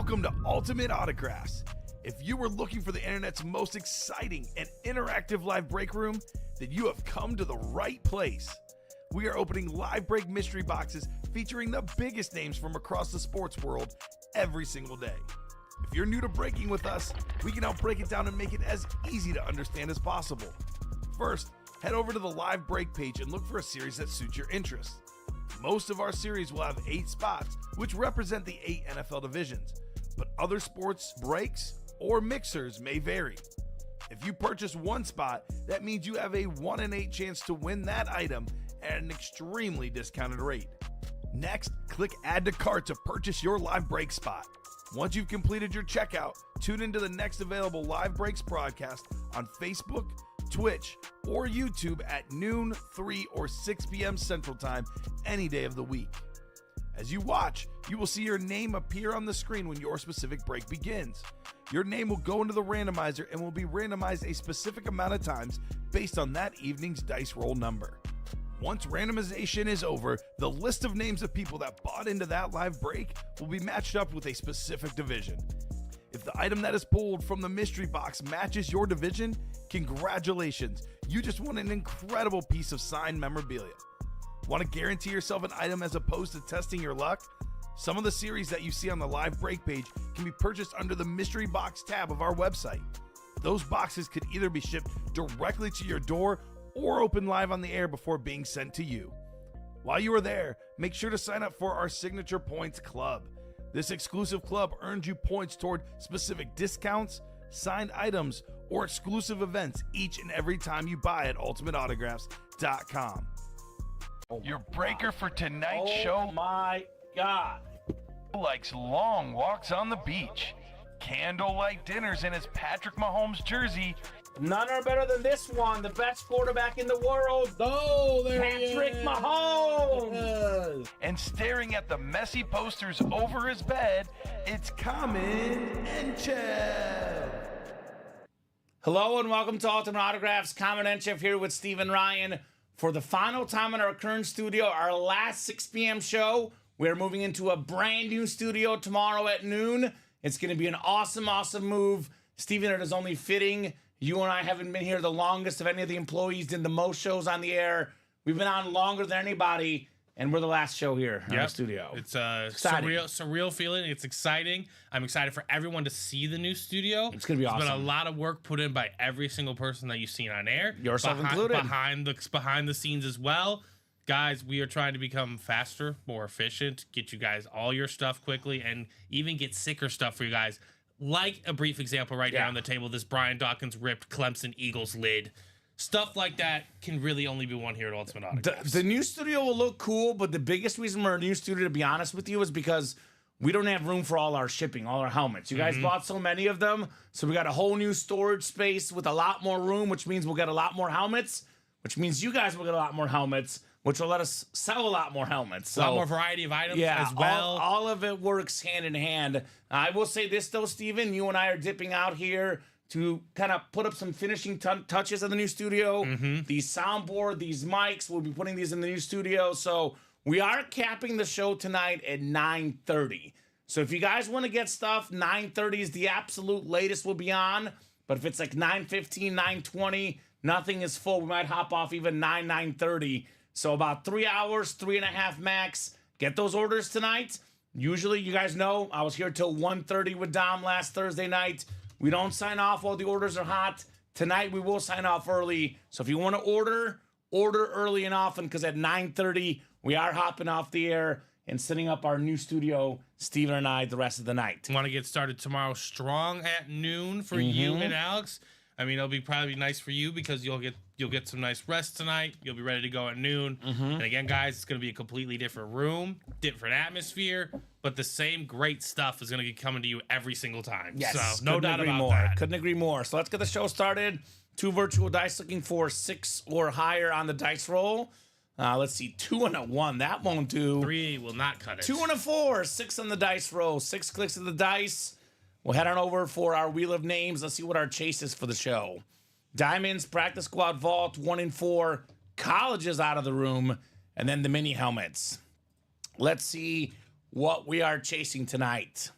Welcome to Ultimate Autographs. If you were looking for the internet's most exciting and interactive live break room, then you have come to the right place. We are opening live break mystery boxes featuring the biggest names from across the sports world every single day. If you're new to breaking with us, we can help break it down and make it as easy to understand as possible. First, head over to the live break page and look for a series that suits your interests. Most of our series will have 8 spots, which represent the 8 NFL divisions, but other sports breaks or mixers may vary. If you purchase one spot, that means you have a 1 in 8 chance to win that item at an extremely discounted rate. Next, click Add to Cart to purchase your live break spot. Once you've completed your checkout, tune into the next available live breaks broadcast on Facebook, Twitch, or YouTube at noon, 3, or 6 p.m. Central Time any day of the week. As you watch, you will see your name appear on the screen when your specific break begins. Your name will go into the randomizer and will be randomized a specific amount of times based on that evening's dice roll number. Once randomization is over, the list of names of people that bought into that live break will be matched up with a specific division. If the item that is pulled from the mystery box matches your division, congratulations, you just won an incredible piece of signed memorabilia. Want to guarantee yourself an item as opposed to testing your luck? Some of the series that you see on the live break page can be purchased under the mystery box tab of our website. Those boxes could either be shipped directly to your door or open live on the air before being sent to you. While you are there, make sure to sign up for our Signature Points Club. This exclusive club earns you points toward specific discounts, signed items, or exclusive events each and every time you buy at ultimateautographs.com. Your breaker for tonight's show. Oh my God. Likes long walks on the beach, candlelight dinners in his Patrick Mahomes jersey, None are better than this one, the best quarterback in the world. Oh, there Patrick Mahomes. Yes. and staring at the messy posters over his bed, it's Common and Chev. Hello and welcome to Ultimate Autographs. Common and Chef here with Stephen Ryan. For the final time in our current studio, our last 6 p.m. show, we're moving into a brand new studio tomorrow at noon. It's going to be an awesome, awesome move. Stephen, it is only fitting. You and I haven't been here the longest of any of the employees, did the most shows on the air. We've been on longer than anybody, and we're the last show here in the studio. It's a Exciting. surreal feeling. It's exciting. I'm excited for everyone to see the new studio. It's gonna be There's awesome. been a lot of work put in by every single person that you've seen on air. Yourself included. Behind the scenes as well. Guys, we are trying to become faster, more efficient, get you guys all your stuff quickly, and even get sicker stuff for you guys. Like a brief example right now on the table, this Brian Dawkins ripped Clemson Eagles lid. Stuff like that can really only be won here at Ultimate Autographs. The new studio will look cool, but the biggest reason we're a new studio, to be honest with you, is because we don't have room for all our shipping, all our helmets. You guys bought so many of them, so we got a whole new storage space with a lot more room, which means we'll get a lot more helmets, which means you guys will get a lot more helmets, which will let us sell a lot more helmets. So, a lot more variety of items as well. All of it works hand in hand. I will say this, though, Steven, you and I are dipping out here to kind of put up some finishing touches of the new studio. The soundboard, these mics, we'll be putting these in the new studio. So we are capping the show tonight at 9:30. So if you guys want to get stuff, 9:30 is the absolute latest we'll be on. But if it's like 9:15, 9:20, nothing is full. We might hop off even 9:30. So about 3 hours, 3.5 max. Get those orders tonight. Usually, you guys know, I was here till 1:30 with Dom last Thursday night. We don't sign off while the orders are hot. Tonight, we will sign off early. So if you want to order early and often, because at 9:30, we are hopping off the air and setting up our new studio, Steven and I, the rest of the night. Want to get started tomorrow strong at noon for you and Alex. I mean, it'll be probably nice for you because you'll get some nice rest tonight. You'll be ready to go at noon. And again, guys, it's going to be a completely different room, different atmosphere, but the same great stuff is going to be coming to you every single time. Yes, So no doubt about more. that. Couldn't agree more. So let's get the show started. 2 virtual dice looking for 6 or higher on the dice roll. Let's see, 2 and a 1. That won't do. 3 will not cut it. 2 and a 4. 6 on the dice roll. 6 clicks of the dice. We'll head on over for our Wheel of Names. Let's see what our chase is for the show. Diamonds, Practice Squad Vault, 1 and 4. Colleges out of the room. And then the mini helmets. Let's see what we are chasing tonight.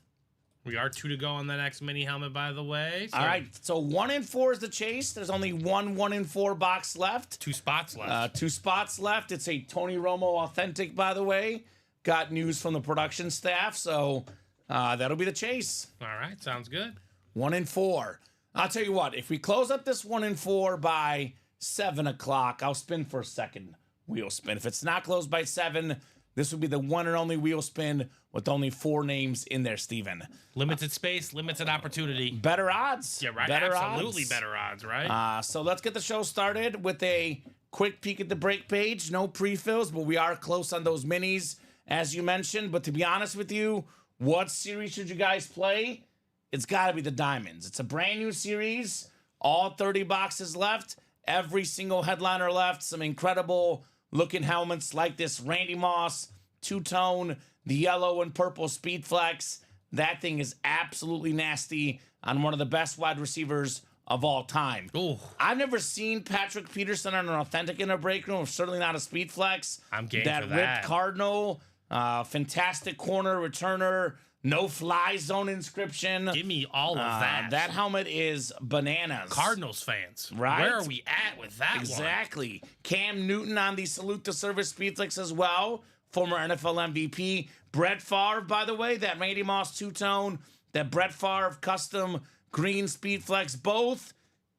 We are 2 to go on that next mini helmet, by the way. So All right, so 1 in 4 is the chase. There's only one in 4 box left. 2 spots left. 2 spots left. It's a Tony Romo authentic, by the way. Got news from the production staff, so that'll be the chase. All right, sounds good. 1 in 4. I'll tell you what, if we close up this 1 in 4 by 7 o'clock, I'll spin for a second wheel spin. If it's not closed by 7, this will be the one and only wheel spin with only 4 names in there, Steven. Limited space, limited opportunity. Better odds. Yeah, right. Better Absolutely odds. better odds, right? So let's get the show started with a quick peek at the break page. No pre-fills, but we are close on those minis, as you mentioned. But to be honest with you, what series should you guys play? It's got to be the Diamonds. It's a brand new series. All 30 boxes left. Every single headliner left. Some incredible looking helmets like this Randy Moss two-tone, the yellow and purple Speed Flex. That thing is absolutely nasty on one of the best wide receivers of all time. Ooh. I've never seen Patrick Peterson on an authentic in a break room. Certainly not a Speed Flex. I'm game that for that. ripped Cardinal, fantastic corner returner, no fly zone inscription. Give me all of that. That helmet is bananas. Cardinals fans. Right? Where are we at with that one? Exactly. Cam Newton on the Salute to Service Speedflex as well. Former NFL MVP. Brett Favre, by the way, that Randy Moss two-tone, that Brett Favre custom green Speedflex, both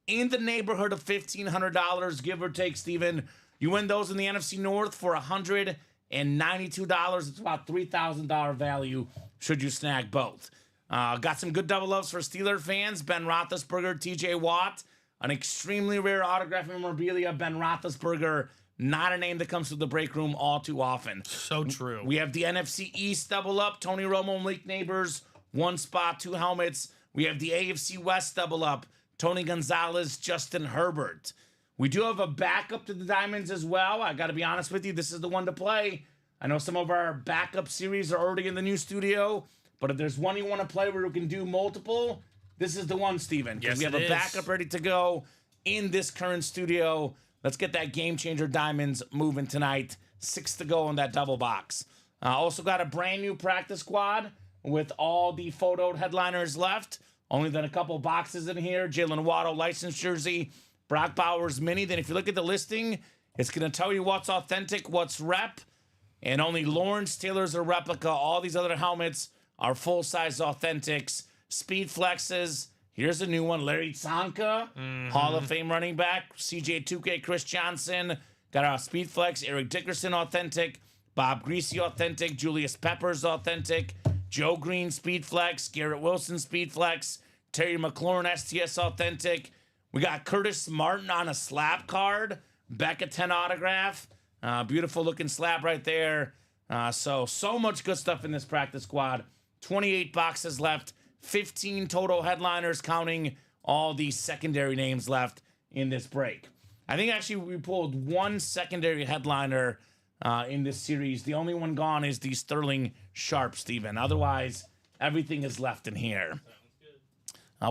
in the neighborhood of $1,500, give or take, Steven. You win those in the NFC North for $192. It's about $3,000 value should you snag both. Got some good double loves for Steeler fans. Ben Roethlisberger, TJ Watt. An extremely rare autograph memorabilia. Ben Roethlisberger, not a name that comes to the break room all too often. So true. We have the NFC East double up. Tony Romo and Malik Neighbors. 1 spot, 2 helmets. We have the AFC West double up. Tony Gonzalez, Justin Herbert. We do have a backup to the Diamonds as well. I got to be honest with you. This is the one to play. I know some of our backup series are already in the new studio, but if there's one you want to play where we can do multiple, this is the one, Steven. Because Yes, we have it a is. backup ready to go in this current studio. Let's get that Game Changer Diamonds moving tonight. 6 to go in that double box. Also got a brand new practice squad with all the photoed headliners left. Only then a couple boxes in here. Jalen Waddle licensed jersey. Brock Bowers mini. Then if you look at the listing, it's going to tell you what's authentic, what's rep. And only Lawrence Taylor's a replica. All these other helmets are full-size authentics. Speed Flexes. Here's a new one. Larry Tsonka, Hall of Fame running back. CJ 2K, Chris Johnson. Got our Speed Flex. Eric Dickerson authentic. Bob Greasy authentic. Julius Peppers authentic. Joe Green Speed Flex. Garrett Wilson Speed Flex. Terry McLaurin STS authentic. We got Curtis Martin on a slab card. Becca 10 autograph. Beautiful looking slab right there. So much good stuff in this practice squad. 28 boxes left. 15 total headliners, counting all these secondary names left in this break. I think actually we pulled 1 secondary headliner in this series. The only one gone is the Sterling Sharp, Steven. Otherwise, everything is left in here.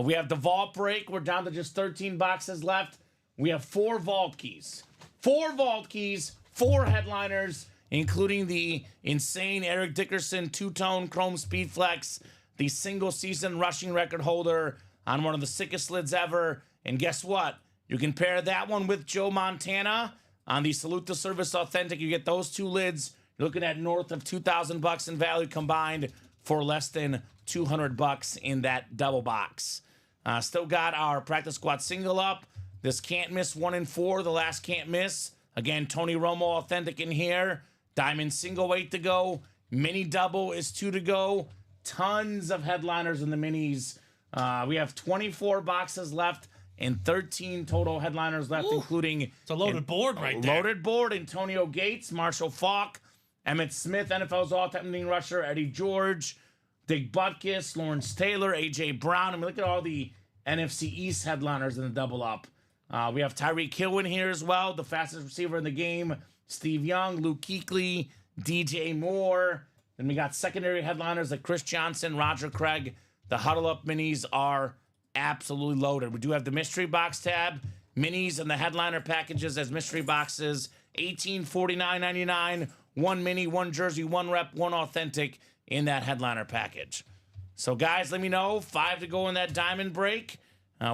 We have the vault break. We're down to just 13 boxes left. We have 4 vault keys. 4 vault keys, 4 headliners, including the insane Eric Dickerson two-tone Chrome Speed Flex, the single-season rushing record holder on one of the sickest lids ever. And guess what? You can pair that one with Joe Montana on the Salute to Service Authentic. You get those 2 lids. You're looking at north of $2,000 in value combined for less than $200 in that double box. Still got our practice squad single up. This can't miss 1 in 4. The last can't miss. Again, Tony Romo authentic in here. Diamond single 8 to go. Mini double is 2 to go. Tons of headliners in the minis. We have 24 boxes left and 13 total headliners left, including It's a loaded board right there. loaded board. Antonio Gates, Marshall Faulk, Emmitt Smith, NFL's all-time leading rusher, Eddie George, Dick Butkus, Lawrence Taylor, A.J. Brown. I mean, look at all the NFC East headliners in the double up. We have Tyreek Hill in here as well, the fastest receiver in the game. Steve Young, Luke Kuechly, DJ Moore. Then we got secondary headliners like Chris Johnson, Roger Craig. The Huddle Up minis are absolutely loaded. We do have the mystery box tab, minis and the headliner packages as mystery boxes. $1849.99. 1 mini, 1 jersey, 1 rep, 1 authentic in that headliner package. So, guys, let me know. 5 to go in that diamond break.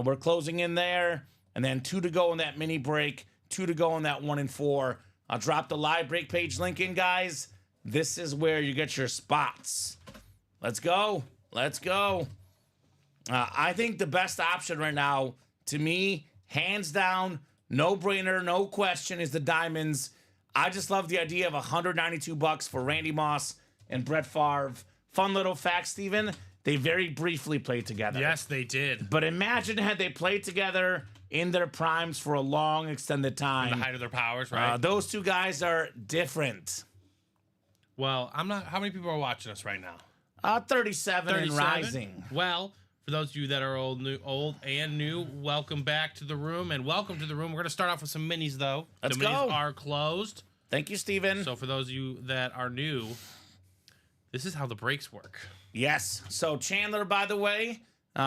We're closing in there. And then 2 to go in that mini break. 2 to go in that 1 and 4. I'll drop the live break page link in, guys. This is where you get your spots. Let's go. Let's go. I think the best option right now, to me, hands down, no brainer, no question, is the diamonds. I just love the idea of $192 for Randy Moss and Brett Favre. Fun little fact, Steven. They very briefly played together. Yes, they did. But imagine had they played together in their primes for a long, extended time. The height of their powers, right? Those two guys are different. Well, I'm not. How many people are watching us right now? 37 and rising. Well, for those of you that are old and new, welcome back to the room, and welcome to the room. We're going to start off with some minis, though. Let's the minis go. are closed. Thank you, Steven. So for those of you that are new, this is how the breaks work. Yes. So Chandler, by the way,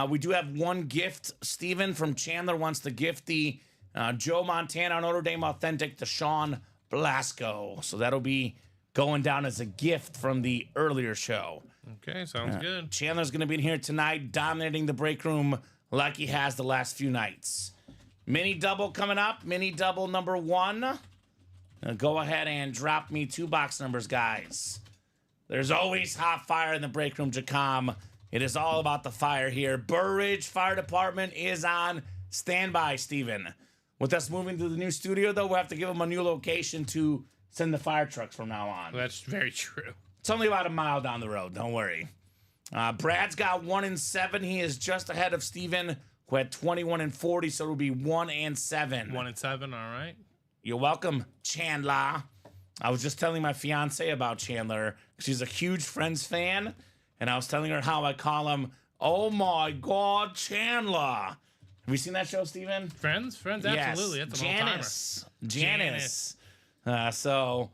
we do have one gift. Steven from Chandler wants to gift the Joe Montana Notre Dame Authentic to Sean Blasco. So that'll be going down as a gift from the earlier show. Okay, sounds good. Chandler's going to be in here tonight, dominating the break room like he has the last few nights. Mini double coming up. Mini double number 1. Go ahead and drop me 2 box numbers, guys. There's always hot fire in the break room, Jacom. It is all about the fire here. Burr Ridge Fire Department is on standby, Steven. With us moving to the new studio, though, we'll have to give them a new location to send the fire trucks from now on. That's very true. It's only about a mile down the road. Don't worry. Brad's got 1 and 7. He is just ahead of Steven, who had 21 and 40, so it'll be 1 and 7. 1 and 7, all right. You're welcome, Chandler. I was just telling my fiance about Chandler. She's a huge Friends fan, and I was telling her how I call him, oh my God, Chandler. Have you seen that show, Steven? Friends, absolutely. Yes. That's an all-timer. Janice.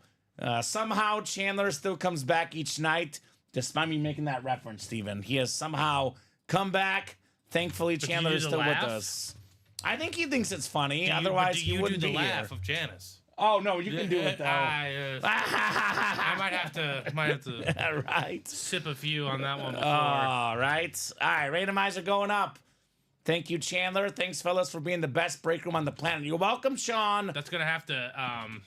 Somehow Chandler still comes back each night, despite me making that reference, Steven. He has somehow come back. Thankfully, Chandler is still with us. I think he thinks it's funny. Otherwise, he wouldn't be do the here. laugh of Janice? Oh no, you can do it though. I might have to Right. sip a few on that one before. All right. All right. Randomizer going up. Thank you, Chandler. Thanks, fellas, for being the best break room on the planet. You're welcome, Sean. That's gonna have to I'm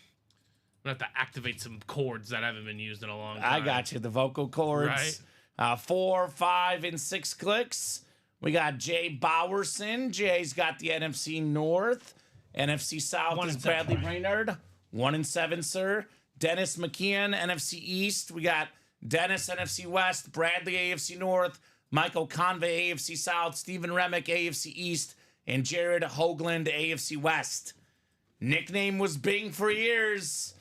gonna have to activate some chords that haven't been used in a long time. I got you. The vocal cords. Right. 4, 5, and 6 clicks. We got Jay Bowerson. Jay's got the NFC North. NFC South is Bradley Brainerd. 1 and 7, sir. Dennis McKeon, NFC East. We got Dennis, NFC West. Bradley, AFC North. Michael Convey, AFC South. Stephen Remick, AFC East. And Jared Hoagland, AFC West. Nickname was Bing for years.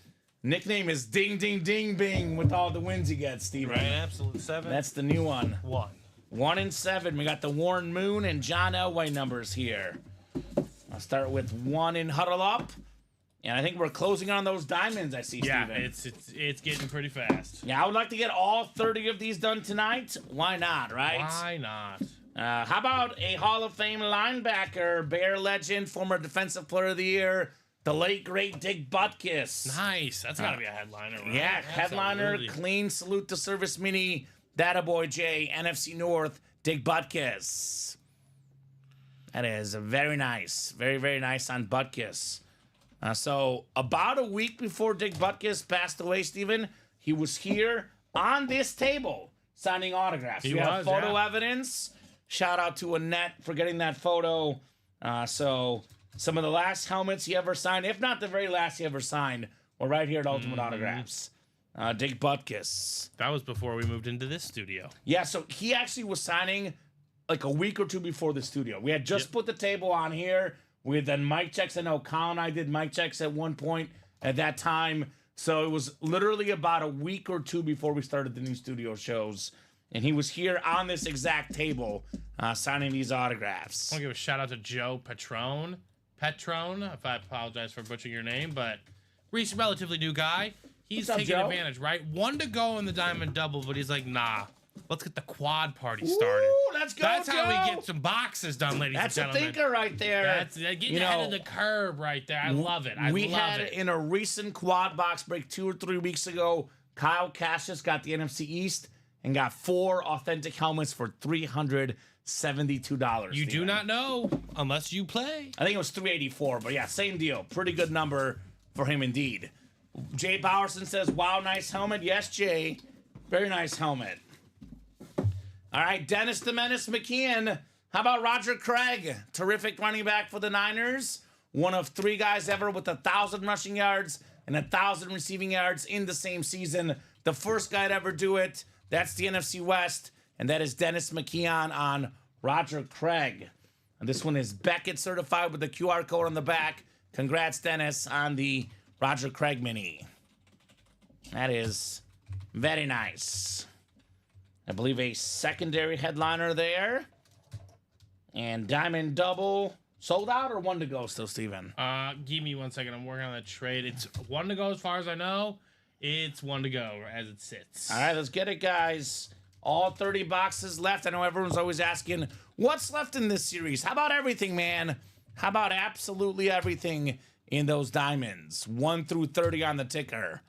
Nickname is Ding, Ding, Ding, Bing with all the wins he gets, Steven. Right, absolute 7. That's the new one. 1. 1 and 7. We got the Warren Moon and John Elway numbers here. I'll start with 1 in Huddle Up. And I think we're closing on those diamonds, I see, yeah, Steven. it's getting pretty fast. Yeah, I would like to get all 30 of these done tonight. Why not, right? Why not? How about a Hall of Fame linebacker, Bear legend, former Defensive Player of the Year, the late, great Dick Butkus. Nice. That's got to be a headliner, right? Yeah, headliner, Absolutely. clean salute to service mini, Dattaboy J, NFC North, Dick Butkus. That is very nice. Very, very nice on Butkus. So about a week before Dick Butkus passed away, Steven, he was here on this table signing autographs. He we have was, photo yeah. evidence. Shout out to Annette for getting that photo. So some of the last helmets he ever signed, if not the very last he ever signed, were right here at Ultimate Autographs. Dick Butkus. That was before we moved into this studio. Yeah, so he actually was signing like a week or two before the studio. We had just put the table on here. We had done mic checks. I know Colin and I did mic checks at one point at that time. So it was literally about a week or two before we started the new studio shows. And he was here on this exact table signing these autographs. I want to give a shout out to Joe Petrone, if I apologize for butchering your name, but Reese, relatively new guy. He's What's up, taking Joe? advantage, right? 1 to go in the diamond double, but he's like, nah, let's get the quad party started. Ooh, let's go, That's how we Joe. get some boxes done, ladies That's and a gentlemen. thinker right there. That's getting ahead of the curve right there. I love it. We had in a recent quad box break 2 or 3 weeks ago, Kyle Cassius got the NFC East, and got 4 authentic helmets for $372. You do Steven. not know unless you play. I think it was $384, but yeah, same deal. Pretty good number for him indeed. Jay Bowerson says, wow, nice helmet. Yes, Jay. Very nice helmet. All right, Dennis the Menace McKeon. How about Roger Craig? Terrific running back for the Niners. One of 3 guys ever with 1,000 rushing yards and 1,000 receiving yards in the same season. The first guy to ever do it. That's the NFC West, and that is Dennis McKeon on Roger Craig. And this one is Beckett certified with the QR code on the back. Congrats, Dennis, on the Roger Craig mini. That is very nice. I believe a secondary headliner there. And Diamond Double sold out or 1 to go still, Steven? Give me 1 second. I'm working on that trade. It's 1 to go as far as I know. It's 1 to go as it sits. All right, let's get it, guys. All 30 boxes left. I know everyone's always asking, what's left in this series? How about everything, man? How about absolutely everything in those diamonds? 1 through 30 on the ticker.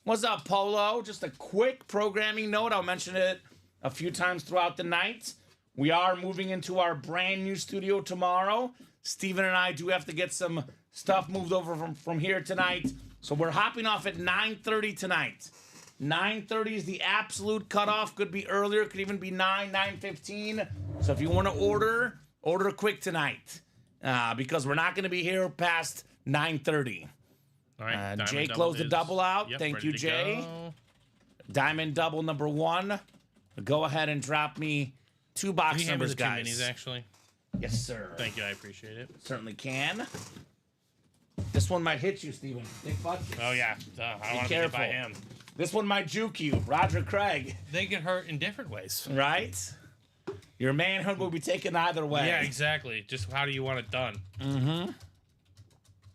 What's up, Polo? Just a quick programming note. I'll mention it a few times throughout the night. We are moving into our brand new studio tomorrow. Steven and I do have to get some stuff moved over from here tonight. So we're hopping off at 9:30 tonight. 9:30 is the absolute cutoff. Could be earlier. Could even be 9:15. So if you want to order quick tonight. Because we're not going to be here past 9:30. All right. Jay closed the double out. Yep, Thank ready you, to Jay. go. Diamond double number 1. Go ahead and drop me 2 box Can you hammer numbers, the 2 guys. minis, actually? Yes, sir. Thank you. I appreciate it. Certainly can. This one might hit you, Steven. Big bucket. Oh, yeah. I want to get careful. by him. This one might juke you. Roger Craig. They get hurt in different ways. Right? Your manhood will be taken either way. Yeah, exactly. Just how do you want it done?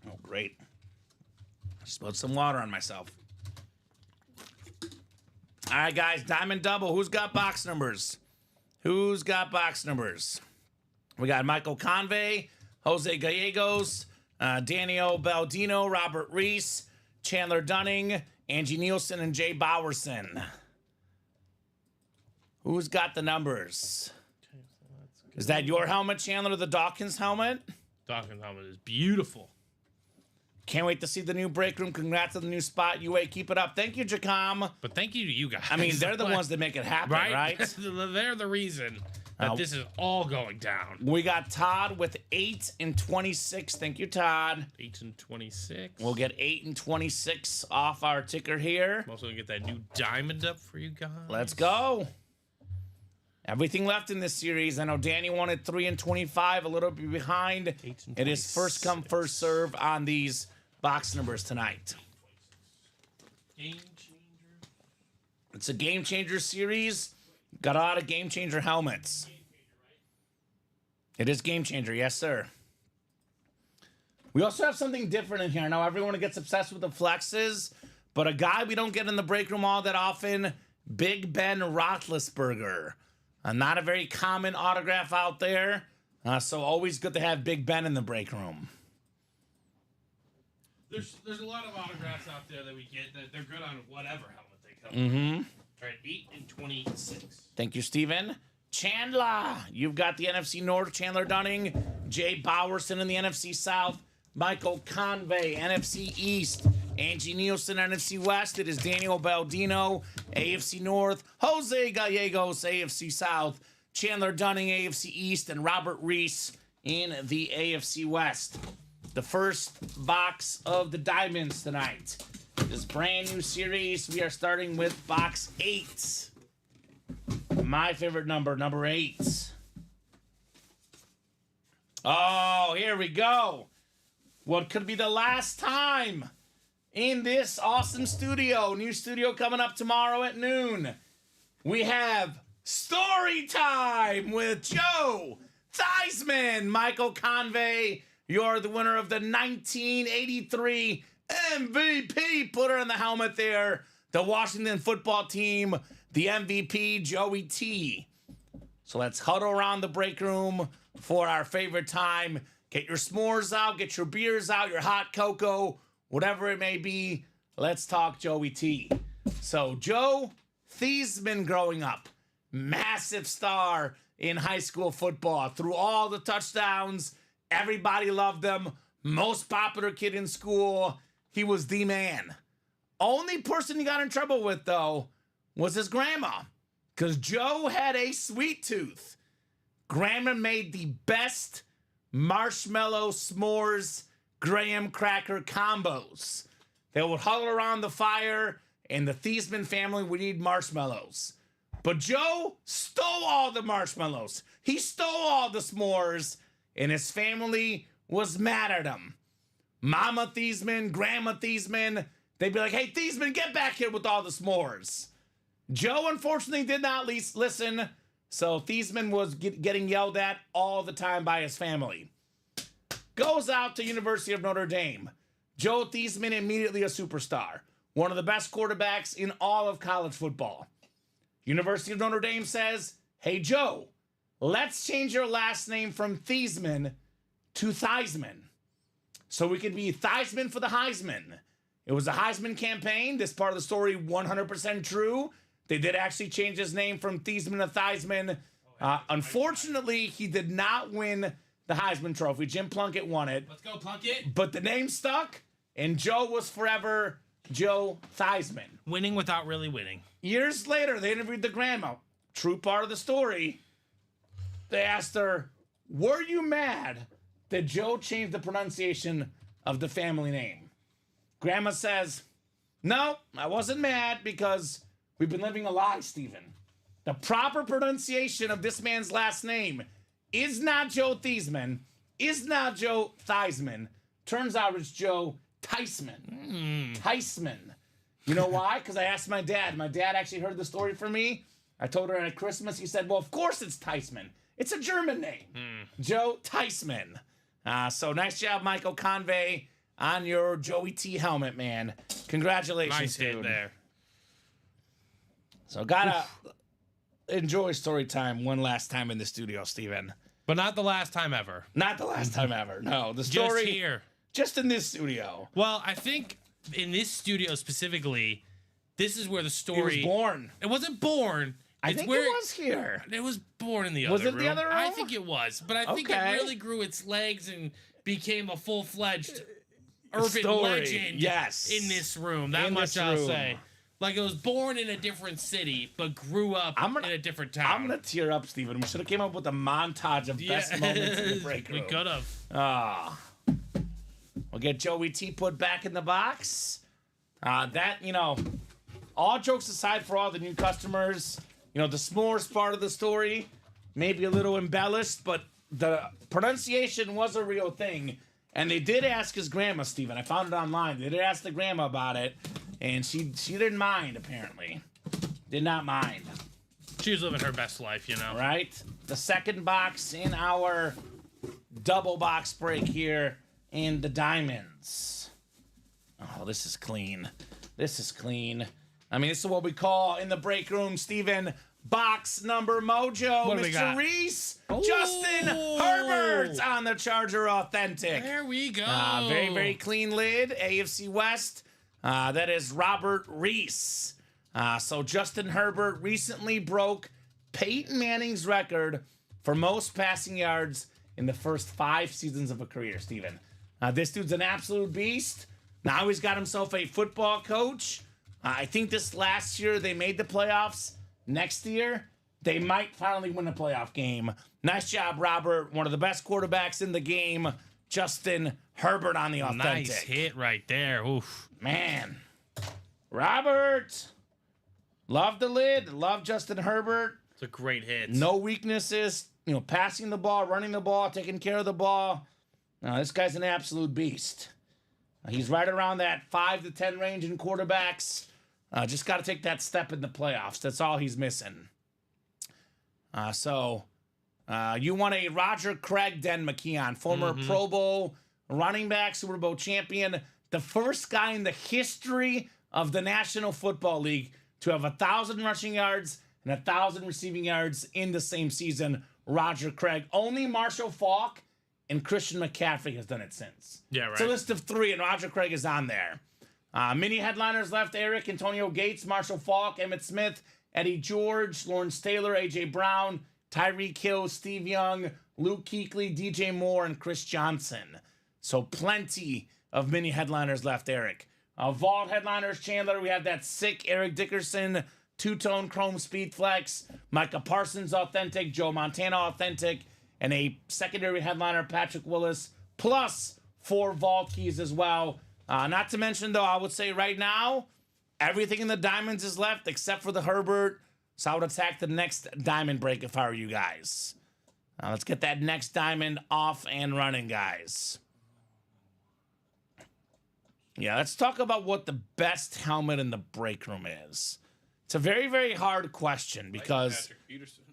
Oh, great. Just put some water on myself. All right, guys. Diamond double. Who's got box numbers? Who's got box numbers? We got Michael Convey, Jose Gallegos, Daniel Baldino, Robert Reese, Chandler Dunning, Angie Nielsen, and Jay Bowerson. Who's got the numbers? Is that your helmet, Chandler, or the Dawkins helmet? Dawkins helmet is beautiful. Can't wait to see the new break room. Congrats on the new spot. UA, keep it up. Thank you, Jacom. But thank you to you guys. I mean, they're the ones that make it happen, right? They're the reason that this is all going down. We got Todd with 8 and 26. Thank you, Todd. 8 and 26. We'll get 8 and 26 off our ticker here. I'm also going to get that new diamond up for you guys. Let's go. Everything left in this series. I know Danny wanted 3 and 25, a little bit behind. It is first come, first serve on these box numbers tonight. Game changer. It's a game changer series. Got a lot of game changer helmets. It is game changer, yes, sir. We also have something different in here. Now, everyone gets obsessed with the flexes, but a guy we don't get in the break room all that often, Big Ben Roethlisberger. Not a very common autograph out there, so always good to have Big Ben in the break room. There's a lot of autographs out there that we get that they're good on whatever helmet they come with. All right, 8 and 26. Thank you, Steven. Chandler, you've got the NFC North, Chandler Dunning, Jay Bowerson in the NFC South, Michael Convey, NFC East, Angie Nielsen, NFC West. It is Daniel Baldino, AFC North, Jose Gallegos, AFC South, Chandler Dunning, AFC East, and Robert Reese in the AFC West. The first box of the diamonds tonight. This brand new series, we are starting with box 8. My favorite number, number 8. Oh, here we go. What could be the last time in this awesome studio? New studio coming up tomorrow at noon. We have Story Time with Joe Theismann. Michael Convey, you're the winner of the 1983 MVP. Put her on the helmet there. The Washington football team, the MVP, Joey T. So let's huddle around the break room for our favorite time. Get your s'mores out, get your beers out, your hot cocoa, whatever it may be. Let's talk Joey T. So, Joe Thiesman growing up. Massive star in high school football. Threw all the touchdowns. Everybody loved him. Most popular kid in school. He was the man. Only person he got in trouble with, though, was his grandma. Because Joe had a sweet tooth. Grandma made the best marshmallow s'mores graham cracker combos. They would huddle around the fire, and the Thiesman family would eat marshmallows. But Joe stole all the marshmallows. He stole all the s'mores, and his family was mad at him. Mama Thiesman, Grandma Thiesman, they'd be like, hey, Thiesman, get back here with all the s'mores. Joe, unfortunately, did not listen, so Thiesman was getting yelled at all the time by his family. Goes out to University of Notre Dame. Joe Thiesman, immediately a superstar. One of the best quarterbacks in all of college football. University of Notre Dame says, hey, Joe, let's change your last name from Thiesman to Theismann. So we can be Theismann for the Heisman. It was a Heisman campaign. This part of the story, 100% true. They did actually change his name from Thiesman to Theismann. Unfortunately, he did not win the Heisman Trophy. Jim Plunkett won it. Let's go, Plunkett. But the name stuck, and Joe was forever Joe Theismann. Winning without really winning. Years later, they interviewed the grandma. True part of the story. They asked her, were you mad that Joe changed the pronunciation of the family name? Grandma says, no, I wasn't mad because we've been living a lie, Stephen. The proper pronunciation of this man's last name is not Joe Thiesman, is not Joe Theismann. Turns out it's Joe Theismann. Theismann. You know why? Because I asked my dad. My dad actually heard the story from me. I told her at Christmas. He said, well, of course it's Theismann. It's a German name. Joe Theismann. So nice job, Michael Convey, on your Joey T helmet, man. Congratulations, Nice hit dude. there. So gotta enjoy story time one last time in the studio, Steven. But not the last time ever. Not the last time ever. No, the Just story here. just in this studio. Well, I think in this studio specifically, this is where the He story was born. It wasn't born. I It's think where it was here. It was born in the Was other it room. the other I room? think it was, but I think it Okay. really grew its legs and became a full-fledged urban Story. legend. Yes. In this room, that In much this I'll room. say. Like it was born in a different city, but grew up in a different town. I'm gonna tear up, Steven. We should have came up with a montage of best moments in the break room. We could have. We'll get Joey T put back in the box. All jokes aside for all the new customers, the s'mores part of the story, maybe a little embellished, but the pronunciation was a real thing. And they did ask his grandma, Steven. I found it online. They did ask the grandma about it, and she didn't mind, apparently. Did not mind. She was living her best life, Right? The second box in our double box break here in the diamonds. Oh, this is clean. This is clean. I mean, this is what we call in the break room, Steven, box number mojo. What do we Mr. got? Reese, Ooh. Justin Herbert on the Charger Authentic. There we go. Very, very clean lid. AFC West. That is Robert Reese. So Justin Herbert recently broke Peyton Manning's record for most passing yards in the first 5 seasons of a career, Steven. This dude's an absolute beast. Now he's got himself a football coach. I think this last year they made the playoffs. Next year, they might finally win a playoff game. Nice job, Robert. One of the best quarterbacks in the game. Justin Herbert on the Authentic. Nice hit right there. Oof. Man. Robert. Love the lid. Love Justin Herbert. It's a great hit. No weaknesses. Passing the ball, running the ball, taking care of the ball. This guy's an absolute beast. He's right around that 5 to 10 range in quarterbacks. Just got to take that step in the playoffs. That's all he's missing. You want a Roger Craig Den McKeon, former Pro Bowl running back, Super Bowl champion, the first guy in the history of the National Football League to have 1,000 rushing yards and 1,000 receiving yards in the same season. Roger Craig. Only Marshall Faulk and Christian McCaffrey has done it since. Yeah, right. It's a list of 3, and Roger Craig is on there. Mini headliners left: Eric, Antonio Gates, Marshall Faulk, Emmitt Smith, Eddie George, Lawrence Taylor, A.J. Brown, Tyreek Hill, Steve Young, Luke Kuechly, DJ Moore, and Chris Johnson. So plenty of mini headliners left, Eric. Vault headliners, Chandler, we have that sick Eric Dickerson two-tone chrome speed flex, Micah Parsons authentic, Joe Montana authentic, and a secondary headliner, Patrick Willis, plus 4 vault keys as well. Not to mention, though, I would say right now, everything in the diamonds is left except for the Herbert. So I would attack the next diamond break if I were you guys. Let's get that next diamond off and running, guys. Yeah, let's talk about what the best helmet in the break room is. It's a very, very hard question because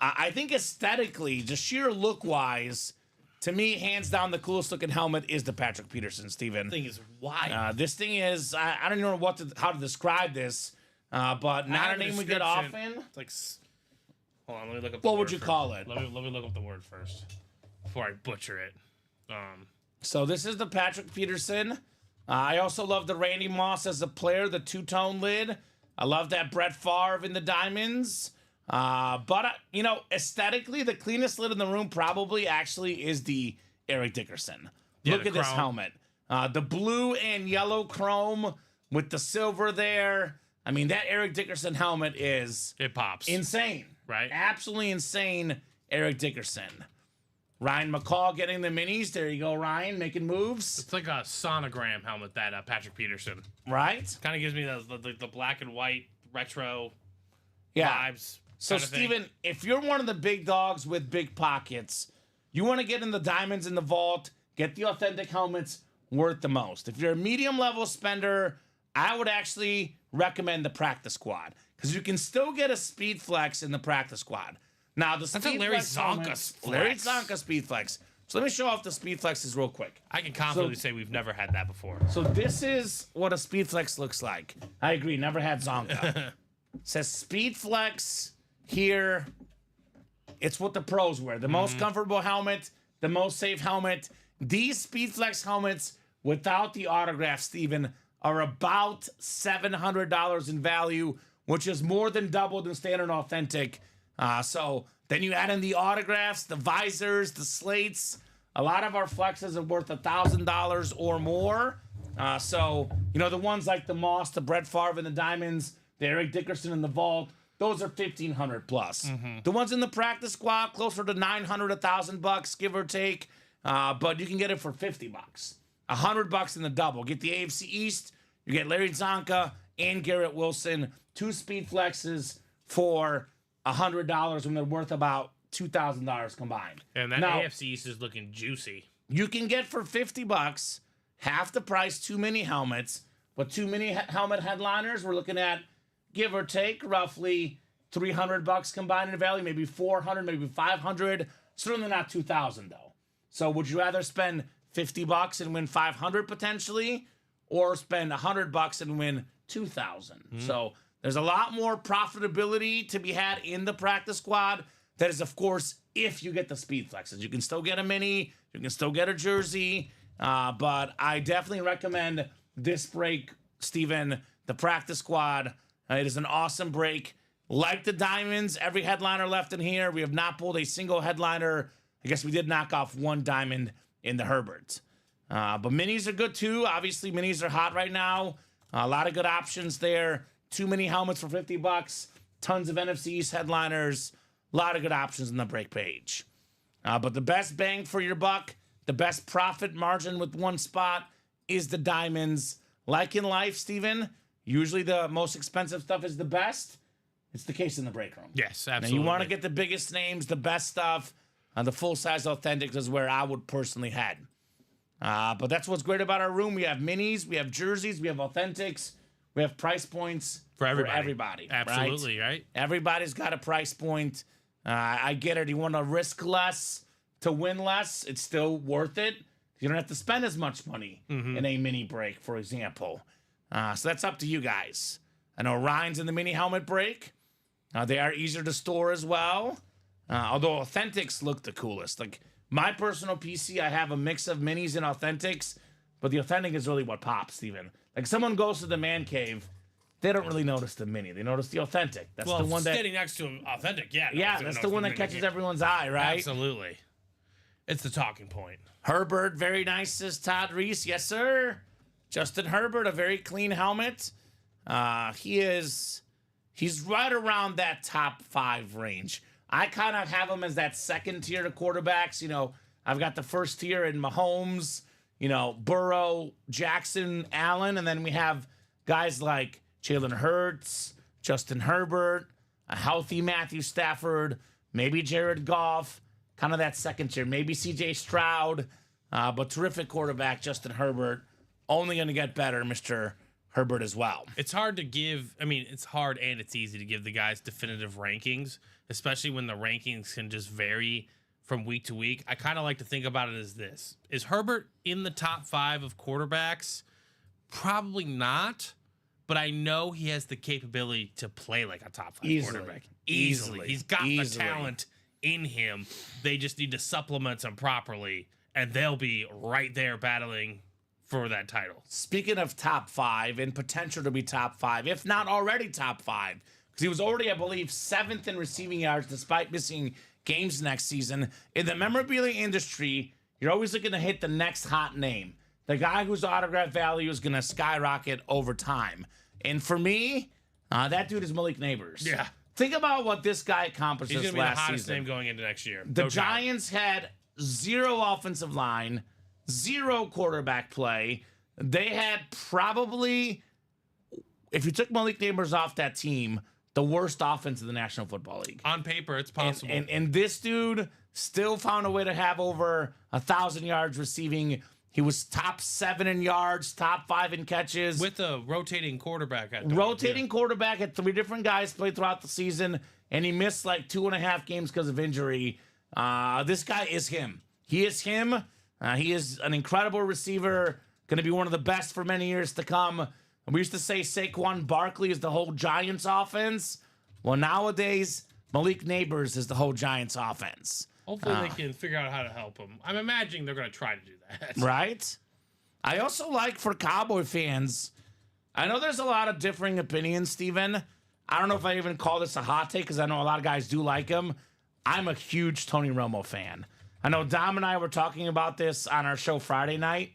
I think aesthetically, just sheer look-wise, to me, hands down, the coolest looking helmet is the Patrick Peterson, Steven. This thing is wild. This thing is, I don't know how to describe this, but not a name we get often. It's like, hold on, let me look up the What word would you first. call it? Let me look up the word first before I butcher it. So this is the Patrick Peterson. I also love the Randy Moss as a player, the two-tone lid. I love that Brett Favre in the diamonds. But, you know, aesthetically, the cleanest lid in the room probably actually is the Eric Dickerson. Yeah, Look at this chrome. helmet. The blue and yellow chrome with the silver there. I mean, that Eric Dickerson helmet is It pops. insane. Right. Absolutely insane, Eric Dickerson. Ryan McCall getting the minis. There you go, Ryan, making moves. It's like a sonogram helmet, that Patrick Peterson. Right? Kind of gives me the black and white retro Yeah. vibes. So, kinda thing. Steven, if you're one of the big dogs with big pockets, you want to get in the diamonds in the vault, get the authentic helmets worth the most. If you're a medium level spender, I would actually recommend the practice squad because you can still get a speed flex in the practice squad. Now, the That's a speed Larry flex Zonka helmets- flex. Larry Zonka speed flex. So let me show off the speed flexes real quick. I can confidently say we've never had that before. So this is what a speed flex looks like. I agree, never had Zonka. Says speed flex here. It's what the pros wear. The most comfortable helmet, the most safe helmet. These speed flex helmets without the autograph, Steven, are about $700 in value, which is more than double than standard authentic. So then you add in the autographs, the visors, the slates. A lot of our flexes are worth $1,000 or more. So, you know, the ones like the Moss, the Brett Favre and the Diamonds, the Eric Dickerson in the vault, those are $1,500 plus. The ones in the practice squad, closer to $900, $1,000, give or take. But you can get it for $50. $100 in the double. Get the AFC East, you get Larry Zonka and Garrett Wilson, 2 speed flexes for $100 when they're worth about $2,000 combined. And that Now, AFC East is looking juicy. you can get for $50 half the price 2 mini helmets, but 2 mini helmet headliners we're looking at, give or take, roughly $300 combined in value, maybe $400, maybe $500. Certainly not $2,000 though. So would you rather spend $50 and win $500 potentially, or spend $100 and win $2,000? So there's a lot more profitability to be had in the practice squad. That is, of course, if you get the speed flexes. You can still get a mini, you can still get a jersey, but I definitely recommend this break, Steven, the practice squad. It is an awesome break. Like the diamonds, every headliner left in here. We have not pulled a single headliner. I guess we did knock off 1 diamond in the Herbert. But minis are good too. Obviously, minis are hot right now. A lot of good options there. 2 mini helmets for $50. Tons of NFC East headliners. A lot of good options on the break page. But the best bang for your buck, the best profit margin with one spot is the diamonds. Like in life, Steven, usually the most expensive stuff is the best. It's the case in the break room. Yes, Now, absolutely. you want to get the biggest names, the best stuff. The full-size authentics is where I would personally head. But that's what's great about our room. We have minis, we have jerseys, we have authentics, we have price points for everybody. right? Absolutely, right? Everybody's got a price point. I get it. You want to risk less to win less. It's still worth it. You don't have to spend as much money in a mini break, for example. So that's up to you guys. I know Ryan's in the mini helmet break. They are easier to store as well. Although authentics look the coolest. Like my personal PC, I have a mix of minis and authentics, but the authentic is really what pops, Steven. Like someone goes to the man cave, they don't really notice the mini. They notice the authentic. That's the one that standing next to him, authentic. Yeah, yeah, that's the one that catches everyone's eye, right? Absolutely. It's the talking point. Herbert, very nice, says Todd Reese. Yes, sir. Justin Herbert, a very clean helmet. He's right around that top 5 range. I kind of have him as that second tier of quarterbacks. You know, I've got the first tier in Mahomes, you know, Burrow, Jackson, Allen, and then we have guys like Jalen Hurts, Justin Herbert, a healthy Matthew Stafford, maybe Jared Goff, kind of that second tier, maybe C.J. Stroud, but terrific quarterback, Justin Herbert. Only going to get better, Mr. Herbert as well. It's hard to give. I mean, it's hard and it's easy to give the guys definitive rankings, especially when the rankings can just vary from week to week. I kind of like to think about it as this. Is Herbert in the top 5 of quarterbacks? Probably not, but I know he has the capability to play like a top 5 quarterback. Easily. He's got the talent in him. They just need to supplement him properly, and they'll be right there battling for that title. Speaking of top 5 and potential to be top 5, if not already top 5, because he was already, I believe, 7th in receiving yards despite missing games next season. In the memorabilia industry, you're always looking to hit the next hot name. The guy whose autograph value is going to skyrocket over time. And for me, that dude is Malik Neighbors. Yeah. Think about what this guy accomplished He's this going to be the last hottest season. name going into next year. The Giants had 0 offensive line, 0 quarterback play. They had probably, if you took Malik Neighbors off that team, the worst offense in the National Football League. On paper, it's possible. And this dude still found a way to have over 1,000 yards receiving. He was top 7 in yards, top 5 in catches. With a rotating quarterback. Quarterback had 3 different guys played throughout the season, and he missed like 2.5 games because of injury. This guy is him. He is him. He is an incredible receiver, going to be one of the best for many years to come. We used to say Saquon Barkley is the whole Giants offense. Well, nowadays, Malik Neighbors is the whole Giants offense. Hopefully they can figure out how to help him. I'm imagining they're going to try to do that. Right? I also like for Cowboy fans, I know there's a lot of differing opinions, Steven. I don't know if I even call this a hot take because I know a lot of guys do like him. I'm a huge Tony Romo fan. I know Dom and I were talking about this on our show Friday night.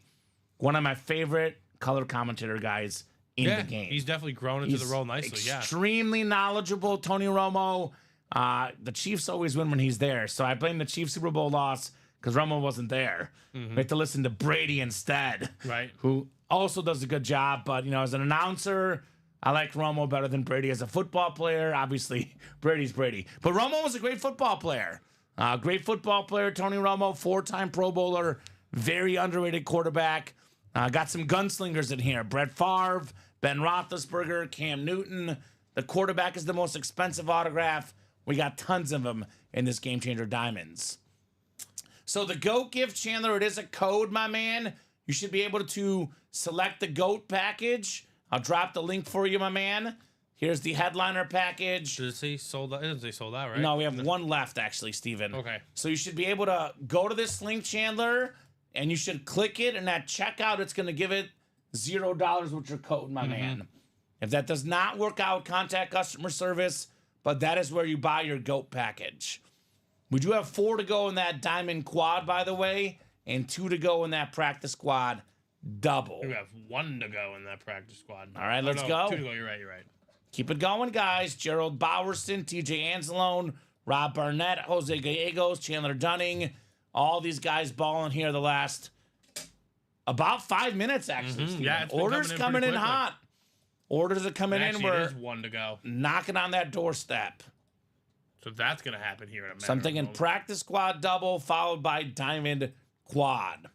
One of my favorite color commentator guys in the game. He's definitely grown into the role nicely. Extremely knowledgeable, Tony Romo. The Chiefs always win when he's there, so I blame the Chiefs Super Bowl loss because Romo wasn't there. We had to listen to Brady instead, Right. who also does a good job. But, you know, as an announcer, I like Romo better than Brady. As a football player, obviously, Brady's Brady. But Romo was a great football player. Tony Romo, 4-time Pro Bowler, very underrated quarterback. Got some gunslingers in here. Brett Favre, Ben Roethlisberger, Cam Newton. The quarterback is the most expensive autograph. We got tons of them in this Game Changer Diamonds. So the GOAT gift, Chandler, it is a code, my man. You should be able to select the GOAT package. I'll drop the link for you, my man. Here's the headliner package. Does it say sold out? It doesn't say sold out, right? No, we have one left, actually, Steven. Okay. So you should be able to go to this link, Chandler, and you should click it, and at checkout, it's going to give it $0 with your code, my man. If that does not work out, contact customer service, but that is where you buy your GOAT package. We do have 4 to go in that Diamond Quad, by the way, and 2 to go in that Practice Squad double. We have 1 to go in that practice squad. All right, let's go. 2 to go. You're right. Keep it going, guys. Gerald Bowerson, TJ Anzalone, Rob Barnett, Jose Gallegos, Chandler Dunning. All these guys balling here the last about 5 minutes, actually. Steven. Yeah, it's been Orders coming in hot. Orders are coming in. Actually, We're it is 1 to go. knocking on that doorstep. So that's going to happen here in a minute. So I'm thinking Practice Squad double followed by Diamond Quad.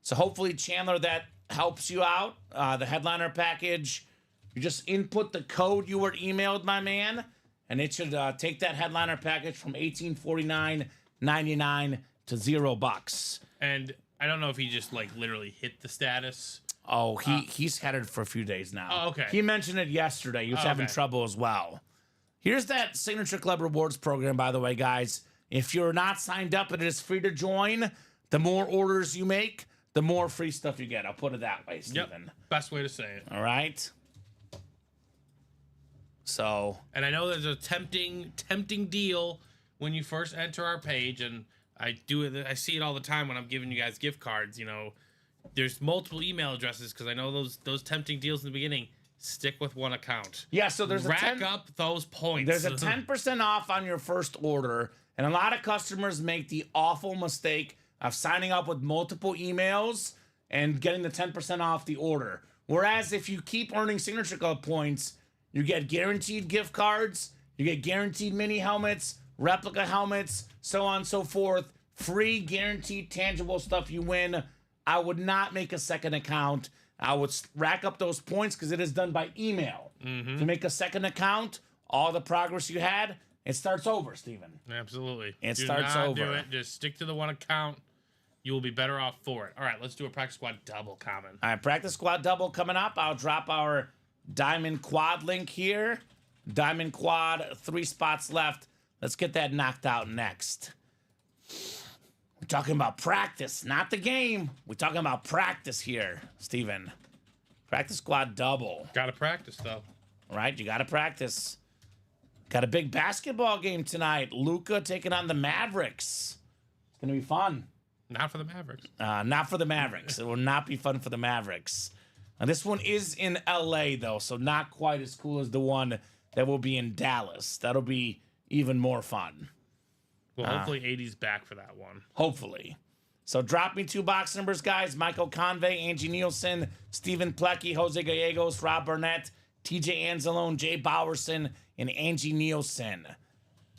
So hopefully, Chandler, that helps you out. The headliner package, you just input the code you were emailed, my man, and it should take that headliner package from $1849.99 to $0. And I don't know if he just like literally hit the status. Oh, he's headed for a few days now. Oh, okay. He mentioned it yesterday. He was having trouble as well. Here's that Signature Club Rewards program, by the way, guys. If you're not signed up, it is free to join. The more orders you make, the more free stuff you get. I'll put it that way, Steven. Yep. Best way to say it. All right. So, And I know there's a tempting deal when you first enter our page, and I see it all the time when I'm giving you guys gift cards. You know, there's multiple email addresses because I know those tempting deals in the beginning. Stick with one account. yeah, so there's Rack up those points. There's a 10% off on your first order, and a lot of customers make the awful mistake of signing up with multiple emails and getting the 10% off the order. Whereas if you keep earning Signature Club points, you get guaranteed gift cards, you get guaranteed mini helmets, replica helmets, so on and so forth. Free, guaranteed, tangible stuff you win. I would not make a second account. I would rack up those points because it is done by email. To make a second account, all the progress you had, it starts over, Steven. Absolutely. It Do starts not over. Do it. Just stick to the one account. You will be better off for it. All right, let's do a practice squad double common. All right, practice squad double coming up. I'll drop our Diamond Quad link here. Diamond Quad, 3 spots left. Let's get that knocked out next. We're talking about practice, not the game. We're talking about practice here, Steven. Practice squad double. Got to practice, though. All right, you got to practice. Got a big basketball game tonight. Luka taking on the Mavericks. It's going to be fun. Not for the Mavericks. Not for the Mavericks. It will not be fun for the Mavericks. This one is in LA, though, so not quite as cool as the one that will be in Dallas. That'll be even more fun. Well, hopefully 80's back for that one. Hopefully. So drop me 2 box numbers, guys. Michael Convey, Angie Nielsen, Stephen Plecky, Jose Gallegos, Rob Burnett, TJ Anzalone, Jay Bowerson, and Angie Nielsen.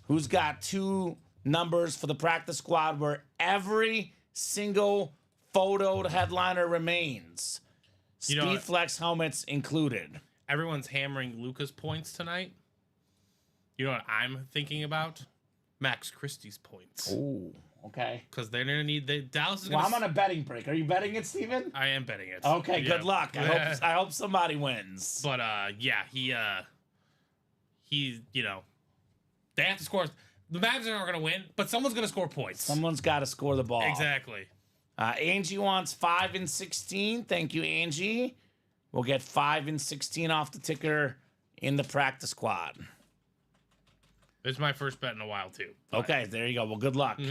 Who's got 2 numbers for the practice squad where every single photoed headliner remains? You know Speed what? Flex helmets included. Everyone's hammering Luka's points tonight. You know what I'm thinking about? Max Christie's points. Ooh, okay. Because they're going to need... Dallas is Well, going I'm on a betting break. Are you betting it, Steven? I am betting it. Okay, Yeah. good luck. I hope somebody wins. But, yeah, he, you know, they have to score. The Mavs aren't going to win, but someone's going to score points. Someone's got to score the ball. Exactly. Angie wants 5 and 16. Thank you, Angie. We'll get 5 and 16 off the ticker in the practice squad. This is my first bet in a while, too. Okay, there you go. Well, good luck. All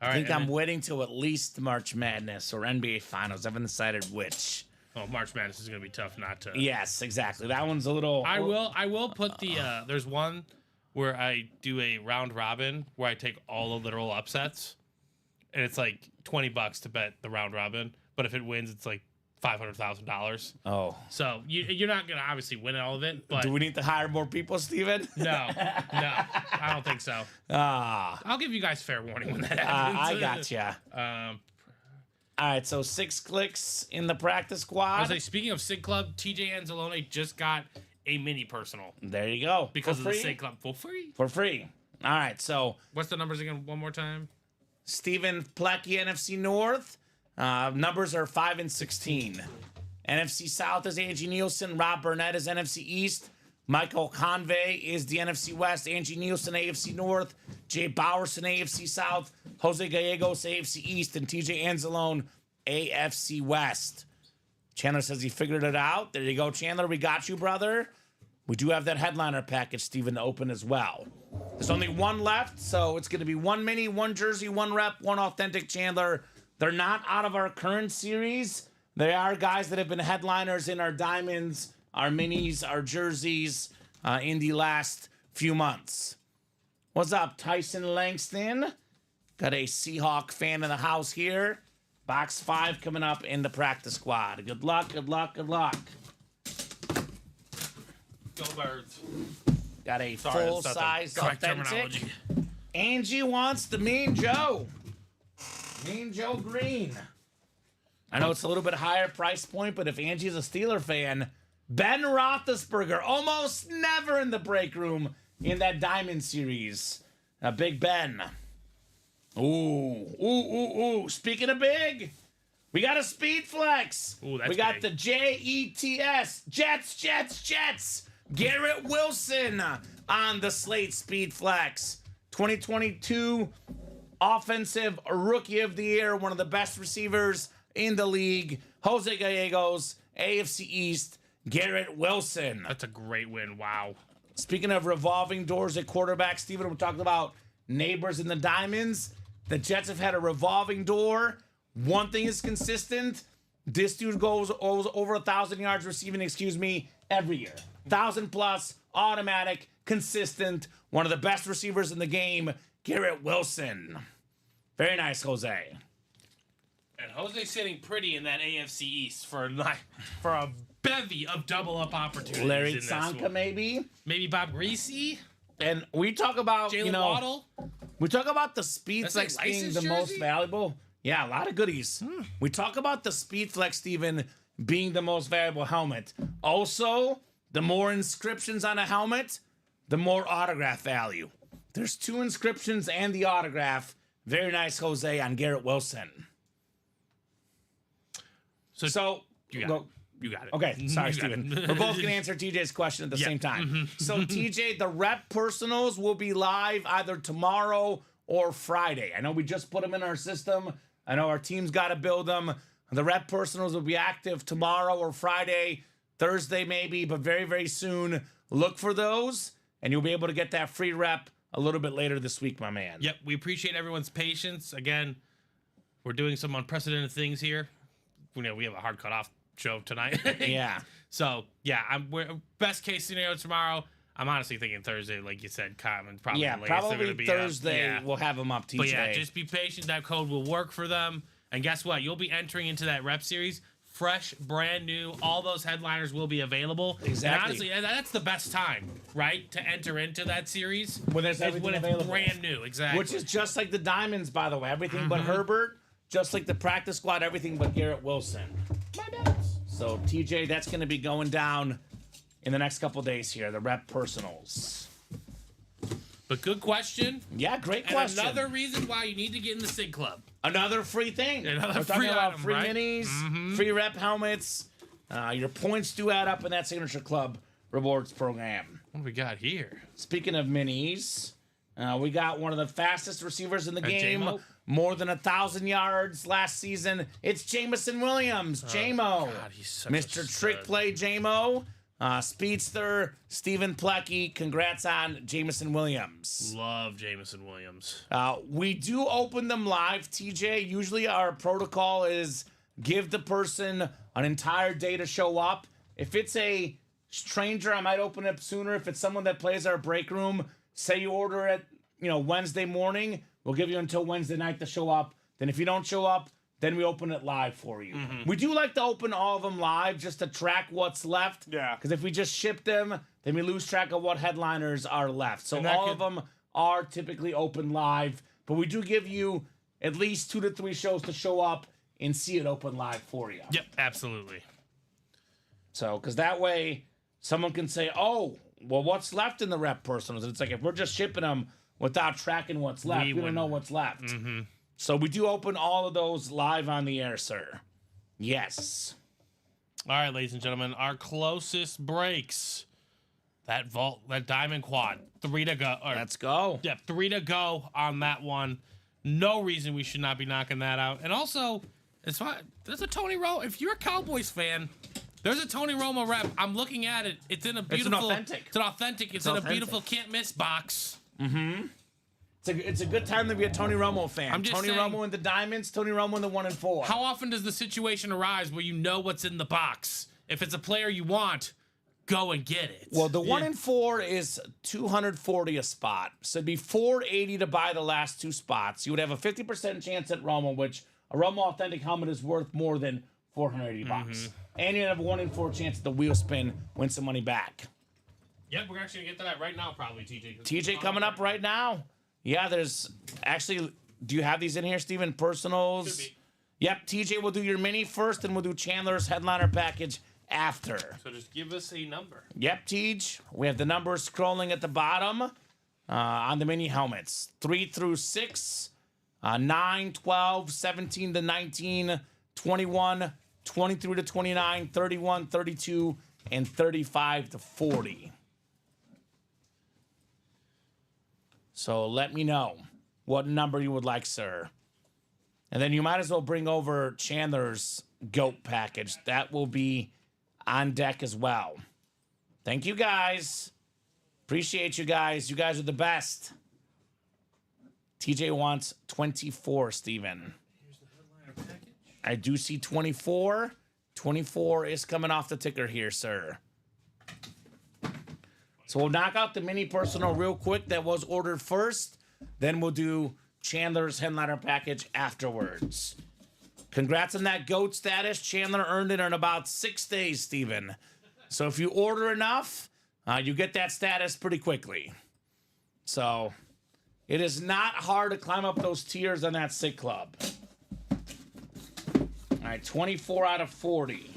I right. think I'm waiting till at least March Madness or NBA Finals. I haven't decided which. Oh, March Madness is going to be tough not to. Yes, exactly. That one's a little... I will put the there's one where I do a round robin where I take all the literal upsets, and it's like $20 to bet the round robin, but if it wins it's like $500,000. Oh. So you're not gonna obviously win all of it, but Do we need to hire more people, Steven? no, I don't think so. I'll give you guys fair warning when that happens. I gotcha. All right, so 6 clicks in the practice I squad. was like, speaking of Sig Club, TJ Anzalone just got a mini personal There you go. because For of the free? Sig Club for free. For free. All right, so What's the numbers again? One more time. Stephen Plecky, NFC North. Numbers are 5 and 16. NFC South is Angie Nielsen. Rob Burnett is NFC East. Michael Convey is the NFC West. Angie Nielsen, AFC North. Jay Bowerson, AFC South. Jose Gallegos, AFC East. And TJ Anzalone, AFC West. Chandler says he figured it out. There you go, Chandler. We got you, brother. We do have that headliner package, Steven, to open as well. There's only one left, so it's going to be 1 mini, 1 jersey, 1 rep, 1 authentic Chandler. They're not out of our current series. They are guys that have been headliners in our diamonds, our minis, our jerseys in the last few months. What's up, Tyson Langston? Got a Seahawk fan in the house here. Box 5 coming up in the practice squad. Good luck, good luck, good luck. Go Birds. Got a Sorry, that's not the full-size correct authentic. terminology. Angie wants the Mean Joe. Mean Joe Green. I know it's a little bit higher price point, but if Angie's a Steeler fan, Ben Roethlisberger, almost never in the break room in that Diamond Series. Big Ben. Ooh. Speaking of big, we got a Speed Flex. Ooh, that's we got big. the JETS. Jets. Garrett Wilson on the Slate Speed Flex. 2022 Offensive Rookie of the Year, one of the best receivers in the league. Jose Gallegos, AFC East, Garrett Wilson. That's a great win. Wow. Speaking of revolving doors at quarterback, Steven, we're talking about neighbors in the Diamonds. The Jets have had a revolving door. One thing is consistent. This dude goes over 1,000 yards receiving, every year. 1,000 plus, automatic, consistent. One of the best receivers in the game, Garrett Wilson. Very nice, Jose. And Jose's sitting pretty in that AFC East for a bevy of double up opportunities. Larry in this Tsonka, one. maybe. Bob Greasy. And we talk about, Jalen Waddle. we talk about the speed That's flex a being license the most jersey? valuable. Yeah, a lot of goodies. We talk about the speed flex, Steven, being the most valuable helmet. Also, the more inscriptions on a helmet, the more autograph value. There's 2 inscriptions and the autograph. Very nice, Jose, on Garrett Wilson. So You got go. it. You got it. Okay, sorry, You got Steven. it. We're both going to answer TJ's question at the same time. So, TJ, the rep personals will be live either tomorrow or Friday. I know we just put them in our system. I know our team's got to build them. The rep personals will be active tomorrow or Friday, Thursday maybe, but very, very soon. Look for those, and you'll be able to get that free rep a little bit later this week, my man. Yep, we appreciate everyone's patience. Again, we're doing some unprecedented things here. We have a hard cutoff show tonight. Yeah. So yeah, we're best case scenario tomorrow. I'm honestly thinking Thursday, like you said, common probably. Yeah, the latest they're probably gonna be Thursday up. Yeah. we'll have them up, TJ. But yeah, just be patient. That code will work for them. And guess what? You'll be entering into that rep series. Fresh, brand new. All those headliners will be available. Exactly. And honestly, that's the best time, right, to enter into that series. When there's is everything when it's available. brand new. Exactly. Which is just like the Diamonds, by the way. Everything but Herbert, just like the practice squad, everything but Garrett Wilson. So, TJ, that's going to be going down in the next couple days here, the rep personals. But good question. Yeah, great And question. another reason why you need to get in the SIG Club. Another free thing. Another We're talking free about item, free right? minis, free rep helmets. Your points do add up in that Signature Club rewards program. What do we got here? Speaking of minis, we got one of the fastest receivers in the game. J-Mo? More than 1,000 yards last season. It's Jameson Williams. J-Mo. God, he's such a Mr. Trick stud. Play J-Mo. Speedster, Stephen Plecky. Congrats on Jameson Williams. Love Jameson Williams. We do open them live, TJ. Usually our protocol is give the person an entire day to show up. If it's a stranger, I might open it sooner. If it's someone that plays our break room, say you order it, Wednesday morning, we'll give you until Wednesday night to show up. Then if you don't show up, then we open it live for you. We do like to open all of them live just to track what's left. Yeah. Because if we just ship them, then we lose track of what headliners are left. So And that all could- of them are typically open live, but we do give you at least 2 to 3 shows to show up and see it open live for you. Yep, absolutely. So, because that way someone can say, oh, well, what's left in the rep personals? And it's like, if we're just shipping them without tracking what's left, we don't wouldn't. know what's left. So we do open all of those live on the air, sir. Yes. All right, ladies and gentlemen, our closest breaks. That diamond quad, 3 to go. Let's go. Yeah, 3 to go on that one. No reason we should not be knocking that out. And also, it's fine. There's a Tony Romo. If you're a Cowboys fan, there's a Tony Romo rep. I'm looking at it. It's in a beautiful. authentic. It's an authentic. It's in authentic. a beautiful can't miss box. It's a good time to be a Tony Romo fan. I'm just Tony saying- Romo in the Diamonds, Tony Romo in the 1 and 4. How often does the situation arise where you know what's in the box? If it's a player you want, go and get it. Well, the 1 and 4 is 240 a spot. So it'd be 480 to buy the last 2 spots. You would have a 50% chance at Romo, which a Romo authentic helmet is worth more than 480 bucks. And you'd have a 1 in 4 chance at the wheel spin, win some money back. Yep, we're actually gonna get to that right now, probably, TJ. TJ coming up right now. Yeah, there's actually. Do you have these in here, Steven? Personals. Should be. Yep. TJ will do your mini first, and we'll do Chandler's headliner package after. So just give us a number. Yep, Tej. We have the numbers scrolling at the bottom on the mini helmets. 3 through 6, 9, 12, 17 to 19, 21, 23 to 29, 31, 32, and 35 to 40. So let me know what number you would like, sir. And then you might as well bring over Chandler's GOAT package. That will be on deck as well. Thank you, guys. Appreciate you guys. You guys are the best. TJ wants 24, Steven. Here's the headliner package. I do see 24. 24 is coming off the ticker here, sir. So we'll knock out the mini personal real quick that was ordered first. Then we'll do Chandler's headliner package afterwards. Congrats on that GOAT status. Chandler earned it in about 6 days, Steven. So if you order enough, you get that status pretty quickly. So it is not hard to climb up those tiers on that sick club. All right, 24 out of 40.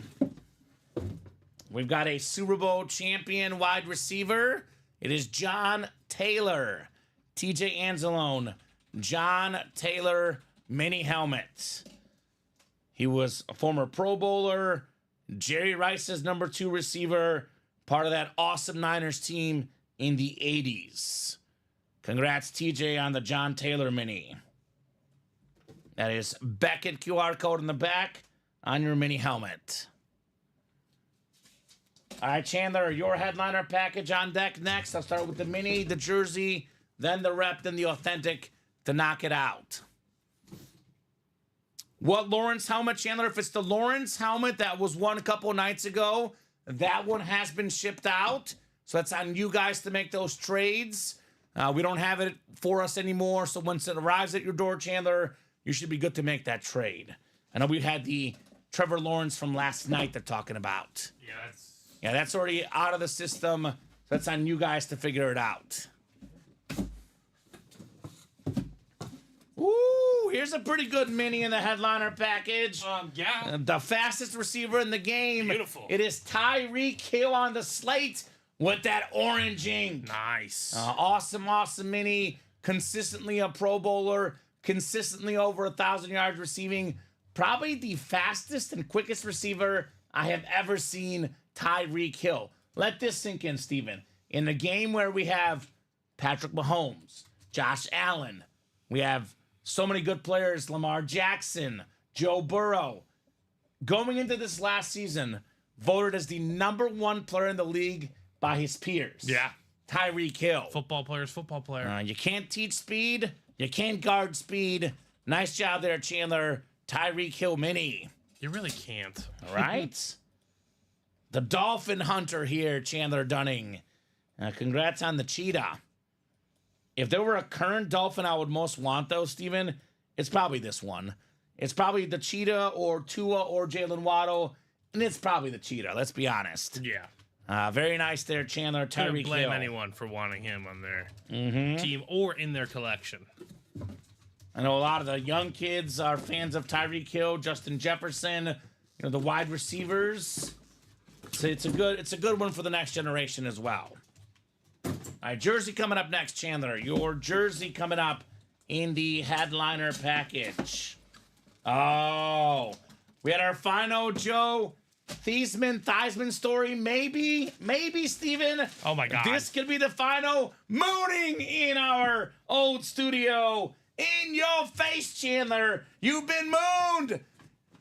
We've got a Super Bowl champion wide receiver. It is John Taylor. TJ Anzalone. John Taylor mini helmet. He was a former Pro Bowler. Jerry Rice's number 2 receiver. Part of that awesome Niners team in the 80s. Congrats, TJ, on the John Taylor mini. That is Beckett QR code in the back on your mini helmet. All right, Chandler, your headliner package on deck next. I'll start with the mini, the jersey, then the rep, then the authentic to knock it out. What Lawrence helmet, Chandler? If it's the Lawrence helmet that was won a couple nights ago, that one has been shipped out. So that's on you guys to make those trades. We don't have it for us anymore. So once it arrives at your door, Chandler, you should be good to make that trade. I know we had the Trevor Lawrence from last night they're talking about. Yeah, that's already out of the system. So that's on you guys to figure it out. Ooh, here's a pretty good mini in the headliner package. Yeah. The fastest receiver in the game. Beautiful. It is Tyreek Hill on the slate with that orange ink. Nice. Awesome mini. Consistently a Pro Bowler. Consistently over 1,000 yards receiving. Probably the fastest and quickest receiver I have ever seen, Tyreek Hill. Let this sink in, Steven. In the game where we have Patrick Mahomes, Josh Allen, we have so many good players, Lamar Jackson, Joe Burrow. Going into this last season, voted as the number 1 player in the league by his peers. Yeah. Tyreek Hill. Football player. You can't teach speed. You can't guard speed. Nice job there, Chandler. Tyreek Hill mini. You really can't. All right. The Dolphin Hunter here, Chandler Dunning. Congrats on the cheetah. If there were a current Dolphin I would most want, though, Steven, it's probably this one. It's probably the cheetah or Tua or Jalen Waddle, and it's probably the cheetah, let's be honest. Yeah. Very nice there, Chandler. Couldn't Tyreek blame Hill. anyone for wanting him on their team or in their collection. I know a lot of the young kids are fans of Tyreek Hill, Justin Jefferson, the wide receivers. So it's a good one for the next generation as well. All right, jersey coming up next, Chandler. Your jersey coming up in the headliner package. Oh, we had our final Joe Theismann story. Maybe, Steven. Oh my God. This could be the final mooning in our old studio. In your face, Chandler. You've been mooned.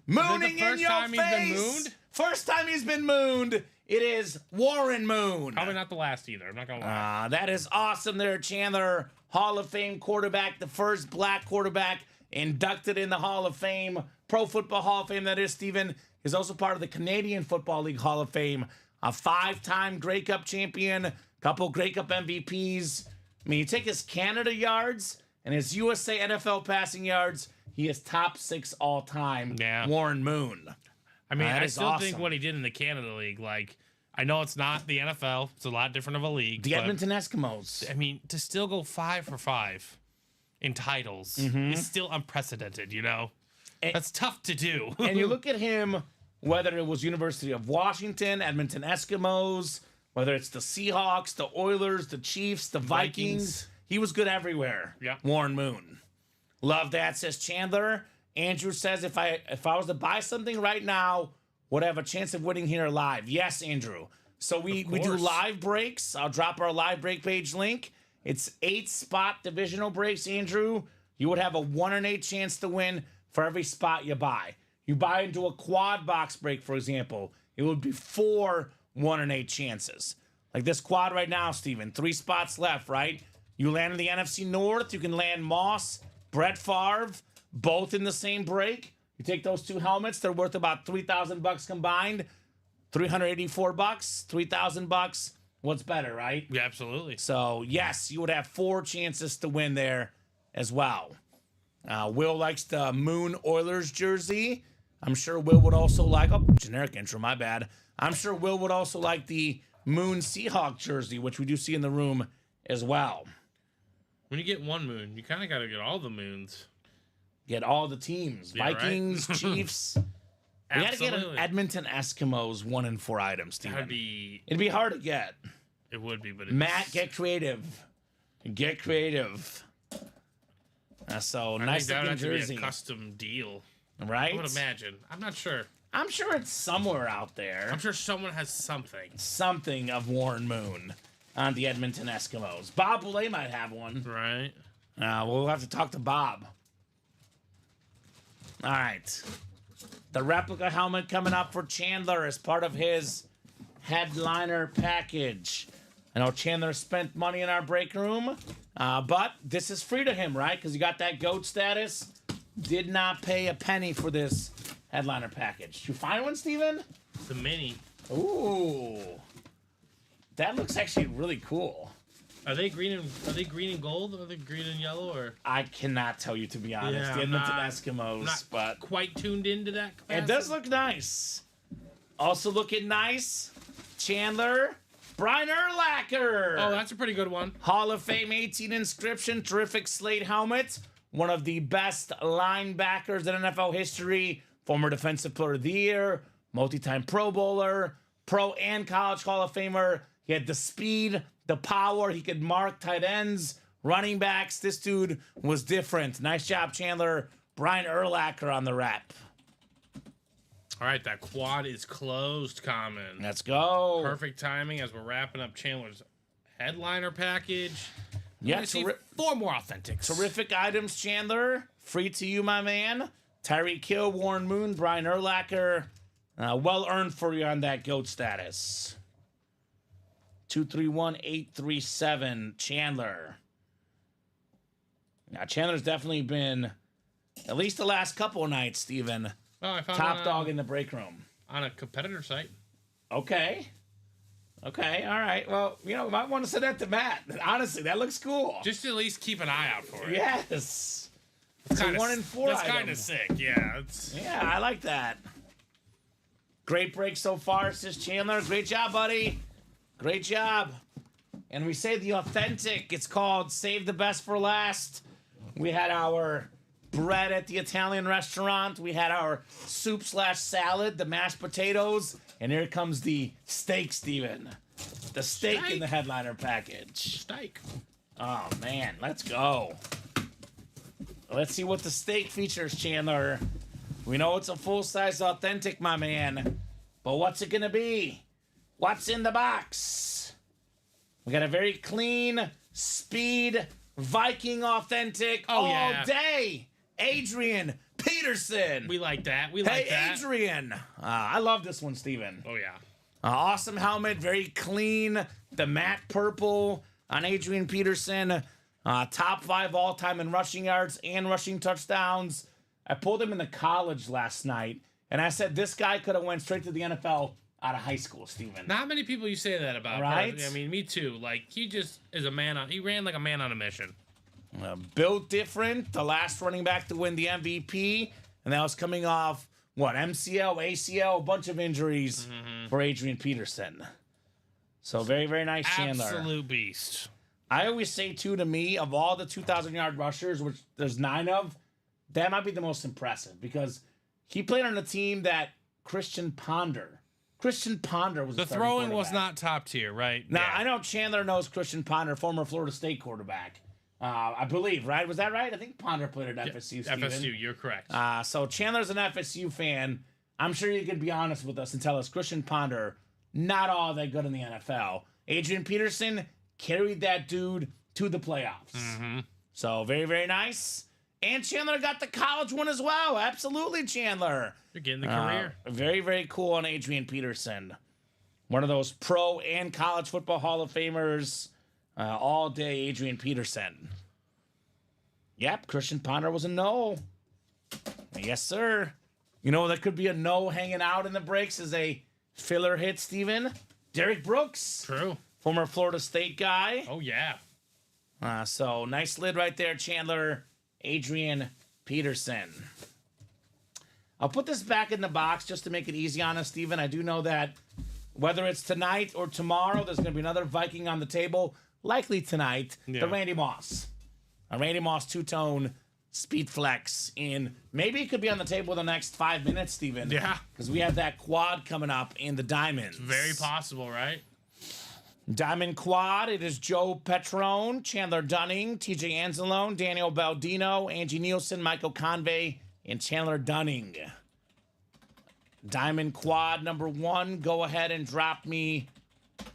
Mooning in your face. First time he's been mooned? First time he's been mooned. It is Warren Moon. Probably not the last either. I'm not going to lie. That is awesome there, Chandler. Hall of Fame quarterback, the first black quarterback inducted in the Hall of Fame. Pro Football Hall of Fame, that is, Steven. He's also part of the Canadian Football League Hall of Fame. A 5-time Grey Cup champion. Couple Grey Cup MVPs. I mean, you take his Canada yards and his USA NFL passing yards, he is top 6 all time. Yeah. Warren Moon. I mean, I is still awesome. think what he did in the Canada League, like, I know it's not the NFL. It's a lot different of a league. The but, Edmonton Eskimos. I mean, to still go 5 for 5 in titles is still unprecedented, That's tough to do. And you look at him, whether it was University of Washington, Edmonton Eskimos, whether it's the Seahawks, the Oilers, the Chiefs, the Vikings. He was good everywhere. Yeah. Warren Moon. Love that, says Chandler. Andrew says, if I was to buy something right now, would I have a chance of winning here live? Yes, Andrew. So we do live breaks. I'll drop our live break page link. It's 8-spot divisional breaks, Andrew. You would have a 1 in 8 chance to win for every spot you buy. You buy into a quad box break, for example. it would be 4 1 in 8 chances. Like this quad right now, Steven, 3 spots left, right? You land in the NFC North, you can land Moss, Brett Favre, both in the same break. You take those 2 helmets, they're worth about $3,000 combined. $384, $3,000. What's better, right? Yeah, absolutely. So, yes, you would have 4 chances to win there as well. Will likes the Moon Oilers jersey. I'm sure Will would also like, generic intro, my bad. I'm sure Will would also like the Moon Seahawk jersey, which we do see in the room as well. When you get one moon, you kind of got to get all the moons. Get all the teams. Yeah, Vikings, right? Chiefs. We got to get an Edmonton Eskimos 1 in 4 items, Steven. It'd be hard to get. It would be, but Matt, get creative. Get creative. So nice looking jersey. Be a custom deal, right? I would imagine. I'm not sure. I'm sure it's somewhere out there. I'm sure someone has something. Something of Warren Moon on the Edmonton Eskimos. Bob Boulay might have one. Right. We'll have to talk to Bob. All right. The replica helmet coming up for Chandler as part of his headliner package. I know Chandler spent money in our break room, but this is free to him, right? Because he got that GOAT status. Did not pay a penny for this headliner package. Did you find one, Steven? The mini. Ooh. That looks actually really cool. Are they green and gold? Are they green and yellow or? I cannot tell you, to be honest. Yeah, the Edmonton Eskimos, not but quite tuned into that capacity. It does look nice. Also looking nice, Chandler, Brian Urlacher. Oh, that's a pretty good one. Hall of Fame 18 inscription, terrific slate helmet. One of the best linebackers in NFL history. Former Defensive Player of the Year, multi-time Pro Bowler, Pro and College Hall of Famer. He had the speed, the power. He could mark tight ends, running backs. This dude was different. Nice job, Chandler. Brian Urlacher on the rep. All right, that quad is closed, Common. Let's go. Perfect timing as we're wrapping up Chandler's headliner package. Yeah, 4 more authentics. Terrific items, Chandler. Free to you, my man. Tyreek Hill, Warren Moon, Brian Urlacher. Well earned for you on that GOAT status. 231-837, Chandler. Now, Chandler's definitely been, at least the last couple of nights, Steven, I found top dog in the break room. On a competitor site. Okay, all right. Well, we might want to send that to Matt. Honestly, that looks cool. Just to at least keep an eye out for it. Yes. It's a 1 in 4 That's item. kind of sick, yeah. Yeah, I like that. Great break so far, says Chandler. Great job, buddy. Great job. And we say the authentic. It's called Save the Best for Last. We had our bread at the Italian restaurant. We had our soup/salad, the mashed potatoes. And here comes the steak, Steven. The steak in the headliner package. Steak. Oh, man. Let's go. Let's see what the steak features, Chandler. We know it's a full-size authentic, my man. But what's it going to be? What's in the box? We got a very clean, speed, Viking authentic all day. Adrian Peterson. We like that. Hey, Adrian. I love this one, Steven. Oh, yeah. Awesome helmet. Very clean. The matte purple on Adrian Peterson. Top 5 all-time in rushing yards and rushing touchdowns. I pulled him in the college last night, and I said this guy could have went straight to the NFL out of high school, Steven. Not many people you say that about. Right? I mean, me too. Like, he just is he ran like a man on a mission. Built different. The last running back to win the MVP, and that was coming off, MCL, ACL, a bunch of injuries for Adrian Peterson. So very, very nice, Chandler. Absolute beast. I always say, too, to me, of all the 2,000-yard rushers, which there's 9 of, that might be the most impressive because he played on a team that Christian Ponder was the throwing was not top tier, right? Now, I know Chandler knows Christian Ponder, former Florida State quarterback. I believe, right? Was that right? I think Ponder played at FSU, Steven. FSU, you're correct. So Chandler's an FSU fan. I'm sure you could be honest with us and tell us Christian Ponder, not all that good in the NFL. Adrian Peterson carried that dude to the playoffs. So very, very nice. And Chandler got the college one as well. Absolutely, Chandler. You're getting the career. Very, very cool on Adrian Peterson. One of those pro and college football Hall of Famers. All day, Adrian Peterson. Yep, Christian Ponder was a no. Yes, sir. You know, that could be a no hanging out in the breaks as a filler hit, Steven. Derek Brooks. True. Former Florida State guy. Oh, yeah. So nice lid right there, Chandler. Adrian Peterson. I'll put this back in the box just to make it easy on us, Steven. I do know that whether it's tonight or tomorrow, there's going to be another Viking on the table. Likely tonight, the Randy Moss. A Randy Moss two-tone speed flex in. Maybe it could be on the table in the next 5 minutes, Steven. Yeah. Because we have that quad coming up in the Diamonds. Very possible, right? Diamond Quad, it is Joe Petrone, Chandler Dunning, TJ Anzalone, Daniel Baldino, Angie Nielsen, Michael Convey, and Chandler Dunning. Diamond Quad number 1, go ahead and drop me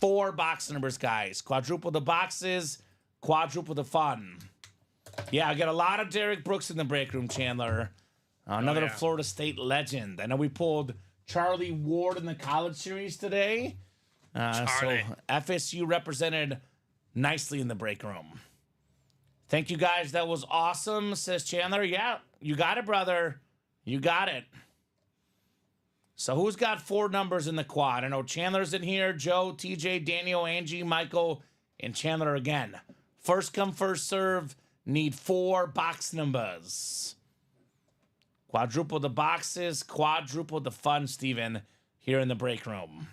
4 box numbers, guys. Quadruple the boxes, quadruple the fun. Yeah, I got a lot of Derek Brooks in the break room, Chandler. Another Florida State legend. I know we pulled Charlie Ward in the college series today. So FSU represented nicely in the break room. Thank you, guys. That was awesome, says Chandler. Yeah, you got it, brother. You got it. So who's got 4 numbers in the quad? I know Chandler's in here. Joe, TJ, Daniel, Angie, Michael, and Chandler again. First come, first serve. Need 4 box numbers. Quadruple the boxes, quadruple the fun, Steven, here in the break room.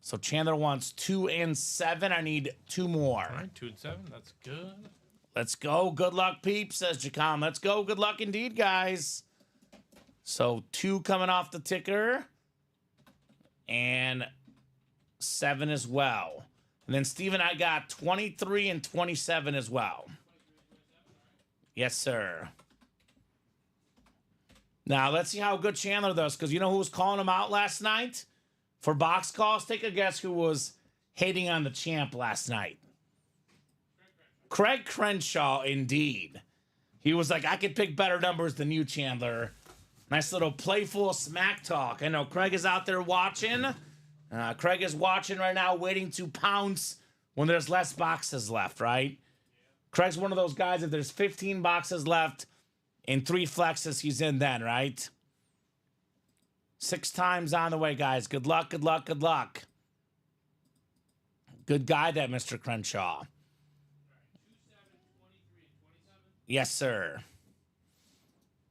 So Chandler wants 2 and 7. I need 2 more. All right, 2 and 7. That's good. Let's go. Good luck, peeps, says Jacom. Let's go. Good luck indeed, guys. So 2 coming off the ticker. And 7 as well. And then, Steven, I got 23 and 27 as well. Yes, sir. Now, let's see how good Chandler does, because you know who was calling him out last night for box calls? Take a guess who was hating on the champ last night. Craig Crenshaw, indeed. He was like, I could pick better numbers than you, Chandler. Nice little playful smack talk. I know Craig is out there watching. Craig is watching right now, waiting to pounce when there's less boxes left, right? Craig's one of those guys, if there's 15 boxes left in 3 flexes, he's in then, right? 6 times on the way, guys. Good luck, good luck, good luck. Good guy, that Mr. Crenshaw. Yes, sir.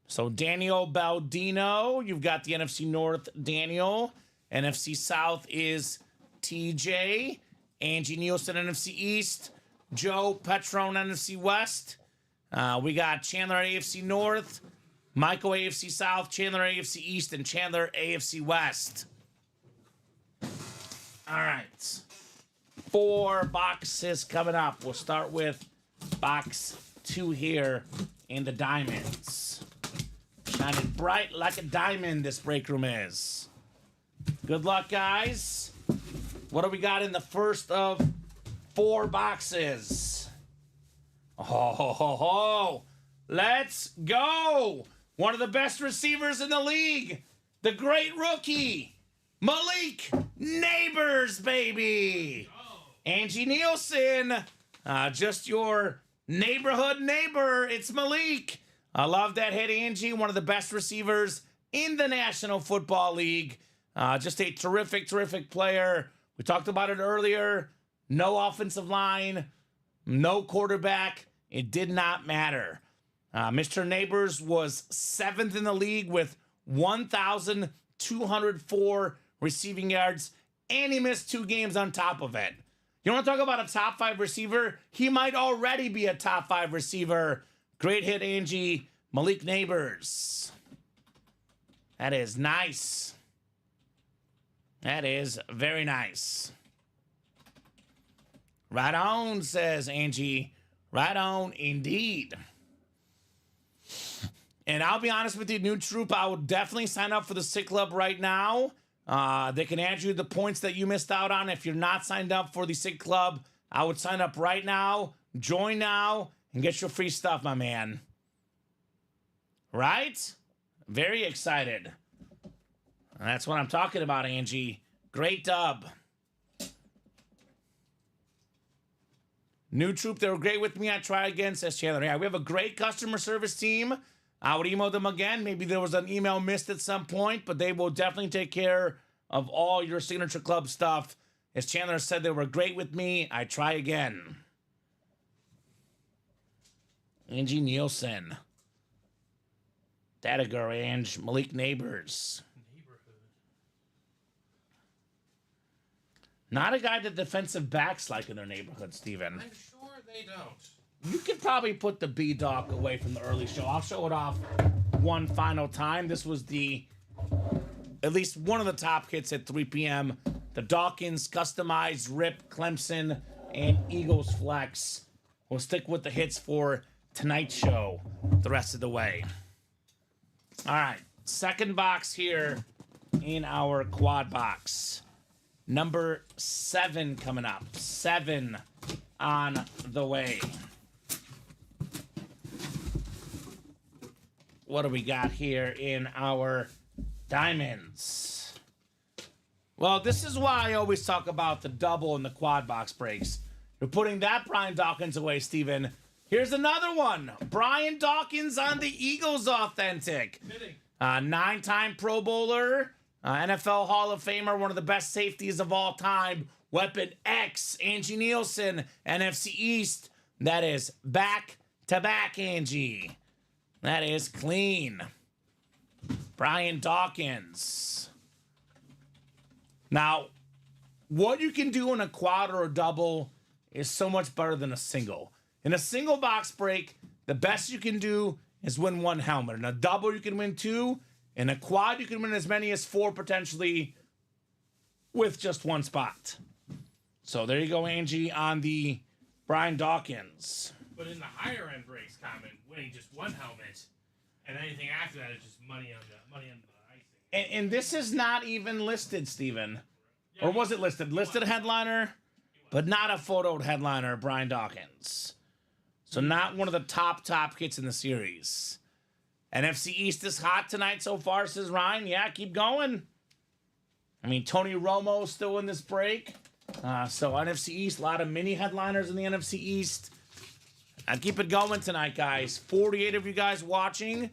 So Daniel Baldino, you've got the NFC North, Daniel. NFC South is TJ. Angie Nielsen, NFC East. Joe Petrone, NFC West. We got Chandler, AFC North. Michael, AFC South. Chandler, AFC East. And Chandler, AFC West. All right. 4 boxes coming up. We'll start with box 2 here in the Diamonds. Shining bright like a diamond, this break room is. Good luck, guys. What do we got in the first of 4 boxes? Oh, let's go. One of the best receivers in the league. The great rookie, Malik Neighbors, baby. Angie Nielsen, just your neighborhood neighbor. It's Malik. I love that hit, Angie. One of the best receivers in the National Football League. Just a terrific, terrific player. We talked about it earlier. No offensive line, no quarterback. It did not matter. Mr. Neighbors was 7th in the league with 1,204 receiving yards, and he missed 2 games on top of it. You want to talk about a top 5 receiver? He might already be a top 5 receiver. Great hit, Angie. Malik Neighbors. That is nice. That is very nice. Right on, says Angie. Right on, indeed. And I'll be honest with you, new troop, I would definitely sign up for the Sick Club right now. They can add you the points that you missed out on. If you're not signed up for the Sick Club, I would sign up right now, join now, and get your free stuff, my man. Right? Very excited. That's what I'm talking about, Angie. Great dub. New troop, they were great with me. I try again, says Chandler. Yeah, we have a great customer service team. I would email them again. Maybe there was an email missed at some point, but they will definitely take care of all your Signature Club stuff. As Chandler said, they were great with me. I try again. Angie Nielsen. Data Girl, Ange. Malik Neighbors. Not a guy that defensive backs like in their neighborhood, Steven. I'm sure they don't. You could probably put the B-Doc away from the early show. I'll show it off one final time. This was at least one of the top hits at 3 p.m. The Dawkins, Customized, Rip, Clemson, and Eagles Flex. We'll stick with the hits for tonight's show the rest of the way. All right, second box here in our quad box. Number 7 coming up. 7 on the way. What do we got here in our diamonds? Well, this is why I always talk about the double and the quad box breaks. We're putting that Brian Dawkins away, Steven. Here's another one. Brian Dawkins on the Eagles Authentic. 9-time Pro Bowler. NFL Hall of Famer, one of the best safeties of all time. Weapon X, Angie Nielsen, NFC East. That is back-to-back, Angie. That is clean. Brian Dawkins. Now, what you can do in a quad or a double is so much better than a single. In a single box break, the best you can do is win 1 helmet. In a double, you can win 2. In a quad, you can win as many as 4 potentially with just 1 spot. So there you go, Angie, on the Brian Dawkins. But in the higher end breaks, common, winning just 1 helmet, and anything after that is just money on the icing. And this is not even listed, Steven. Or was it listed? Listed headliner, but not a photoed headliner, Brian Dawkins. So not one of the top hits in the series. NFC East is hot tonight so far, says Ryan. Yeah, keep going. I mean, Tony Romo still in this break. So NFC East, a lot of mini headliners in the NFC East. And keep it going tonight, guys. 48 of you guys watching.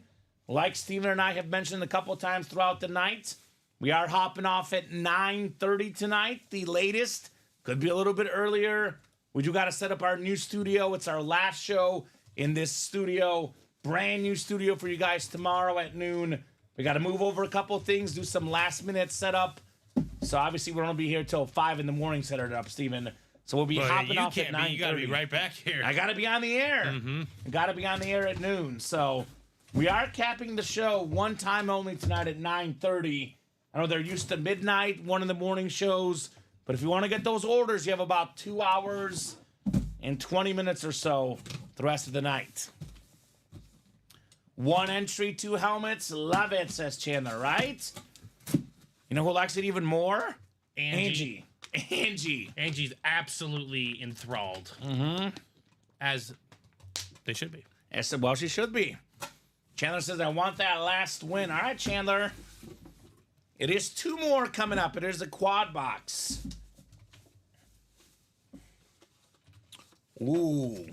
Like Steven and I have mentioned a couple times throughout the night, we are hopping off at 9:30 tonight, the latest. Could be a little bit earlier. We do got to set up our new studio. It's our last show in this studio. Brand new studio for you guys tomorrow at noon. We got to move over a couple of things, do some last minute setup. So obviously we're going to be here till 5 in the morning, set it up, Steven. So we'll be hopping off at 9:30. You got to be right back here. I got to be on the air. I got to be on the air at noon. So we are capping the show one time only tonight at 9:30. I know they're used to midnight, 1 in the morning shows. But if you want to get those orders, you have about 2 hours and 20 minutes or so the rest of the night. 1 entry, 2 helmets. Love it, says Chandler, right? You know who likes it even more? Angie. Angie's absolutely enthralled. As they should be. I said, well, she should be. Chandler says, I want that last win. All right, Chandler. It is 2 more coming up. It is a quad box. Ooh.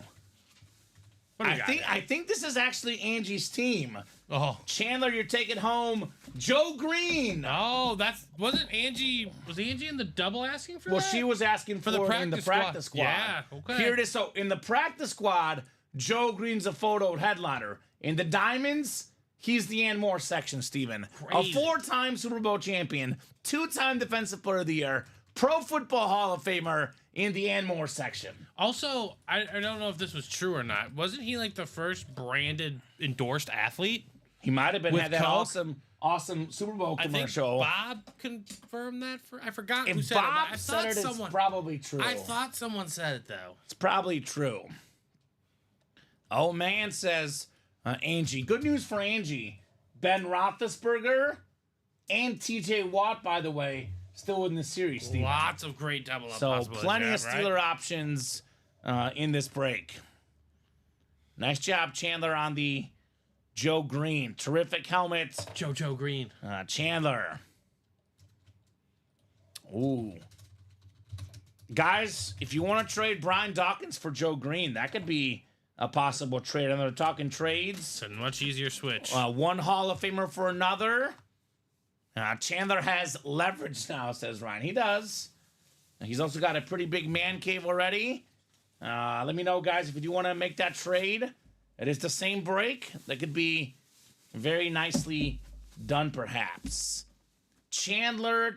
I think this is actually Angie's team. Oh, Chandler, you're taking home Joe Green. Oh, wasn't Angie? Was Angie in the double asking for that? Well, she was asking for it in the practice squad. Yeah, okay. Here it is. So in the practice squad, Joe Green's a photoed headliner. In the diamonds, he's the Ann Moore section, Steven. Crazy. A 4-time Super Bowl champion, 2-time Defensive Player of the Year, Pro Football Hall of Famer in the Ann Moore section. Also, I don't know if this was true or not. Wasn't he like the first branded endorsed athlete? He might have been With had that Coke? awesome Super Bowl commercial. I think Bob confirmed that. I forgot who If said Bob it. said it, it's probably true. I thought someone said it though. It's probably true. Oh, man, says Angie. Good news for Angie. Ben Roethlisberger and T.J. Watt, by the way, still in the series, Steve. Lots of great double up So possibilities. plenty yeah, of Steeler options in this break. Nice job, Chandler, on the Joe Green. Terrific helmet. Joe Green. Chandler. Ooh. Guys, if you want to trade Brian Dawkins for Joe Green, that could be a possible trade. And they're talking trades. It's a much easier switch. One Hall of Famer for another. Chandler has leverage now, says Ryan. He does. He's also got a pretty big man cave already. Let me know, guys, if you do want to make that trade. It is the same break. That could be very nicely done, perhaps. Chandler.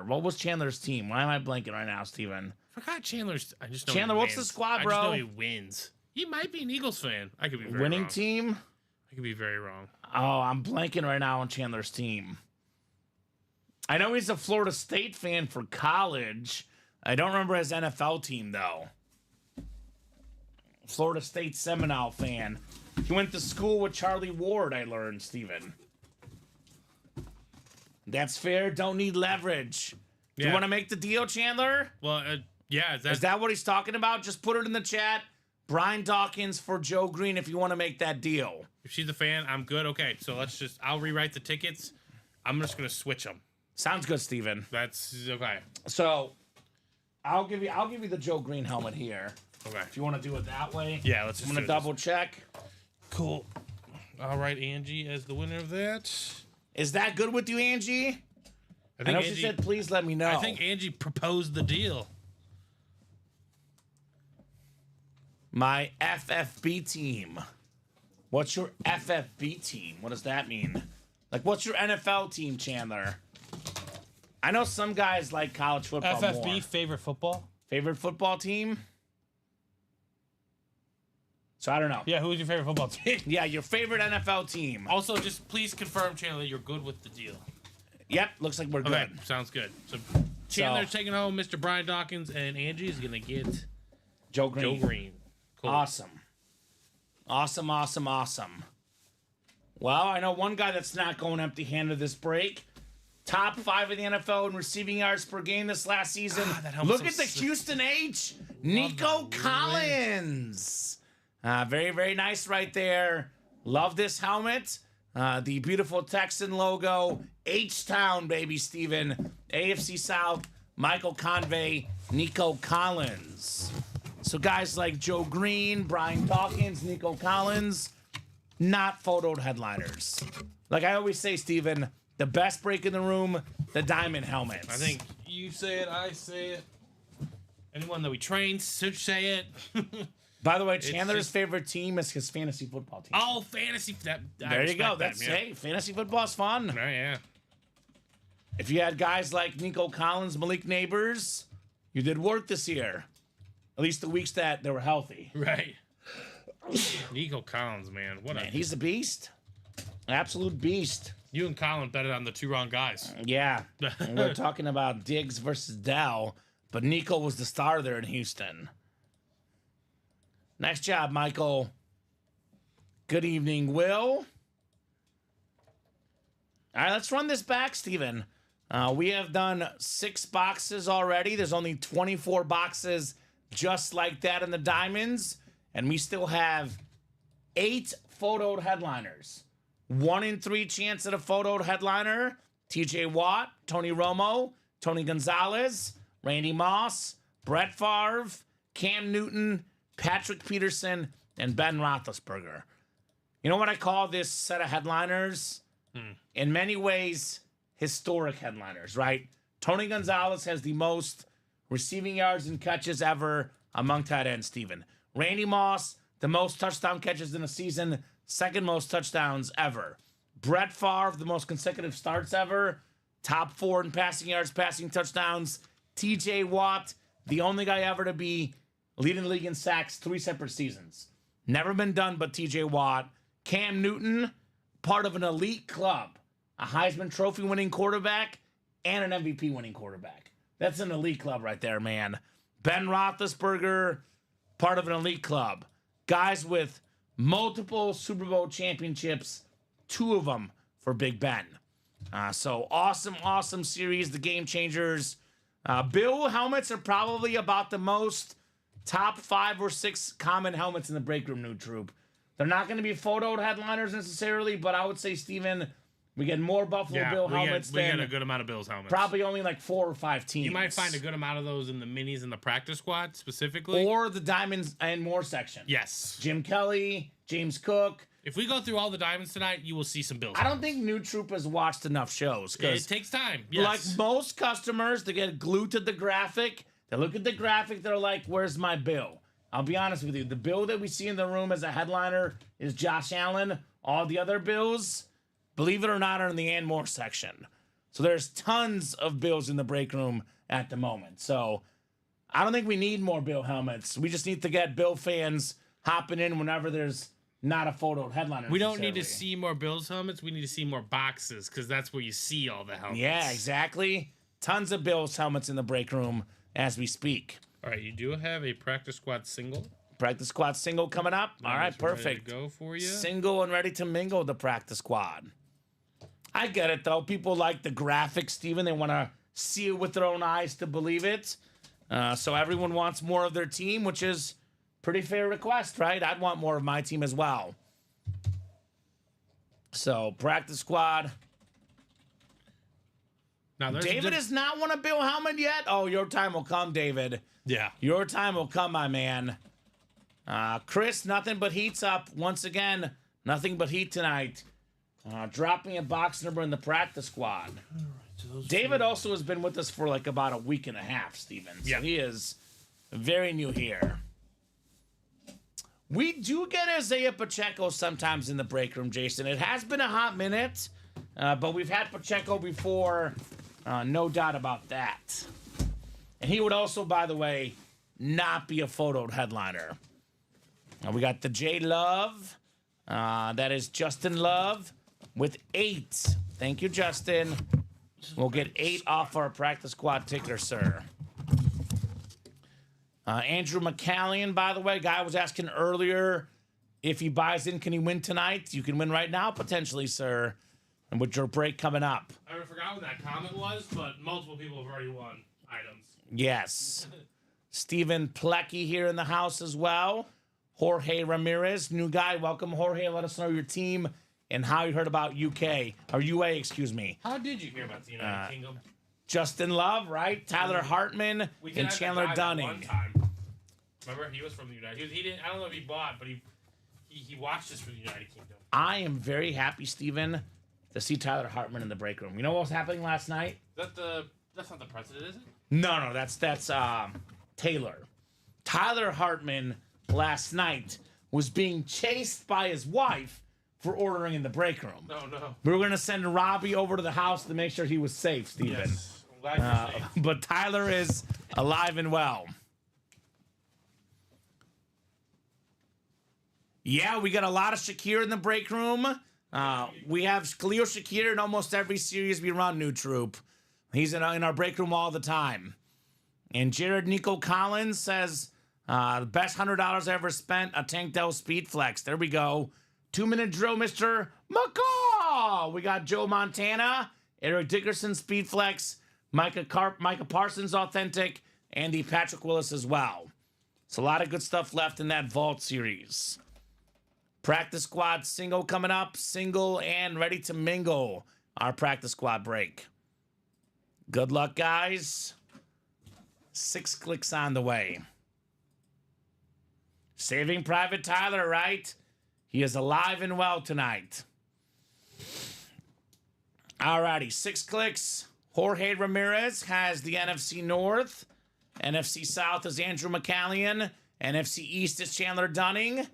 What was Chandler's team? Why am I blanking right now, Steven? Forgot Chandler's. I just know Chandler, he what's wins. the squad, I bro? just know he wins. He might be an Eagles fan. I could be very Winning wrong. team? I could be very wrong. Oh, I'm blanking right now on Chandler's team. I know he's a Florida State fan for college. I don't remember his NFL team, though. Florida State Seminole fan. He went to school with Charlie Ward, I learned, Steven. That's fair. Don't need leverage. Do you Yeah. want to make the deal, Chandler? Well, yeah. Is that what he's talking about? Just put it in the chat. Brian Dawkins for Joe Green if you want to make that deal. If she's a fan, I'm good. Okay, so I'll rewrite the tickets. I'm just gonna switch them. Sounds good, Steven. That's okay. So I'll give you the Joe Green helmet here. Okay. If you want to do it that way. Yeah, let's just I'm gonna do this. double check. Cool. All right, Angie as the winner of that. Is that good with you, Angie? I know she said, please let me know. I think Angie proposed the deal. My FFB team. What's your FFB team? What does that mean? Like, what's your NFL team, Chandler? I know some guys like college football FFB, more. favorite football? Favorite football team? So I don't know. Yeah, who's your favorite football team? Yeah, your favorite NFL team. Also, just please confirm, Chandler, you're good with the deal. Yep, looks like we're good. Okay, sounds good. So Chandler's taking home Mr. Brian Dawkins, and Angie is going to get Joe Green. Joe Green. Cool. Awesome. Well, I know one guy that's not going empty-handed this break. Top 5 in the NFL in receiving yards per game this last season. that helmet's Look so at the sick. Houston H. Nico Collins. Very, very nice right there. Love this helmet. The beautiful Texan logo. H-Town, baby, Steven. AFC South, Michael Convey, Nico Collins. So guys like Joe Green, Brian Dawkins, Nico Collins, not photoed headliners. Like I always say, Steven, the best break in the room, the diamond helmets. I think you say it, I say it. Anyone that we train should say it. By the way, Chandler's just- favorite team is his fantasy football team. Oh, fantasy. There you go. That's hey, fantasy football's fun. Oh, yeah. If you had guys like Nico Collins, Malik Neighbors, you did work this year. At least the weeks that they were healthy. Right. Nico Collins, man. What Man, a. he's a beast. Absolute beast. You and Colin betted on the two wrong guys. Yeah. And we're talking about Diggs versus Dell, but Nico was the star there in Houston. Nice job, Michael. Good evening, Will. All right, let's run this back, Steven. We have done 6 boxes already. There's only 24 boxes just like that in the diamonds. And we still have 8 photoed headliners. 1 in 3 chance at a photoed headliner. TJ Watt, Tony Romo, Tony Gonzalez, Randy Moss, Brett Favre, Cam Newton, Patrick Peterson, and Ben Roethlisberger. You know what I call this set of headliners? In many ways, historic headliners, right? Tony Gonzalez has the most receiving yards and catches ever among tight ends, Steven. Randy Moss, the most touchdown catches in a season, second most touchdowns ever. Brett Favre, the most consecutive starts ever, top 4 in passing yards, passing touchdowns. TJ Watt, the only guy ever to be leading the league in sacks 3 separate seasons. Never been done but TJ Watt. Cam Newton, part of an elite club, a Heisman Trophy winning quarterback and an MVP winning quarterback. That's an elite club right there, man. Ben Roethlisberger, part of an elite club. Guys with multiple Super Bowl championships, 2 of them for Big Ben. So awesome series, the Game Changers. Bill helmets are probably about the most top 5 or 6 common helmets in the break room, New Troop. They're not going to be photoed headliners necessarily, but I would say, Steven, we get more Buffalo Bill helmets we than get a good amount of Bills helmets. probably only like 4 or 5 teams. You might find a good amount of those in the minis and the practice squad specifically. Or the Diamonds and More section. Yes. Jim Kelly, James Cook. If we go through all the diamonds tonight, you will see some Bills. I don't think New Troop has watched enough shows. It takes time. Yes. Like most customers, they get glued to the graphic. They look at the graphic. They're like, where's my bill? I'll be honest with you. The bill that we see in the room as a headliner is Josh Allen. All the other bills, believe it or not, are in the and more section. So there's tons of bills in the break room at the moment. So I don't think we need more Bill helmets. We just need to get Bill fans hopping in whenever there's not a photo headliner. We don't need to see more Bills helmets. We need to see more boxes because that's where you see all the helmets. Yeah, exactly. Tons of Bills helmets in the break room as we speak. All right, you do have a practice squad single. Practice squad single coming up. All right, perfect. Ready to go for you. Single and ready to mingle the practice squad. I get it though. People like the graphics, Steven. They want to see it with their own eyes to believe it. So everyone wants more of their team, which is pretty fair request, right? I'd want more of my team as well. So practice squad. Now, David has not won a Bill helmet yet. Oh, your time will come, David. Yeah. Your time will come, my man. Chris, nothing but heat's up. Once again, nothing but heat tonight. Drop me a box number in the practice squad. David also has been with us for like about a week and a half, Steven. So he is very new here. We do get Isaiah Pacheco sometimes in the break room, Jason. It has been a hot minute, but we've had Pacheco before. No doubt about that. And he would also, by the way, not be a photoed headliner. We got the J Love. That is Justin Love with 8. Thank you, Justin. We'll get 8 off our practice squad ticker, sir. Andrew McCallion, by the way, guy was asking earlier if he buys in, can he win tonight? You can win right now, potentially, sir. And with your break coming up. I forgot what that comment was, but multiple people have already won items. Yes. Stephen Plecky here in the house as well. Jorge Ramirez, new guy. Welcome, Jorge. Let us know your team and how you heard about UK, or UA, excuse me. How did you hear about the United Kingdom? Justin Love, right? Tyler Hartman and Chandler Dunning. One time. Remember, he was from the United. He didn't. I don't know if he bought, but he watched us for the United Kingdom. I am very happy, Steven, to see Tyler Hartman in the break room. You know what was happening last night? That's not the president, is it? No, that's Taylor. Tyler Hartman last night was being chased by his wife for ordering in the break room. No. We were going to send Robbie over to the house to make sure he was safe, Steven. Yes. I'm glad you're safe. But Tyler is alive and well. Yeah, we got a lot of Shakir in the break room. We have Khalil Shakir in almost every series we run, New Troop. He's in our break room all the time. And Jared Nico Collins says, the best $100 I ever spent, a Tank Dell Speed Flex. There we go. 2-minute drill, Mr. McCall. We got Joe Montana, Eric Dickerson Speed Flex, Micah Parsons Authentic, and the Patrick Willis as well. It's a lot of good stuff left in that Vault series. Practice squad single coming up. Single and ready to mingle. Our practice squad break. Good luck, guys. 6 clicks on the way. Saving Private Tyler, right? He is alive and well tonight. Alrighty, 6 clicks. Jorge Ramirez has the NFC North. NFC South is Andrew McCallion. NFC East is Chandler Dunning.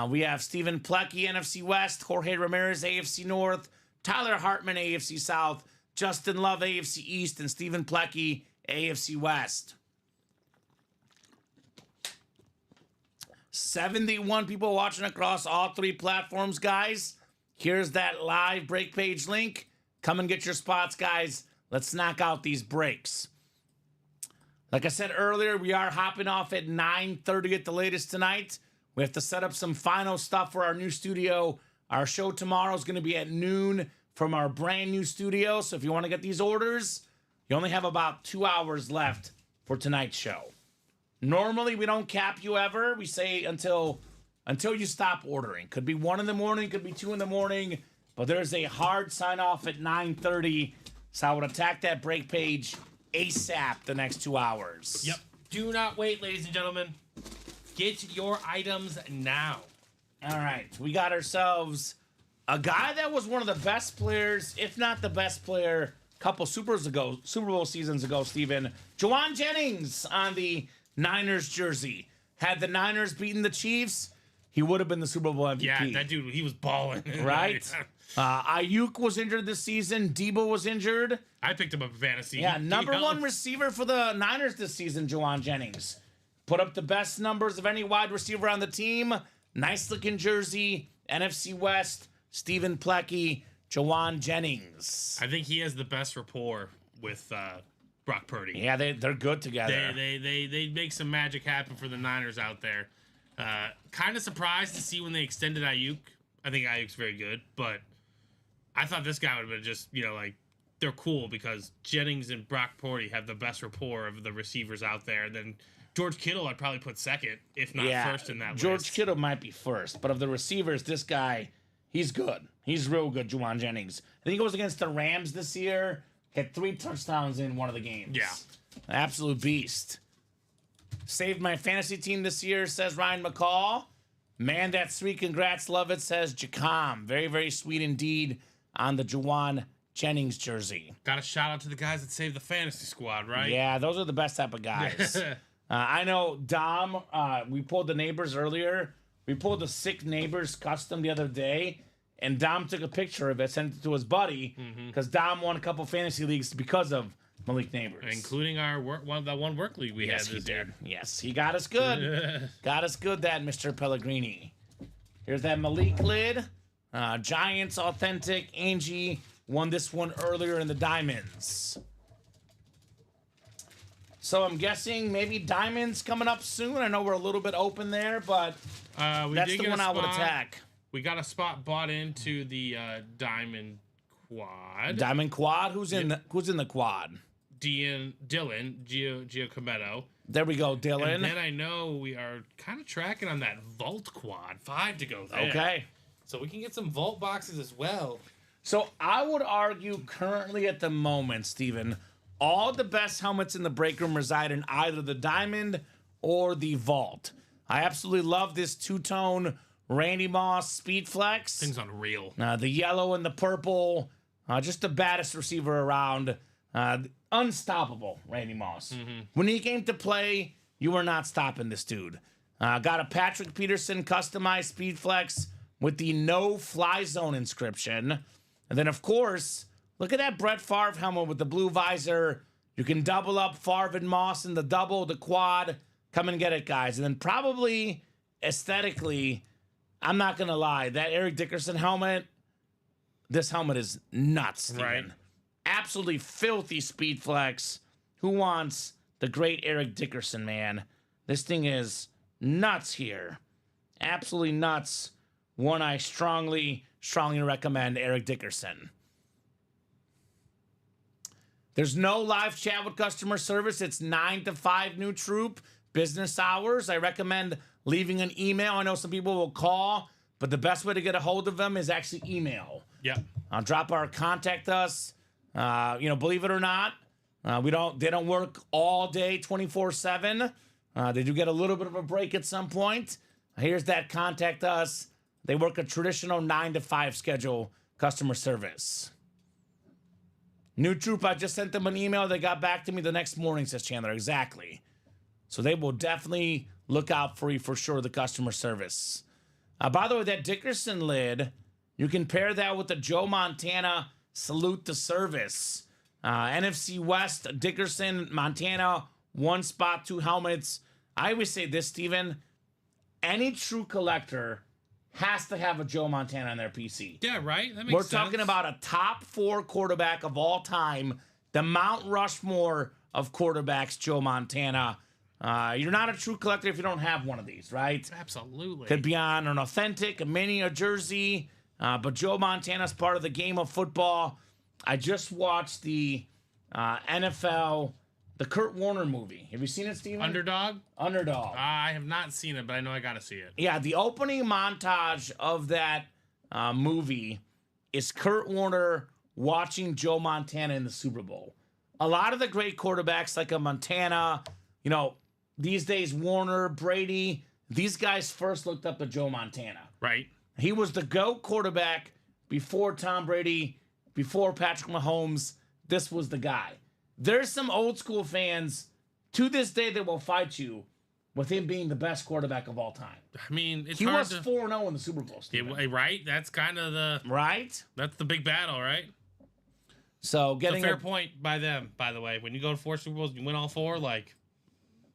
We have Stephen Plecky, NFC West. Jorge Ramirez, AFC North. Tyler Hartman, AFC South. Justin Love, AFC East. And Stephen Plecky, AFC West. 71 people watching across all 3 platforms, guys. Here's that live break page link. Come and get your spots, guys. Let's knock out these breaks. Like I said earlier, we are hopping off at 9:30 at the latest tonight. We have to set up some final stuff for our new studio. Our show tomorrow is going to be at noon from our brand new studio. So if you want to get these orders, you only have about 2 hours left for tonight's show. Normally, we don't cap you ever. We say until you stop ordering. Could be 1 in the morning, could be 2 in the morning, but there's a hard sign off at 9:30. So I would attack that break page ASAP the next 2 hours. Yep. Do not wait, ladies and gentlemen. Get your items now. All right, we got ourselves a guy that was one of the best players, if not the best player, a couple Super Bowl seasons ago, Steven. Jauan Jennings on the Niners jersey. Had the Niners beaten the Chiefs, he would have been the Super Bowl MVP. Yeah, that dude, he was balling. Right? Ayuk was injured this season. Debo was injured. I picked him up in fantasy. Yeah, number one receiver for the Niners this season, Jauan Jennings. Put up the best numbers of any wide receiver on the team. Nice looking jersey. NFC West. Stephen Plecky. Jauan Jennings. I think he has the best rapport with Brock Purdy. Yeah, they're good together. They make some magic happen for the Niners out there. Kind of surprised to see when they extended Ayuk. I think Ayuk's very good, but I thought this guy would have been just, like, they're cool because Jennings and Brock Purdy have the best rapport of the receivers out there. And then George Kittle, I'd probably put second, if not first in that list. George Kittle might be first, but of the receivers, this guy, he's good. He's real good, Jauan Jennings. I think he goes against the Rams this year. Had 3 touchdowns in one of the games. Yeah. Absolute beast. Saved my fantasy team this year, says Ryan McCall. Man, that's sweet. Congrats. Love it, says Jacom. Very, very sweet indeed on the Jauan Jennings jersey. Got a shout out to the guys that saved the fantasy squad, right? Yeah, those are the best type of guys. I know Dom, we pulled the neighbors earlier. We pulled the Sick Neighbors custom the other day, and Dom took a picture of it, sent it to his buddy, because Dom won a couple fantasy leagues because of Malik Neighbors. Including our one work league we had this year. Yes, he got us good. Got us good, that Mr. Pellegrini. Here's that Malik lid. Giants Authentic. Angie won this one earlier in the Diamonds. So I'm guessing maybe Diamonds coming up soon. I know we're a little bit open there, but that's the one I would attack. We got a spot bought into the Diamond Quad. Diamond Quad? Who's in the quad? Dylan, Giacometto. There we go, Dylan. And then I know we are kind of tracking on that Vault Quad. 5 to go there. Okay. So we can get some Vault boxes as well. So I would argue currently at the moment, Steven, all the best helmets in the break room reside in either the Diamond or the Vault. I absolutely love this two-tone Randy Moss Speed Flex. Thing's unreal. The yellow and the purple, just the baddest receiver around. Unstoppable, Randy Moss. When he came to play, you were not stopping this dude. Got a Patrick Peterson customized Speed Flex with the no fly zone inscription. And then, of course, look at that Brett Favre helmet with the blue visor. You can double up Favre and Moss in the double, the quad. Come and get it, guys. And then probably aesthetically, I'm not going to lie, that Eric Dickerson helmet, this helmet is nuts, Steven. Right. Absolutely filthy Speed Flex. Who wants the great Eric Dickerson, man? This thing is nuts here. Absolutely nuts. One I strongly recommend, Eric Dickerson. There's no live chat with customer service. It's 9 to 5 new troop business hours. I recommend leaving an email. I know some people will call, but the best way to get a hold of them is actually email. Yeah. I'll drop our contact us. Believe it or not, they don't work all day 24/7. They do get a little bit of a break at some point. Here's that contact us. They work a traditional 9 to 5 schedule customer service. New troop, I just sent them an email. They got back to me the next morning, says Chandler. Exactly. So they will definitely look out for you for sure, the customer service. By the way, that Dickerson lid, you can pair that with the Joe Montana Salute to Service. NFC West, Dickerson, Montana, 1 spot, 2 helmets. I always say this, Steven. Any true collector has to have a Joe Montana on their PC. Yeah, right? That makes We're sense. talking about a top 4 quarterback of all time. The Mount Rushmore of quarterbacks, Joe Montana. You're not a true collector if you don't have one of these, right? Absolutely. Could be on an authentic, a mini, a jersey. But Joe Montana's part of the game of football. I just watched the NFL the Kurt Warner movie. Have you seen it, Steven? Underdog? Underdog. I have not seen it, but I know I got to see it. Yeah, the opening montage of that movie is Kurt Warner watching Joe Montana in the Super Bowl. A lot of the great quarterbacks like a Montana, you know, these days Warner, Brady, these guys first looked up to Joe Montana. Right. He was the GOAT quarterback before Tom Brady, before Patrick Mahomes. This was the guy. There's some old school fans to this day that will fight you with him being the best quarterback of all time. I mean, it's He hard was to... 4-0 in the Super Bowl, Steven. Right? That's kind of the... Right? That's the big battle, right? So It's getting a fair point by them, by the way. When you go to 4 Super Bowls, you win all 4, like...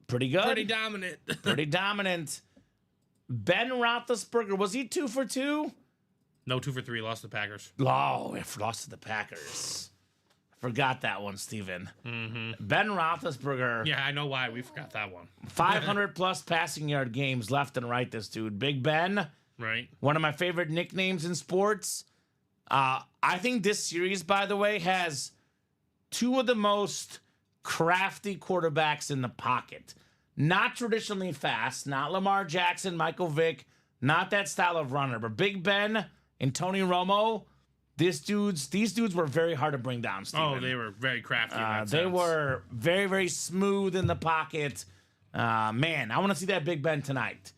pretty good. Pretty dominant. Pretty dominant. Ben Roethlisberger, was he 2 for 2? No, 2 for 3, lost to the Packers. Oh, if lost to the Packers. Forgot that one, Steven. Ben Roethlisberger, Yeah, I know why. We forgot that one. 500 plus passing yard games left and right, this dude. Big Ben, Right? one of my favorite nicknames in sports. I think this series, by the way, has 2 of the most crafty quarterbacks in the pocket. Not traditionally fast, not Lamar Jackson, Michael Vick, not that style of runner, but Big Ben and Tony Romo, these dudes were very hard to bring down, Steven. Oh, they were very crafty in that They sense. were very, very smooth in the pocket. Man, I want to see that Big Ben tonight.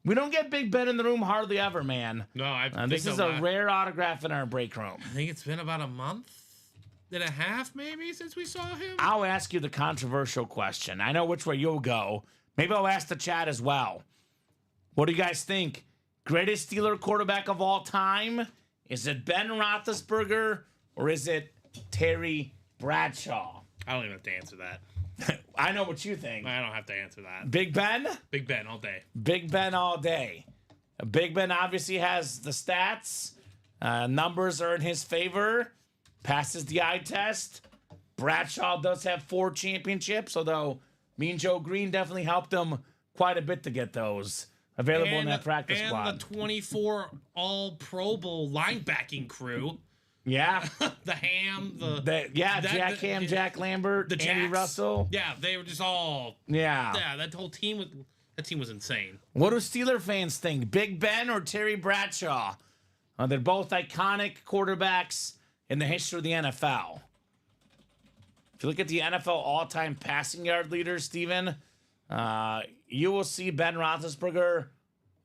We don't get Big Ben in the room hardly ever, man. No, I think This is a a lot. rare autograph in our break room. I think it's been about a month and a half, maybe, since we saw him. I'll ask you the controversial question. I know which way you'll go. Maybe I'll ask the chat as well. What do you guys think? Greatest Steeler quarterback of all time? Is it Ben Roethlisberger or is it Terry Bradshaw? I don't even have to answer that. I know what you think. I don't have to answer that. Big Ben? Big Ben all day. Big Ben all day. Big Ben obviously has the stats. Numbers are in his favor. Passes the eye test. Bradshaw does have 4 championships, although Mean Joe Green definitely helped him quite a bit to get those available in that practice and squad. the 24 all Pro Bowl linebacking crew. Yeah. The Ham, Jack Ham, Jack Lambert, the Andy Jacks. Russell. Yeah, they were just all... Yeah. Yeah, that whole team was insane. What do Steeler fans think? Big Ben or Terry Bradshaw? They're both iconic quarterbacks in the history of the NFL. If you look at the NFL all-time passing yard leaders, Steven, you will see Ben Roethlisberger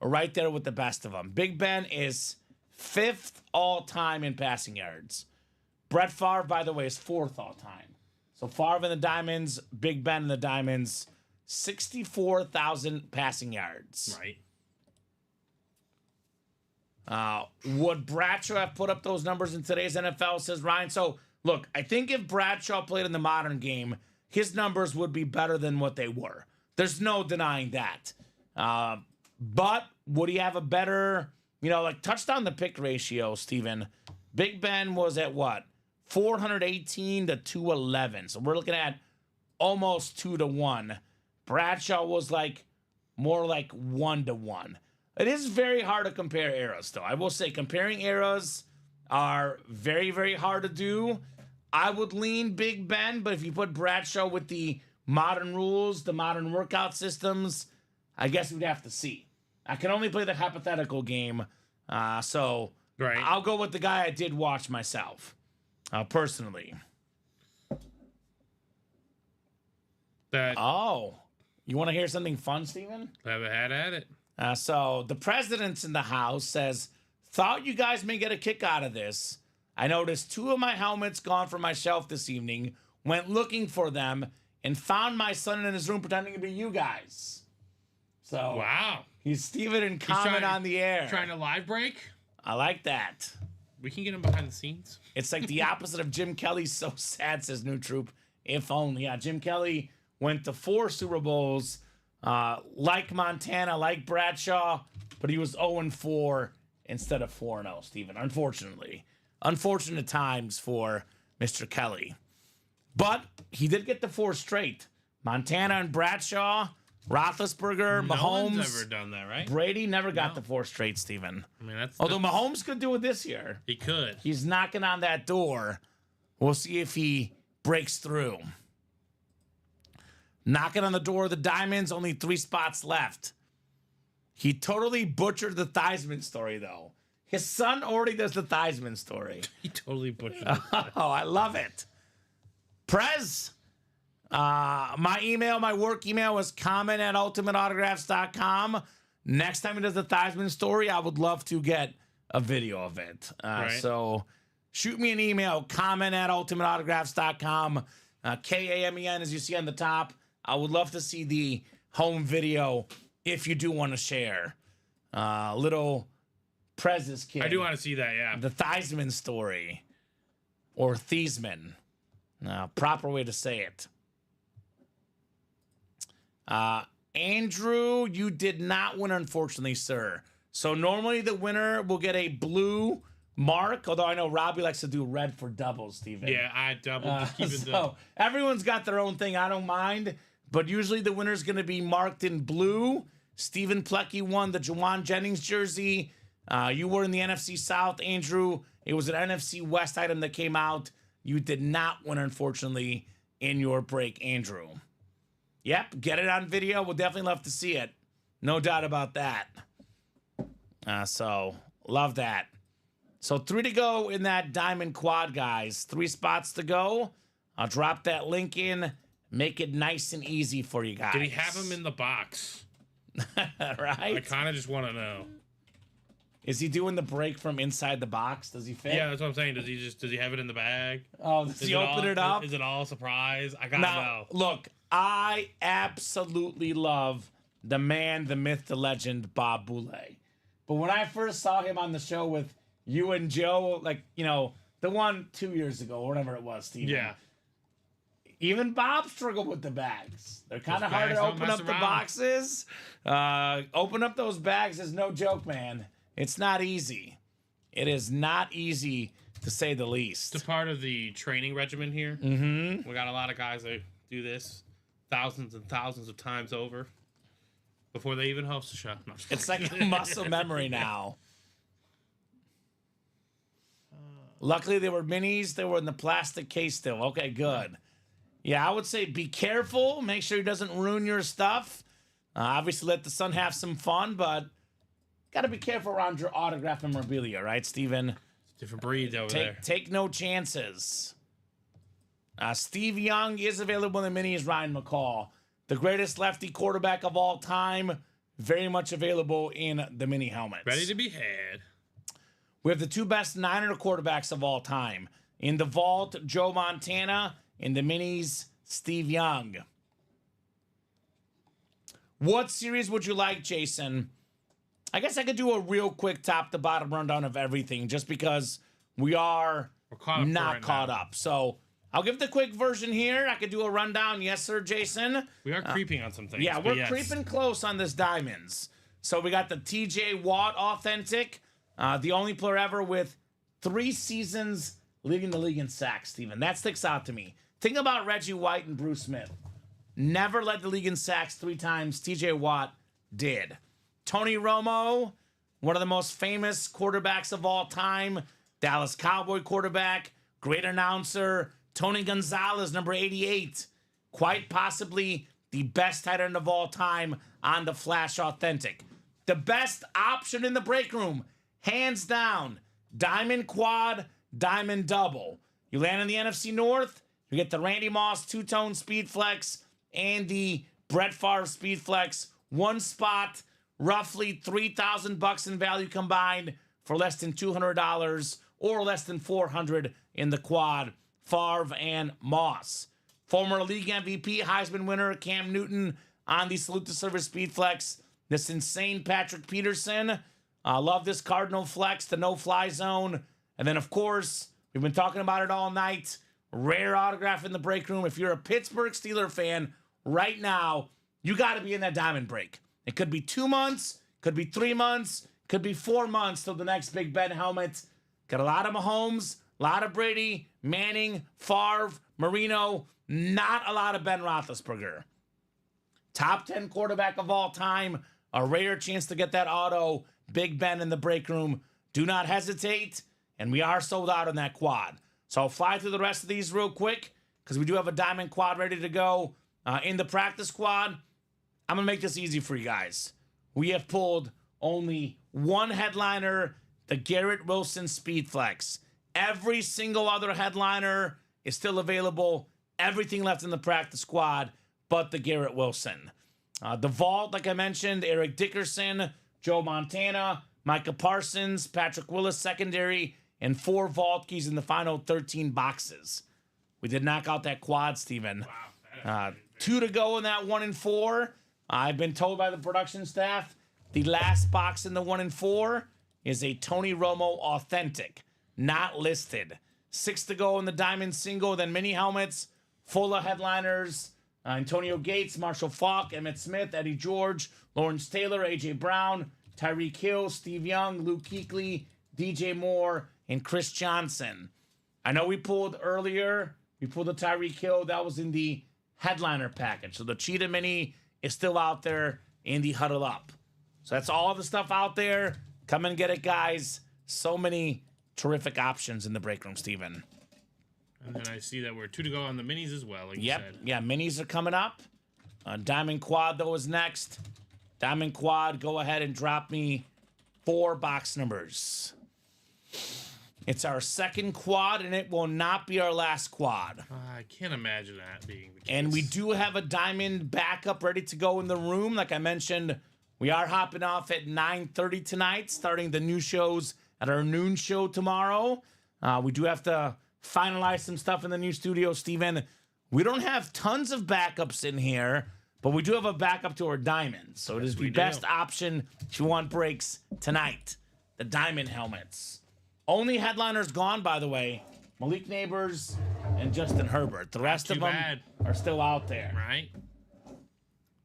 right there with the best of them. Big Ben is 5th all-time in passing yards. Brett Favre, by the way, is 4th all-time. So Favre and the Diamonds, Big Ben and the Diamonds, 64,000 passing yards. Right. Would Bradshaw have put up those numbers in today's NFL, says Ryan? So, look, I think if Bradshaw played in the modern game, his numbers would be better than what they were. There's no denying that. But would he have a better, like touchdown to pick ratio, Steven? Big Ben was at what? 418 to 211. So we're looking at almost 2 to 1. Bradshaw was more like 1 to 1. It is very hard to compare eras, though. I will say comparing eras are very, very hard to do. I would lean Big Ben, but if you put Bradshaw with the modern rules, the modern workout systems, I guess we'd have to see. I can only play the hypothetical game, so Right. I'll go with the guy I did watch myself, personally. That Oh, you want to hear something fun, Steven? have a hat at it. So the president's in the house says, thought you guys may get a kick out of this. I noticed 2 of my helmets gone from my shelf this evening, went looking for them, and found my son in his room pretending to be you guys. So Wow. he's Steven and comment on the air. Trying to live break. I like that. We can get him behind the scenes. It's like the opposite of Jim Kelly's So Sad, says New Troop. If only. Yeah, Jim Kelly went to 4 Super Bowls, like Montana, like Bradshaw, but he was 0-4 instead of 4-0, Steven, unfortunately. Unfortunate times for Mr. Kelly. But he did get the 4 straight. Montana and Bradshaw, Roethlisberger, No Mahomes, one's ever done that, right? Brady never got the 4 straight, Steven. I mean, that's Although Mahomes could do it this year. he could. He's knocking on that door. We'll see if he breaks through. Knocking on the door of the Diamonds, only 3 spots left. He totally butchered the Theismann story, though. His son already does the Theismann story. He totally butchered it. Oh, I love it. Prez, my work email was comment@ultimateautographs.com. Next time he does the Theismann story, I would love to get a video of it. Right. So shoot me an email, comment@ultimateautographs.com. KAMEN, as you see on the top. I would love to see the home video if you do want to share. Little Prez's kid. I do want to see that, yeah. The Theismann story. Or Theismann. Proper way to say it. Andrew, you did not win, unfortunately, sir. So normally the winner will get a blue mark, although I know Robbie likes to do red for doubles, Steven. Yeah, I doubled. Just keep it So everyone's got their own thing. I don't mind. But usually the winner's going to be marked in blue. Stephen Plecky won the Jawan Jennings jersey. You were in the NFC South, Andrew. It was an NFC West item that came out. You did not win, unfortunately, in your break, Andrew. Yep, get it on video. We'll definitely love to see it. No doubt about that. So, love that. So, 3 to go in that Diamond Quad, guys. 3 spots to go. I'll drop that link in. Make it nice and easy for you guys. Did he have him in the box? Right? I kind of just want to know. Is he doing the break from inside the box? Does he fit? Yeah, that's what I'm saying. Does he have it in the bag? Oh, does he open it up? Is it all a surprise? I gotta know. Look, I absolutely love the man, the myth, the legend, Bob Boulay. But when I first saw him on the show with you and Joe, like, the one 2 years ago, or whatever it was, Steven. Yeah. Even Bob struggled with the bags. They're kind of Those hard to bags don't open mess up the around. boxes. Open up those bags is no joke, man. It's not easy. It is not easy, to say the least. It's a part of the training regimen here. Mm-hmm. We got a lot of guys that do this thousands and thousands of times over before they even host a show. No, It's like a muscle memory now. Luckily, they were minis. They were in the plastic case still. Okay, good. Yeah, I would say be careful. Make sure he doesn't ruin your stuff. Obviously, let the son have some fun, but got to be careful around your autograph memorabilia, right, Steven? different breeds over there. Take no chances. Steve Young is available in the minis. Ryan McCall, the greatest lefty quarterback of all time, very much available in the mini helmets. Ready to be had. We have the 2 best Niner quarterbacks of all time. In the vault, Joe Montana. In the minis, Steve Young. What series would you like, Jason? I guess I could do a real quick top-to-bottom rundown of everything just because we are not caught up. So I'll give the quick version here. I could do a rundown. Yes, sir, Jason. We are creeping on some things. Yeah, we're creeping close on this Diamonds. So we got the TJ Watt authentic. The only player ever with 3 seasons leading the league in sacks, Steven. That sticks out to me. Think about Reggie White and Bruce Smith. Never led the league in sacks 3 times. TJ Watt did. Tony Romo, one of the most famous quarterbacks of all time. Dallas Cowboy quarterback, great announcer. Tony Gonzalez, number 88. Quite possibly the best tight end of all time on the Flash Authentic. The best option in the break room, hands down. Diamond Quad, Diamond Double. You land in the NFC North, you get the Randy Moss 2-tone Speed Flex and the Brett Favre Speed Flex. 1 spot, roughly $3,000 in value combined for less than $200 or less than $400 in the quad. Favre and Moss. Former league MVP, Heisman winner Cam Newton on the Salute to Service Speed Flex. This insane Patrick Peterson. Love this Cardinal Flex, the no-fly zone. And then, of course, we've been talking about it all night. Rare autograph in the break room. If you're a Pittsburgh Steelers fan right now, you got to be in that diamond break. It could be 2 months, could be 3 months, could be 4 months till the next Big Ben helmet. Got a lot of Mahomes, a lot of Brady, Manning, Favre, Marino, not a lot of Ben Roethlisberger. Top 10 quarterback of all time. A rare chance to get that auto. Big Ben in the break room. Do not hesitate. And we are sold out on that quad. So I'll fly through the rest of these real quick because we do have a diamond quad ready to go. In the practice squad, I'm going to make this easy for you guys. We have pulled only one headliner, the Garrett Wilson Speed Flex. Every single other headliner is still available. Everything left in the practice squad but the Garrett Wilson. The vault, like I mentioned, Eric Dickerson, Joe Montana, Micah Parsons, Patrick Willis secondary, and 4 vault keys in the final 13 boxes. We did knock out that quad, Steven. Wow. 2 to go in that 1 and 4. I've been told by the production staff the last box in the 1 and 4 is a Tony Romo authentic, not listed. 6 to go in the diamond single, then mini helmets, full of headliners. Antonio Gates, Marshall Faulk, Emmitt Smith, Eddie George, Lawrence Taylor, A.J. Brown, Tyreek Hill, Steve Young, Luke Kuechly, DJ Moore, and Chris Johnson. I know we pulled earlier. We pulled the Tyreek Hill. That was in the headliner package. So the Cheetah Mini is still out there in the Huddle Up. So that's all the stuff out there. Come and get it, guys. So many terrific options in the break room, Steven. And then I see that we're 2 to go on the minis as well. Like you said. Yeah, minis are coming up. Diamond Quad, though, is next. Diamond Quad, go ahead and drop me 4 box numbers. It's our second quad, and it will not be our last quad. I can't imagine that being the case. And we do have a diamond backup ready to go in the room. Like I mentioned, we are hopping off at 9:30 tonight, starting the new shows at our noon show tomorrow. We do have to finalize some stuff in the new studio, Steven. We don't have tons of backups in here, but we do have a backup to our diamonds. So it is the best option if you want breaks tonight. The diamond helmets. Only headliners gone, by the way. Malik Neighbors and Justin Herbert. The rest of them are still out there. Right?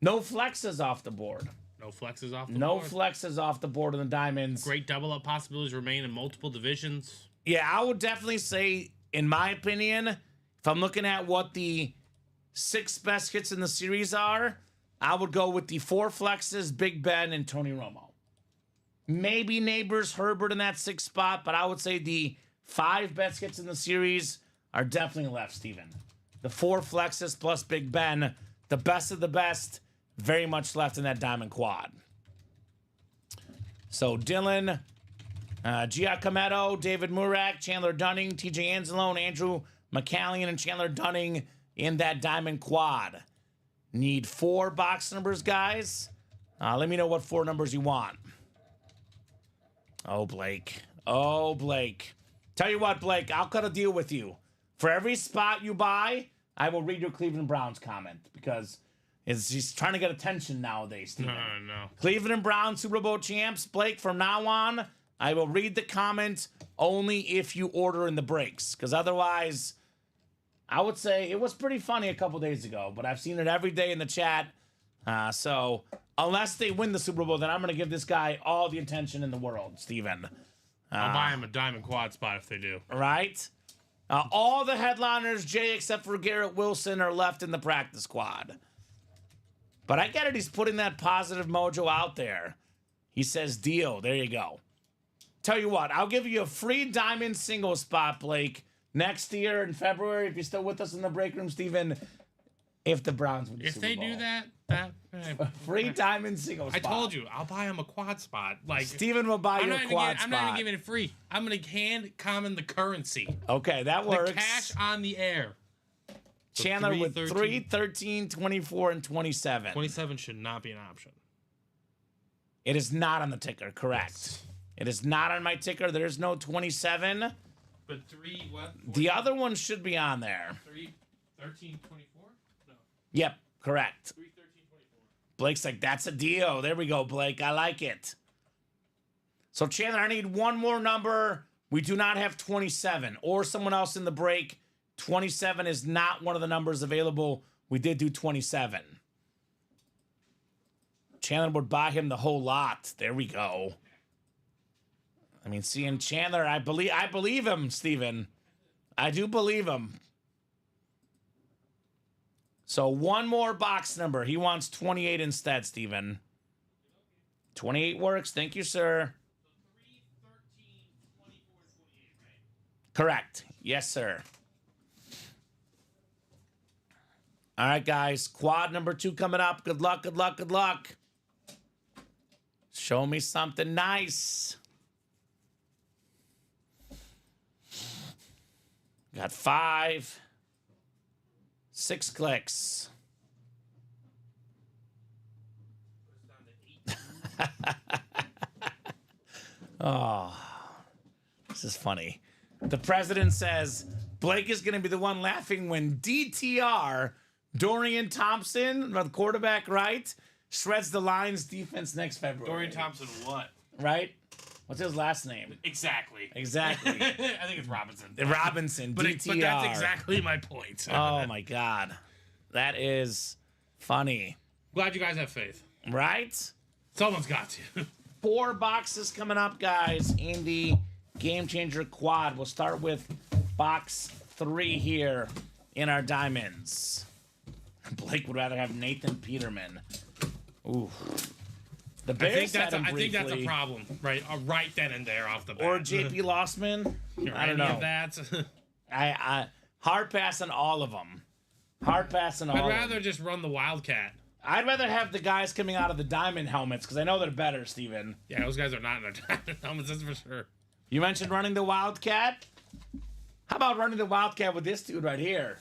No flexes off the board. No flexes off the board. No flexes off the board on the diamonds. Great double up possibilities remain in multiple divisions. Yeah, I would definitely say, in my opinion, if I'm looking at what the 6 best hits in the series are, I would go with the 4 flexes, Big Ben, and Tony Romo. Maybe Neighbors, Herbert in that 6th spot, but I would say the 5 best hits in the series are definitely left, Steven. The 4 flexes plus Big Ben, the best of the best, very much left in that diamond quad. So Dylan, Giacometto, David Murak, Chandler Dunning, TJ Anzalone, Andrew McCallion, and Chandler Dunning in that diamond quad. Need 4 box numbers, guys. Let me know what 4 numbers you want. Oh, Blake. Oh, Blake. Tell you what, Blake, I'll cut a deal with you. For every spot you buy, I will read your Cleveland Browns comment because he's trying to get attention nowadays, Steven. No. Cleveland Browns Super Bowl champs, Blake, from now on, I will read the comment only if you order in the breaks. Because otherwise, I would say it was pretty funny a couple days ago, but I've seen it every day in the chat. So unless they win the Super Bowl, then I'm going to give this guy all the attention in the world, Steven. I'll buy him a diamond quad spot if they do. Right? All the headliners, Jay, except for Garrett Wilson, are left in the practice squad. But I get it. He's putting that positive mojo out there. He says, deal. There you go. Tell you what, I'll give you a free diamond single spot, Blake, next year in February, if you're still with us in the break room, Steven, if the Browns win the Super Bowl. If they do that, free diamond single spot. I told you, I'll buy him a quad spot. Like Steven will buy you a quad spot. I'm not even giving it free. I'm going to hand Common the currency. Okay, that works. The cash on the air. So Chandler with 3, 13, 24, and 27. 27 should not be an option. It is not on the ticker, correct. Yes. It is not on my ticker. There's no 27. But 3, what? 14, the other one should be on there. 3, 13, 24? No. Yep, correct. 3, 13, 24. Blake's like, that's a deal. There we go, Blake. I like it. So, Chandler, I need one more number. We do not have 27. Or someone else in the break. 27 is not one of the numbers available. We did do 27. Chandler would buy him the whole lot. There we go. I mean, seeing Chandler, I believe him, Steven. I do believe him. So one more box number. He wants 28 instead, Steven. 28 works. Thank you, sir. So 3, 13, 24, 28, right? Correct. Yes, sir. All right, guys. Quad number 2 coming up. Good luck, good luck, good luck. Show me something nice. Got 5, 6 clicks. Oh, this is funny. The president says Blake is going to be the one laughing when DTR, Dorian Thompson, the quarterback, right, shreds the Lions defense next February. Dorian Thompson, what? Right? What's his last name? Exactly. Exactly. I think it's Robinson. Robinson, DTR. But that's exactly my point. Oh, my God. That is funny. Glad you guys have faith. Right? Someone's got to. 4 boxes coming up, guys, in the Game Changer Quad. We'll start with box 3 here in our diamonds. Blake would rather have Nathan Peterman. Ooh. The Bears had him I think that's a briefly. problem, right? Right then and there off the bat. Or JP Lossman. I don't know. Any of that. I hard pass on all of them. Hard pass on all I'd of them. rather just run the Wildcat. I'd rather have the guys coming out of the diamond helmets because I know they're better, Steven. Yeah, those guys are not in their diamond helmets, that's for sure. You mentioned running the Wildcat. How about running the Wildcat with this dude right here?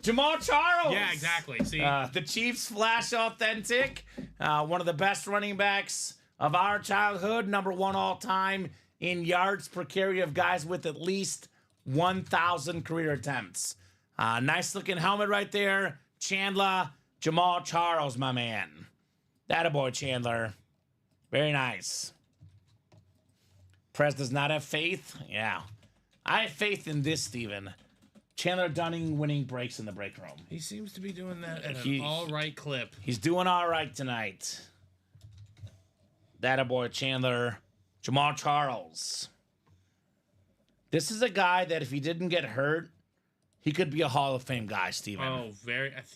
Jamal Charles. Yeah, exactly. See, The Chiefs Flash Authentic. One of the best running backs of our childhood. Number 1 all time in yards per carry of guys with at least 1,000 career attempts. Nice looking helmet right there. Chandler. Jamal Charles, my man. Attaboy, Chandler. Very nice. Prez does not have faith. Yeah. I have faith in this, Steven. Chandler Dunning winning breaks in the break room. he seems to be doing that at He- an all right clip. He's doing all right tonight. Attaboy, Chandler. Jamal Charles. This is a guy that if he didn't get hurt, he could be a Hall of Fame guy, Steven. Oh,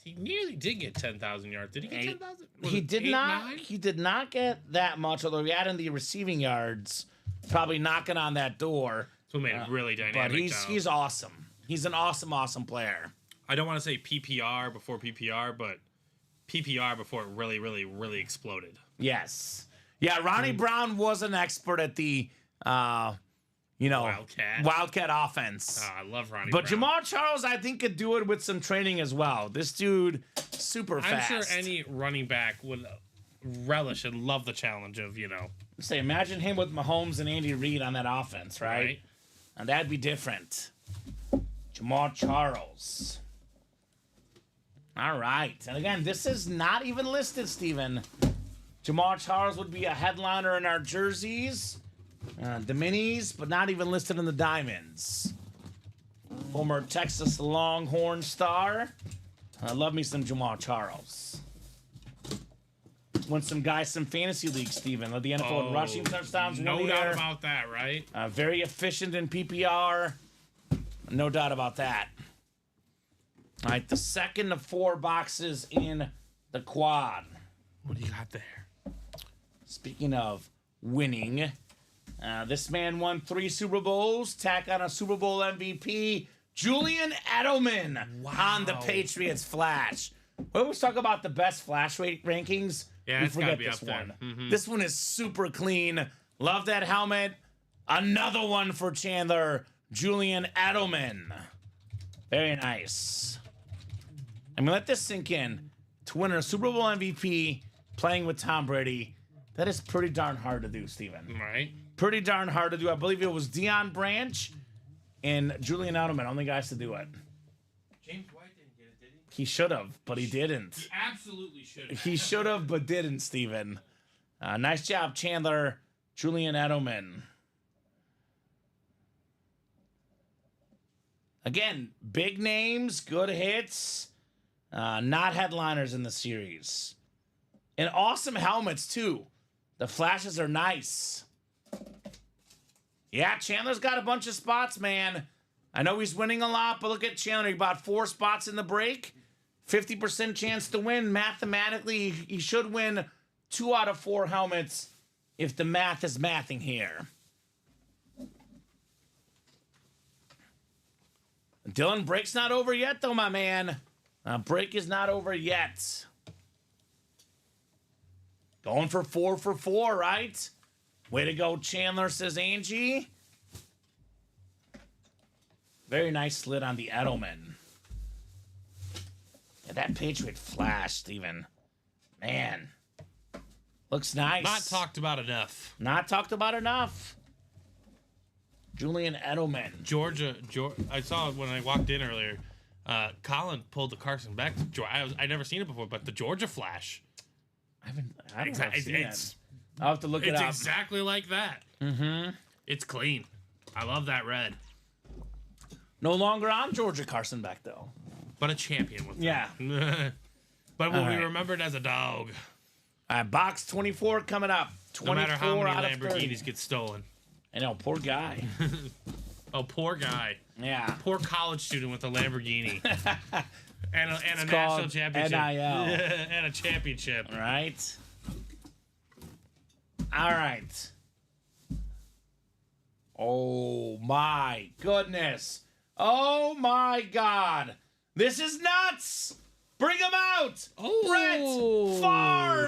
he nearly did get 10,000 yards. Did he get 10,000? He did not. 9? He did not get that much, although he had in the receiving yards, probably knocking on that door. That's what made it really But dynamic. he's awesome. He's an awesome player. I don't want to say PPR before PPR, but PPR before it really, really, really exploded. Yes. Yeah, Ronnie Brown was an expert at the, Wildcat offense. Oh, I love Ronnie But Brown. Jamal Charles, I think, could do it with some training as well. This dude, super I'm fast. sure any running back would relish and love the challenge of, Say, imagine him with Mahomes and Andy Reid on that offense, right? right? And that'd be different. Jamal Charles. All right. And again, this is not even listed, Steven. Jamal Charles would be a headliner in our jerseys, the minis, but not even listed in the diamonds. Former Texas Longhorn star. I love me some Jamal Charles. Won some guys some fantasy leagues, Steven. Led the NFL in rushing touchdowns. No one doubt year. about that, right? Very efficient in PPR. No doubt about that. All right, the second of 4 boxes in the quad. What do you got there? Speaking of winning, this man won 3 Super Bowls, tack on a Super Bowl MVP, Julian Edelman on the Patriots Flash. We always talk about the best Flash rankings. Yeah, we it's gotta forget be this up there. one. Mhm. This one is super clean. Love that helmet. Another one for Chandler, Julian Edelman. Very nice. I'm gonna let this sink in. To win a Super Bowl MVP playing with Tom Brady, that is pretty darn hard to do, Steven. Right? Pretty darn hard to do. I believe it was Deion Branch and Julian Edelman, only guys to do it. James White didn't get it, did he? He should have, but he didn't. He absolutely should have. He should have, but didn't, Steven. Nice job, Chandler. Julian Edelman. Again, big names, good hits, not headliners in the series. And awesome helmets, too. The flashes are nice. Yeah, Chandler's got a bunch of spots, man. I know he's winning a lot, but look at Chandler. He bought 4 spots in the break. 50% chance to win. Mathematically, he should win 2 out of 4 helmets if the math is mathing here. Dylan, break's not over yet, though, my man. Break is not over yet. Going for 4 for 4, right? Way to go, Chandler, says Angie. Very nice slit on the Edelman. Yeah, that Patriot flash, Steven. Man. Looks nice. Not talked about enough. Not talked about enough. Julian Edelman. Georgia. I saw it when I walked in earlier. Colin pulled the Carson Beck. I never seen it before, but the Georgia flash. I haven't seen It's it. I'll have to look it It's up. exactly like that. Mm-hmm. It's clean. I love that red. No longer on Georgia Carson Beck, though. But a champion with Yeah. them. But will All be right. remembered as a dog. Box 24 coming up. No 24 matter how many out of 30. Lamborghinis get stolen. I know, poor guy. Oh, poor guy. Yeah. Poor college student with a Lamborghini. and a national called championship. NIL. And a championship. All right. All right. Oh, my goodness. Oh, my God. This is nuts. Bring him out. Oh. Brett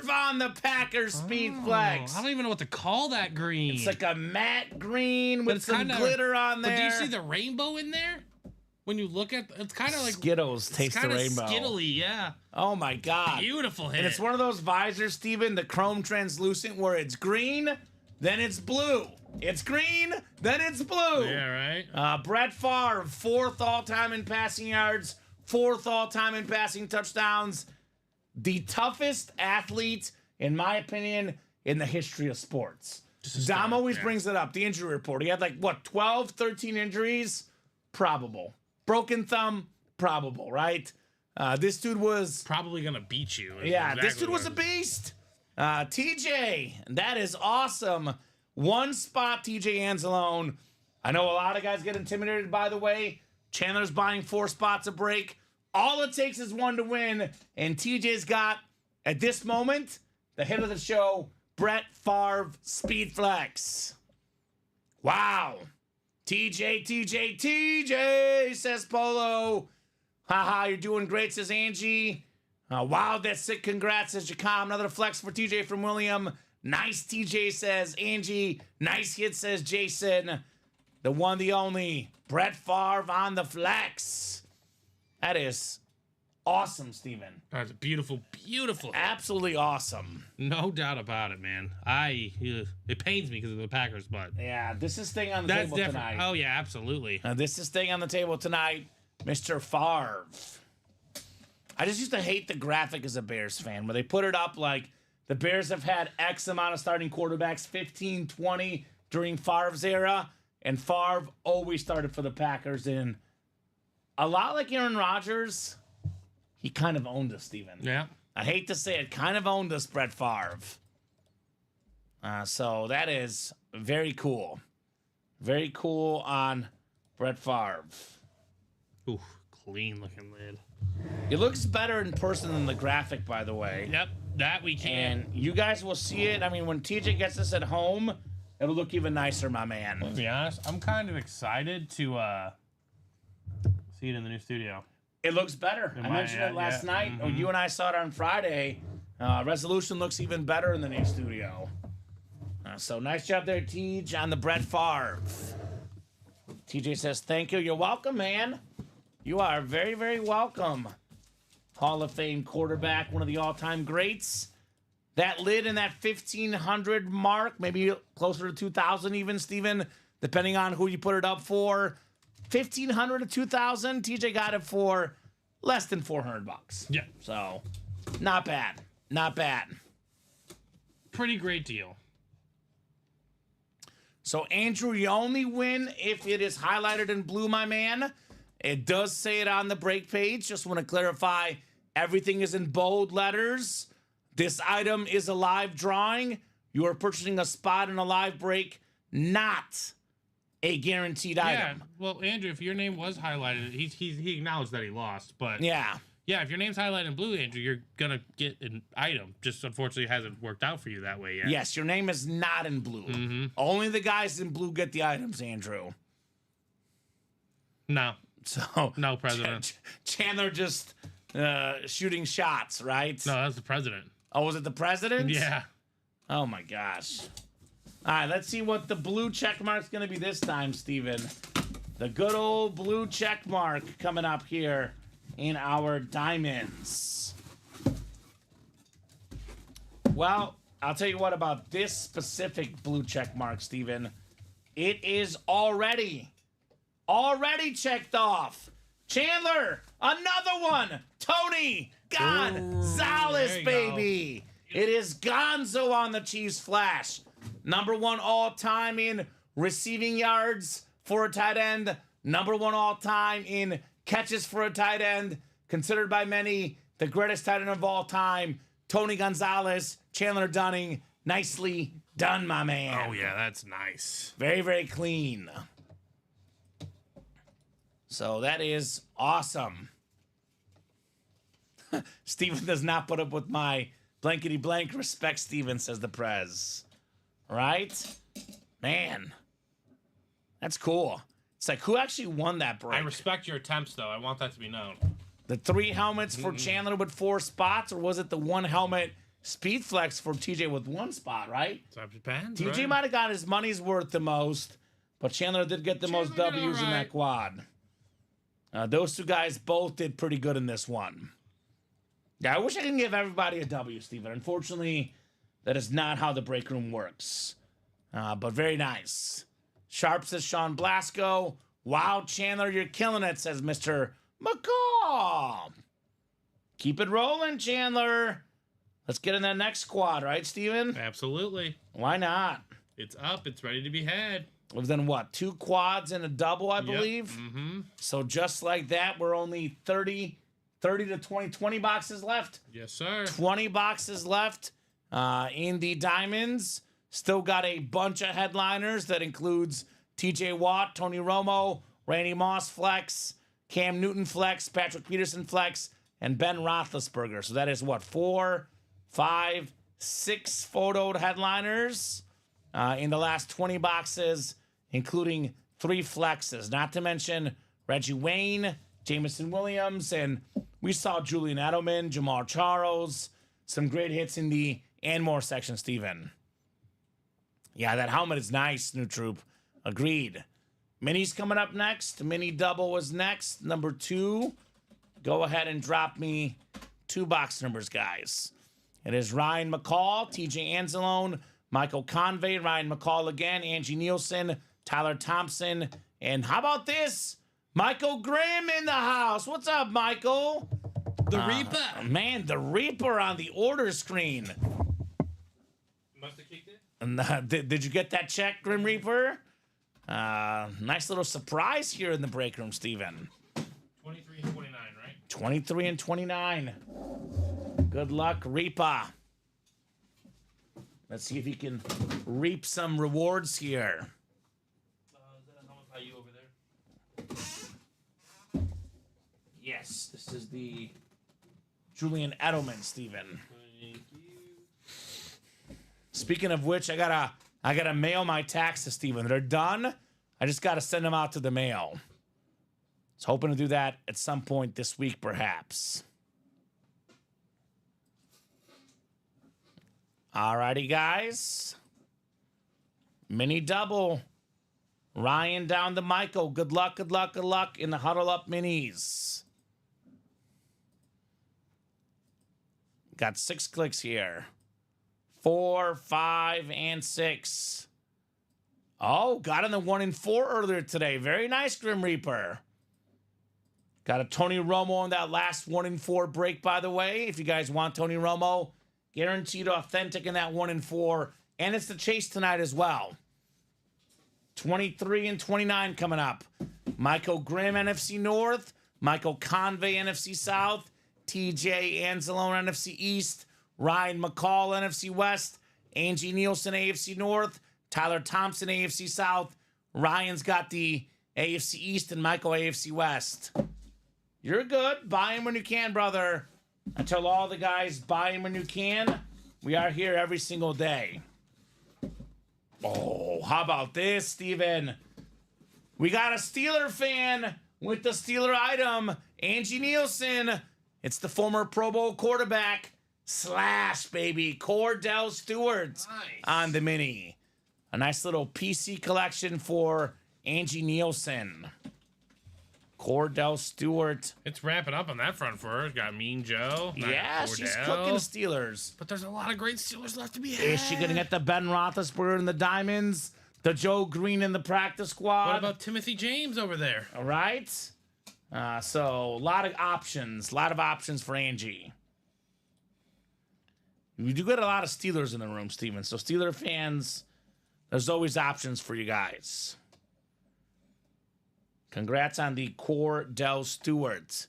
Favre on the Packers Speed Flex. I don't even know what to call that green. It's like a matte green with it's some kinda- glitter on there. But do you see the rainbow in there? When you look at it's kind of like Skittles taste the kind of rainbow. skittly, yeah. Oh, my God. Beautiful hit. And it's one of those visors, Steven, the chrome translucent, where it's green, then it's blue. It's green, then it's blue. Yeah, right. Brett Favre, 4th all-time in passing yards, 4th all-time in passing touchdowns. The toughest athlete, in my opinion, in the history of sports. Dom always brings it up, the injury report. He had 12, 13 injuries? Probable. Broken thumb? Probable, right? This dude was... Probably gonna beat you. Yeah, Exactly this dude was a what beast. TJ, that is awesome. One spot, TJ Anzalone. I know a lot of guys get intimidated, by the way. Chandler's buying 4 spots a break. All it takes is 1 to win. And TJ's got, at this moment, the hit of the show, Brett Favre Speed Flex. Wow. TJ, says Polo. Haha, you're doing great, says Angie. Wow, that's sick. Congrats, says Jacom. Another flex for TJ from William. Nice, TJ, says Angie. Nice hit, says Jason. The one, the only, Brett Favre on the flex. That is awesome, Steven. That's a beautiful, beautiful hit. Absolutely awesome. No doubt about it, man. It pains me because of the Packers, but Yeah, this is staying on the that's table different. tonight. Oh yeah, absolutely. This is staying on the table tonight, Mr. Favre. I just used to hate the graphic as a Bears fan, where they put it up like the Bears have had X amount of starting quarterbacks, 15, 20 during Favre's era, and Favre always started for the Packers. And a lot like Aaron Rodgers, he kind of owned us, Steven. Yeah. I hate to say it, kind of owned us, Brett Favre. So that is very cool. Very cool on Brett Favre. Ooh, clean looking lid. It looks better in person than the graphic, by the way. Yep, that we can. And you guys will see it. I mean, when TJ gets this at home, it'll look even nicer, my To man. be honest, I'm kind of excited to see it in the new studio. It looks better. I mentioned it last night. Oh, you and I saw it on Friday. Resolution looks even better in the new studio. So nice job there, TJ, on the Brett Favre. TJ says, thank you. You're welcome, man. You are very, very welcome. Hall of Fame quarterback, one of the all-time greats. That lid in that 1,500 mark, maybe closer to 2,000 even, Steven, depending on who you put it up for. 1,500 to 2,000. TJ got it for less than $400. Yeah. So, not bad. Not bad. Pretty great deal. So, Andrew, you only win if it is highlighted in blue, my man. It does say it on the break page. Just want to clarify, everything is in bold letters. This item is a live drawing. You are purchasing a spot in a live break, not a guaranteed Yeah. item. Well, Andrew, if your name was highlighted, he acknowledged that he lost, but Yeah. yeah, if your name's highlighted in blue, Andrew, you're gonna get an item. Just unfortunately, it hasn't worked out for you that way yet. Yes, your name is not in blue. Only the guys in blue get the items, Andrew. No. So No, President. Chandler just shooting shots, right? No, that's the president. Oh, was it the president? Yeah. Oh my gosh. All right, let's see what the blue check mark's going to be this time, Steven. The good old blue check mark coming up here in our diamonds. Well, I'll tell you what about this specific blue check mark, Steven. It is already checked off. Chandler, another one. Tony Gonzalez, there you baby. It is Gonzo on the Chiefs Flash. Number 1 all-time in receiving yards for a tight end. Number 1 all-time in catches for a tight end. Considered by many the greatest tight end of all time. Tony Gonzalez, Chandler Dunning. Nicely done, my man. Oh, yeah, that's nice. Very, very clean. So that is awesome. Steven does not put up with my blankety blank. Respect Steven, says the Prez. Right? Man. That's cool. It's like, who actually won that break? I respect your attempts, though. I want that to be known. The 3 helmets for Chandler with 4 spots, or was it the 1 helmet speed flex for TJ with 1 spot, right? So it depends, TJ right? might have got his money's worth the most, but Chandler did get the most Chandler did W's in alright. that quad. Those 2 guys both did pretty good in this one. Yeah, I wish I could give everybody a W, Steven. Unfortunately, that is not how the break room works. But very nice. Sharp says Sean Blasco. Wow, Chandler, you're killing it, says Mr. McCall. Keep it rolling, Chandler. Let's get in that next squad, right, Steven? Absolutely. Why not? It's up. It's ready to be had. We've done what? 2 quads and a double, I believe. Mm-hmm. So just like that, we're only 30 to 20 boxes left. Yes, sir. 20 boxes left in the diamonds. Still got a bunch of headliners that includes TJ Watt, Tony Romo, Randy Moss flex, Cam Newton flex, Patrick Peterson flex, and Ben Roethlisberger. So that is what, 4, 5, 6 photoed headliners in the last 20 boxes, including 3 flexes. Not to mention Reggie Wayne, Jameson Williams, and we saw Julian Edelman, Jamar Charles, some great hits in the and more section, Steven. Yeah, that helmet is nice, New Troop. Agreed. Mini's coming up next. Mini double was next. Number 2. Go ahead and drop me 2 box numbers, guys. It is Ryan McCall, TJ Anzalone, Michael Convey, Ryan McCall again, Angie Nielsen, Tyler Thompson, and how about this? Michael Graham in the house. What's up, Michael? The Reaper. Man, the Reaper on the order screen. Must have kicked it. And, did you get that check, Grim Reaper? Nice little surprise here in the break room, Steven. 23 and 29, right? 23 and 29. Good luck, Reaper. Let's see if he can reap some rewards here. Is that a helmet by you over there? Yes, this is the Julian Edelman, Steven. Thank you. Speaking of which, I gotta mail my taxes, Steven. They're done. I just gotta send them out to the mail. Was hoping to do that at some point this week, perhaps. Alrighty, guys. Mini double. Ryan down to Michael. Good luck, good luck, good luck in the huddle up minis. Got 6 clicks here. 4, 5, and 6. Oh, got in the 1 and 4 earlier today. Very nice, Grim Reaper. Got a Tony Romo on that last 1 and 4 break, by the way. If you guys want Tony Romo, guaranteed authentic in that 1 and 4. And it's the chase tonight as well. 23 and 29 coming up. Michael Grimm, NFC North. Michael Convey, NFC South. TJ Anzalone, NFC East. Ryan McCall, NFC West. Angie Nielsen, AFC North. Tyler Thompson, AFC South. Ryan's got the AFC East and Michael, AFC West. You're good. Buy him when you can, brother. I tell all the guys, buy him when you can. We are here every single day. Oh, how about this, Steven? We got a Steeler fan with the Steeler item. Angie Nielsen. It's the former Pro Bowl quarterback slash baby Cordell Stewart on the mini. A nice little PC collection for Angie Nielsen. Cordell Stewart. It's ramping up on that front for her. Got Mean Joe. Yeah, she's cooking Steelers. But there's a lot of great Steelers left to be had. Is she going to get the Ben Roethlisberger in the diamonds? The Joe Green in the practice squad? What about Timothy James over there? All right. So a lot of options. A lot of options for Angie. We do get a lot of Steelers in the room, Steven. So Steeler fans, there's always options for you guys. Congrats on the Cordell Stewart.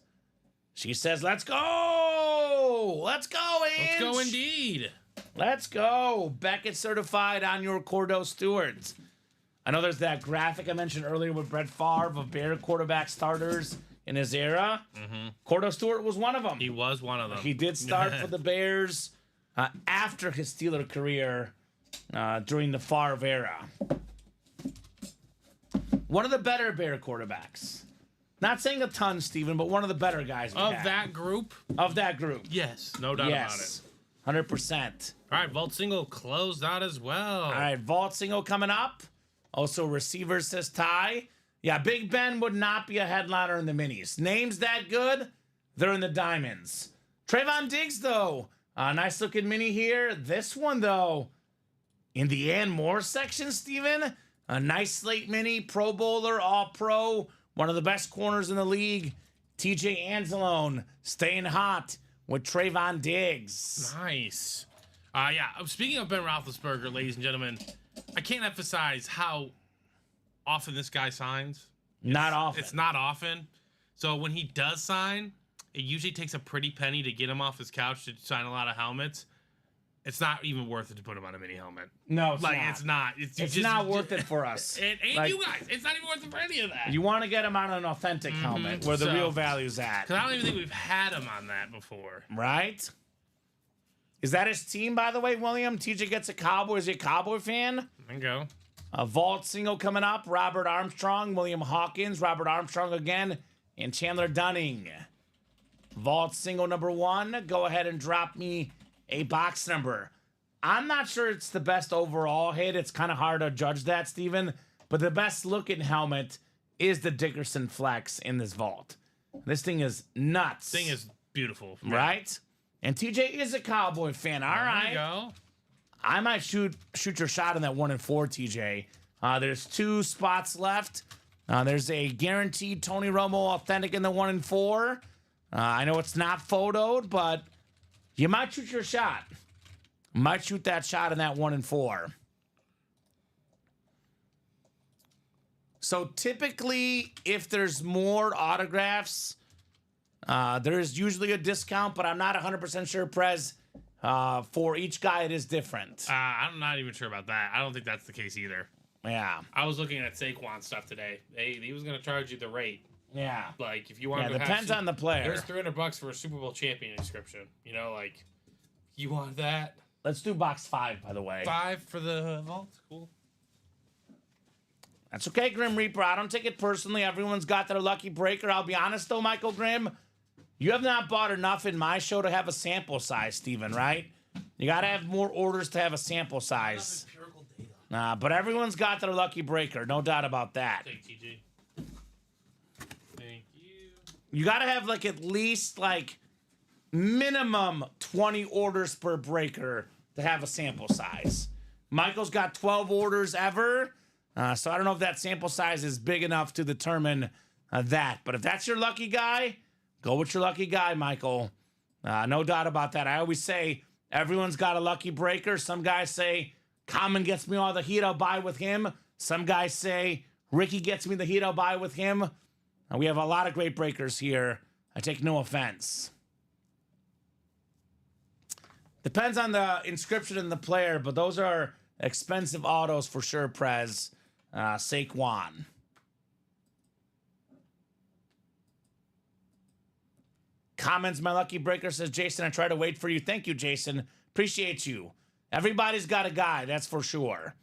She says, let's go. Let's go, Ange. Let's go indeed. Let's go. Beckett certified on your Cordell Stewart. I know there's that graphic I mentioned earlier with Brett Favre of Bear quarterback starters in his era. Cordell Stewart was one of them. He was one of them. He did start for the Bears after his Steeler career during the Favre era. One of the better Bear quarterbacks. Not saying a ton, Steven, but one of the better guys of that group. Of that group. Yes, no doubt about it. 100%. All right, Vault Single closed out as well. All right, Vault Single coming up. Also, receiver says Ty. Yeah, Big Ben would not be a headliner in the minis. Names that good, they're in the diamonds. Trayvon Diggs, though. Nice looking mini here. This one, though, in the Ann Moore section, Steven. A nice slate mini, Pro Bowler, All-Pro, one of the best corners in the league. TJ Anzalone staying hot with Trayvon Diggs. Nice. Yeah, speaking of Ben Roethlisberger, ladies and gentlemen, I can't emphasize how often this guy signs. Not often. It's not often. So when he does sign, it usually takes a pretty penny to get him off his couch to sign a lot of helmets. It's not even worth it to put him on a mini helmet. No, it's not. It's not. It's not worth it for us. It ain't like, you guys. It's not even worth it for any of that. You want to get him on an authentic helmet where the real value's at. Because I don't even think we've had him on that before. Right? Is that his team, by the way, William? TJ gets a Cowboy. Is he a Cowboy fan? There you go. A Vault Single coming up. Robert Armstrong, William Hawkins, Robert Armstrong again, and Chandler Dunning. Vault Single number 1. Go ahead and drop me a box number. I'm not sure it's the best overall hit. It's kind of hard to judge that, Steven. But the best looking helmet is the Dickerson Flex in this vault. This thing is nuts. This thing is beautiful. Right? And TJ is a Cowboy fan. All right. There you go. I might shoot your shot on that 1 and 4, TJ. There's 2 spots left. There's a guaranteed Tony Romo authentic in the 1 and 4. I know it's not photoed, but you might shoot your shot. Might shoot that shot in that 1 and 4. So typically, if there's more autographs, there's usually a discount, but I'm not 100% sure, Prez. For each guy, it is different. I'm not even sure about that. I don't think that's the case either. Yeah. I was looking at Saquon stuff today. He was going to charge you the rate. Yeah. Like, if you want to depends on the player. There's $300 for a Super Bowl champion inscription. You know, like, you want that? Let's do box 5, by the way. 5 for the vault? Cool. That's okay, Grim Reaper. I don't take it personally. Everyone's got their lucky breaker. I'll be honest, though, Michael Grimm. You have not bought enough in my show to have a sample size, Steven, right? You got to have more orders to have a sample size. But everyone's got their lucky breaker. No doubt about that. Thank you, TJ. Thank you. You got to have, like, at least, like, minimum 20 orders per breaker to have a sample size. Michael's got 12 orders ever. So I don't know if that sample size is big enough to determine that. But if that's your lucky guy, go with your lucky guy, Michael. No doubt about that. I always say everyone's got a lucky breaker. Some guys say Common gets me all the heat, I'll buy with him. Some guys say Ricky gets me the heat, I'll buy with him. We have a lot of great breakers here. I take no offense. Depends on the inscription and the player, but those are expensive autos for sure, Prez. Saquon. Comments, my lucky breaker says, Jason, I try to wait for you. Thank you, Jason. Appreciate you. Everybody's got a guy, that's for sure.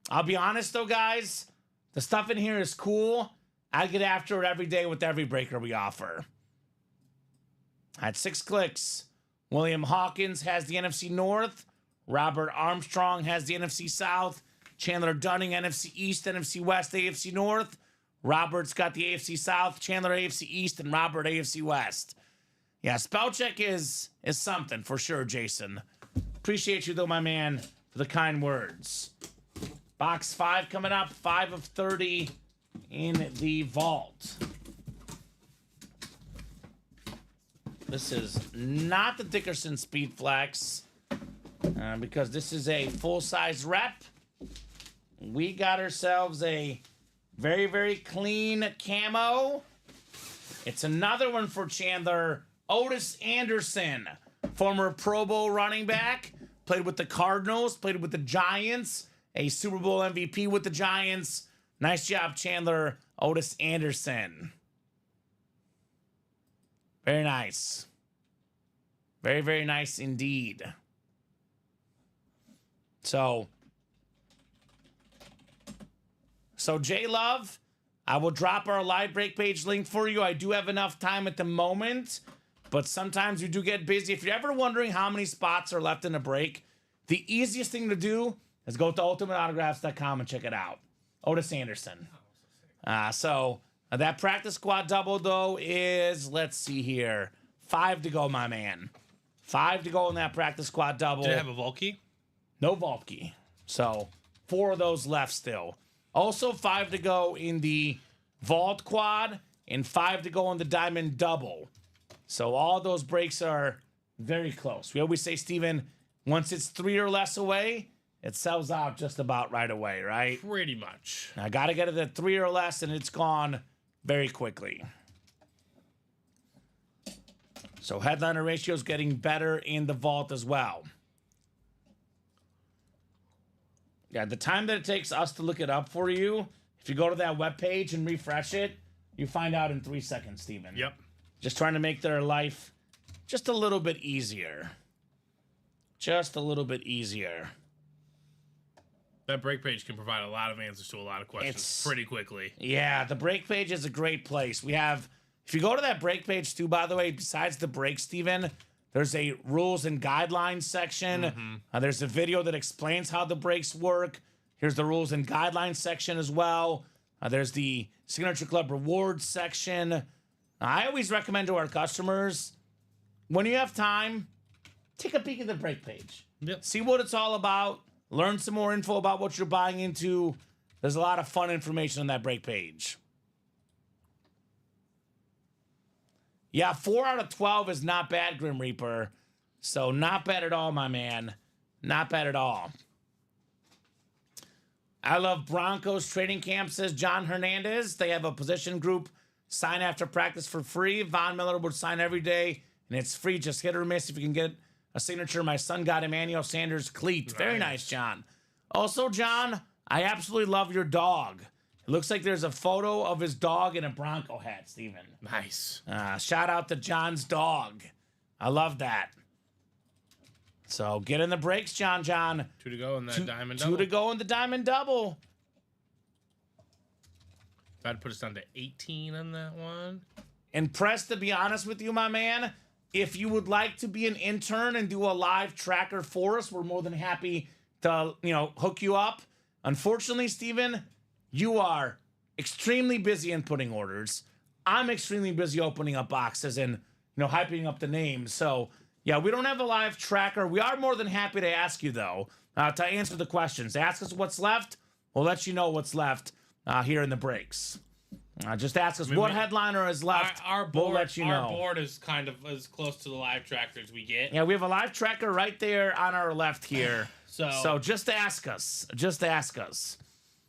I'll be honest, though, guys. The stuff in here is cool. I get after it every day with every breaker we offer. At 6 clicks, William Hawkins has the NFC North. Robert Armstrong has the NFC South. Chandler Dunning, NFC East, NFC West, AFC North. Robert's got the AFC South. Chandler, AFC East, and Robert, AFC West. Yeah, spell check is something for sure, Jason. Appreciate you, though, my man, for the kind words. Box 5 coming up, 5 of 30 in the vault. This is not the Dickerson Speed Flex because this is a full-size rep. We got ourselves a very, very clean camo. It's another one for Chandler. Otis Anderson, former Pro Bowl running back, played with the Cardinals, played with the Giants, a Super Bowl MVP with the Giants. Nice job, Chandler. Otis Anderson. Very nice. Very, very nice indeed. So J Love, I will drop our live break page link for you. I do have enough time at the moment, but sometimes we do get busy. If you're ever wondering how many spots are left in a break, the easiest thing to do is go to ultimateautographs.com and check it out. Otis Anderson. That practice squad double, though, is, let's see here, 5 to go, my man. 5 to go in that practice squad double. Did it have a Volkey? No Volkey. So 4 of those left still. Also 5 to go in the vault quad and 5 to go in the diamond double. So all those breaks are very close. We always say, Steven, once it's 3 or less away, it sells out just about right away, right? Pretty much. I got to get it at 3 or less, and it's gone very quickly. So headliner ratio is getting better in the vault as well. Yeah, the time that it takes us to look it up for you, if you go to that webpage and refresh it, you find out in 3 seconds, Steven. Yep. Just trying to make their life just a little bit easier. Just a little bit easier. That break page can provide a lot of answers to a lot of questions pretty quickly. Yeah, the break page is a great place. We have, if you go to that break page too, by the way, besides the break, Steven, there's a rules and guidelines section. There's a video that explains how the breaks work. Here's the rules and guidelines section as well. There's the Signature Club rewards section. I always recommend to our customers, when you have time, take a peek at the break page. Yep. See what it's all about. Learn some more info about what you're buying into. There's a lot of fun information on that break page. Yeah, 4 out of 12 is not bad, Grim Reaper. So not bad at all, my man. Not bad at all. I love Broncos training camp, says John Hernandez. They have a position group. Sign after practice for free. Von Miller would sign every day, and it's free. Just hit or miss if you can get a signature. My son got Emmanuel Sanders cleat. Very nice, John. Also, John, I absolutely love your dog. It looks like there's a photo of his dog in a Bronco hat, Steven. Nice. Shout out to John's dog. I love that. So get in the breaks, John. 2 to go in that diamond double. 2 to go in the diamond double. That'd put us down to 18 on that one. And Press, to be honest with you, my man, if you would like to be an intern and do a live tracker for us, we're more than happy to, hook you up. Unfortunately, Steven, you are extremely busy inputting orders. I'm extremely busy opening up boxes and, hyping up the names. So, yeah, we don't have a live tracker. We are more than happy to ask you, though, to answer the questions. Ask us what's left. We'll let you know what's left here in the breaks. Just ask us what headliner is left. Our board, we'll let you know. Our board is kind of as close to the live tracker as we get. Yeah, we have a live tracker right there on our left here. So just ask us. Just ask us.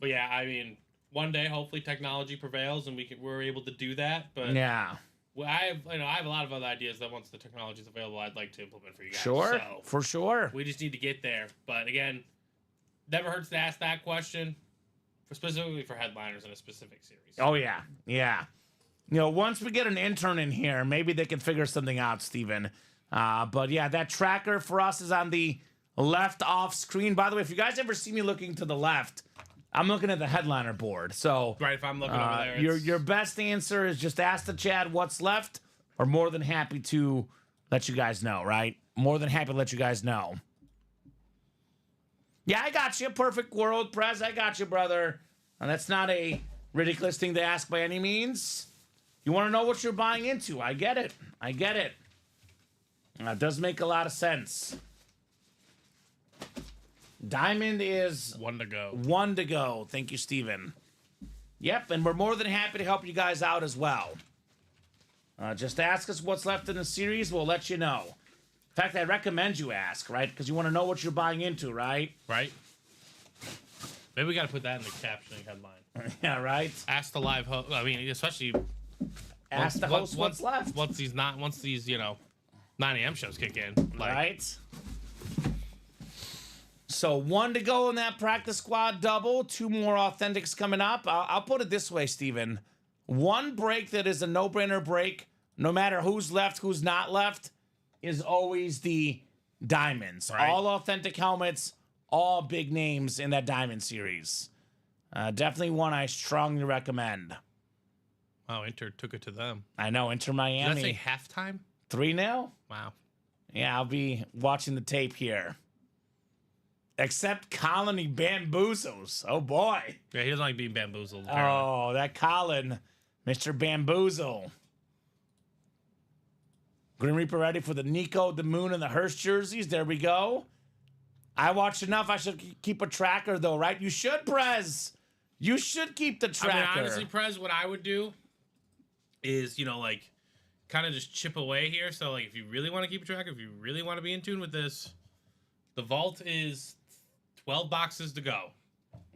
But yeah, I mean, one day hopefully technology prevails and we're able to do that. But yeah, I have a lot of other ideas that once the technology is available, I'd like to implement for you guys. Sure, so for sure. We just need to get there. But again, never hurts to ask that question, specifically for headliners in a specific series. Oh yeah, yeah. Once we get an intern in here, maybe they can figure something out, Steven. But yeah, that tracker for us is on the left off screen. By the way, if you guys ever see me looking to the left, I'm looking at the headliner board. So right, if I'm looking over there, your best answer is just ask the Chad what's left. we're more than happy to let you guys know, right? More than happy to let you guys know. Yeah, I got you. Perfect world, Prez. I got you, brother. And that's not a ridiculous thing to ask by any means. You want to know what you're buying into. I get it. I get it. That does make a lot of sense. Diamond is 1 to go. 1 to go. Thank you, Steven. Yep, and we're more than happy to help you guys out as well. Just ask us what's left in the series. We'll let you know. In fact, I recommend you ask, right? Because you want to know what you're buying into, right? Right? Maybe we got to put that in the captioning headline. Yeah, right? Ask the live host. I mean, especially Ask the host what's left. Once these 9 a.m. shows kick in. Like, Right? So 1 to go in that practice squad double. 2 more authentics coming up. I'll put it this way, Steven. 1 break that is a no-brainer break, no matter who's left, who's not left, is always the diamonds. Right. All authentic helmets, all big names in that diamond series. Definitely one I strongly recommend. Wow, Inter took it to them. I know, Inter Did Miami. I say halftime? 3-0? Wow. Yeah, I'll be watching the tape here. Except Colin, he bamboozles. Oh, boy. Yeah, he doesn't like being bamboozled. Apparently. Oh, that Colin, Mr. Bamboozle. Grim Reaper ready for the Nico, the Moon, and the Hurst jerseys. There we go. I watched enough. I should keep a tracker, though, right? You should, Prez. You should keep the tracker. I mean, honestly, Prez, what I would do is, kind of just chip away here. So, if you really want to keep a tracker, if you really want to be in tune with this, the vault is 12 boxes to go.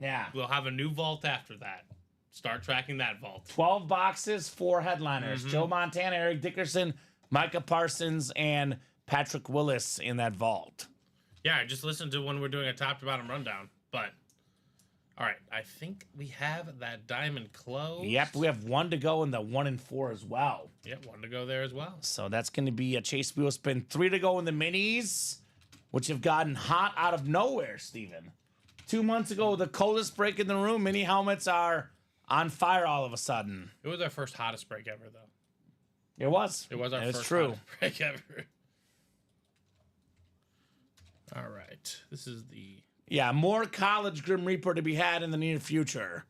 Yeah. We'll have a new vault after that. Start tracking that vault. 12 boxes, 4 headliners. Joe Montana, Eric Dickerson, Micah Parsons, and Patrick Willis in that vault. Yeah, just listen to when we're doing a top to bottom rundown. But, all right, I think we have that diamond closed. Yep, we have 1 to go in the 1 and 4 as well. Yep, 1 to go there as well. So that's going to be a Chase Wheel Spin. 3 to go in the minis, which have gotten hot out of nowhere, Steven. 2 months ago, the coldest break in the room. Mini helmets are on fire all of a sudden. It was our first hottest break ever, though. It was. It was our It's first true. hottest break ever. All right. This is the... Yeah, more college Grim Reaper to be had in the near future.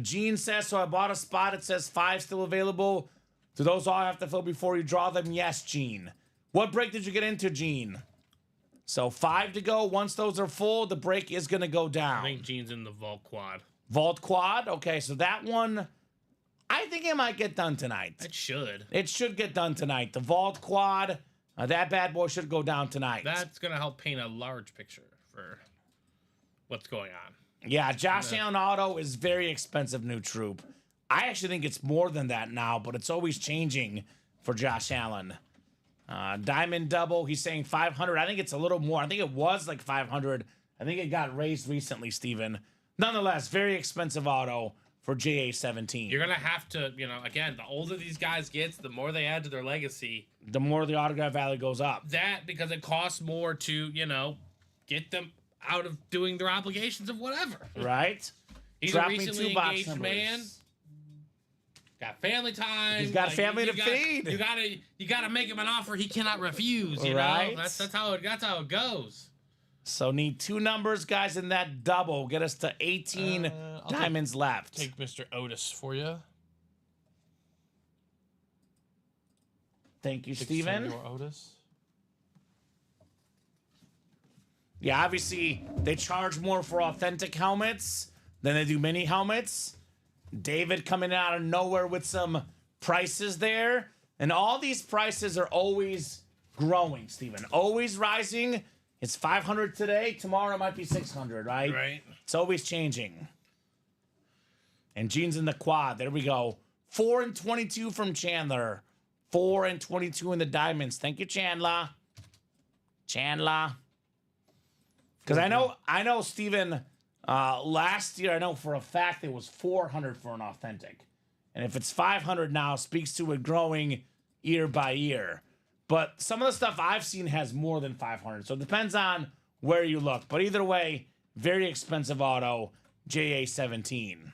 Gene says, so I bought a spot. It says 5 still available. Do those all have to fill before you draw them? Yes, Gene. What break did you get into, Gene? So 5 to go. Once those are full, the break is going to go down. I think Gene's in the vault quad. Vault quad. Okay, so that one, I think it might get done tonight. It should. It should get done tonight. The vault quad, that bad boy should go down tonight. That's going to help paint a large picture for what's going on. Yeah, Josh Allen Auto is very expensive new troop. I actually think it's more than that now, but it's always changing for Josh Allen. Diamond double, he's saying 500. I think it's a little more. I think it was like 500. I think it got raised recently, Steven. Nonetheless, very expensive auto for JA-17. You're going to have to, again, the older these guys get, the more they add to their legacy. The more the autograph value goes up. That, because it costs more to, get them out of doing their obligations of whatever. Right? He's Drop a me recently 2 box engaged numbers. man. Got family time. He's got family to feed. You gotta make him an offer he cannot refuse. You Right. know, that's how it goes. So need 2 numbers, guys, in that double. Get us to 18 diamonds left. Take Mr. Otis for you. Thank you, Steven. Senor Otis. Yeah, obviously, they charge more for authentic helmets than they do mini helmets. David coming out of nowhere with some prices there. And all these prices are always growing, Steven. Always rising. It's 500 today. Tomorrow it might be 600, right? Right. It's always changing. And Gene's in the quad. There we go. 4 and 22 from Chandler. 4 and 22 in the diamonds. Thank you, Chandler. Chandler. Because I know, Steven, last year, I know for a fact it was 400 for an authentic. And if it's 500 now, speaks to it growing year by year. But some of the stuff I've seen has more than 500. So it depends on where you look. But either way, very expensive auto, JA-17.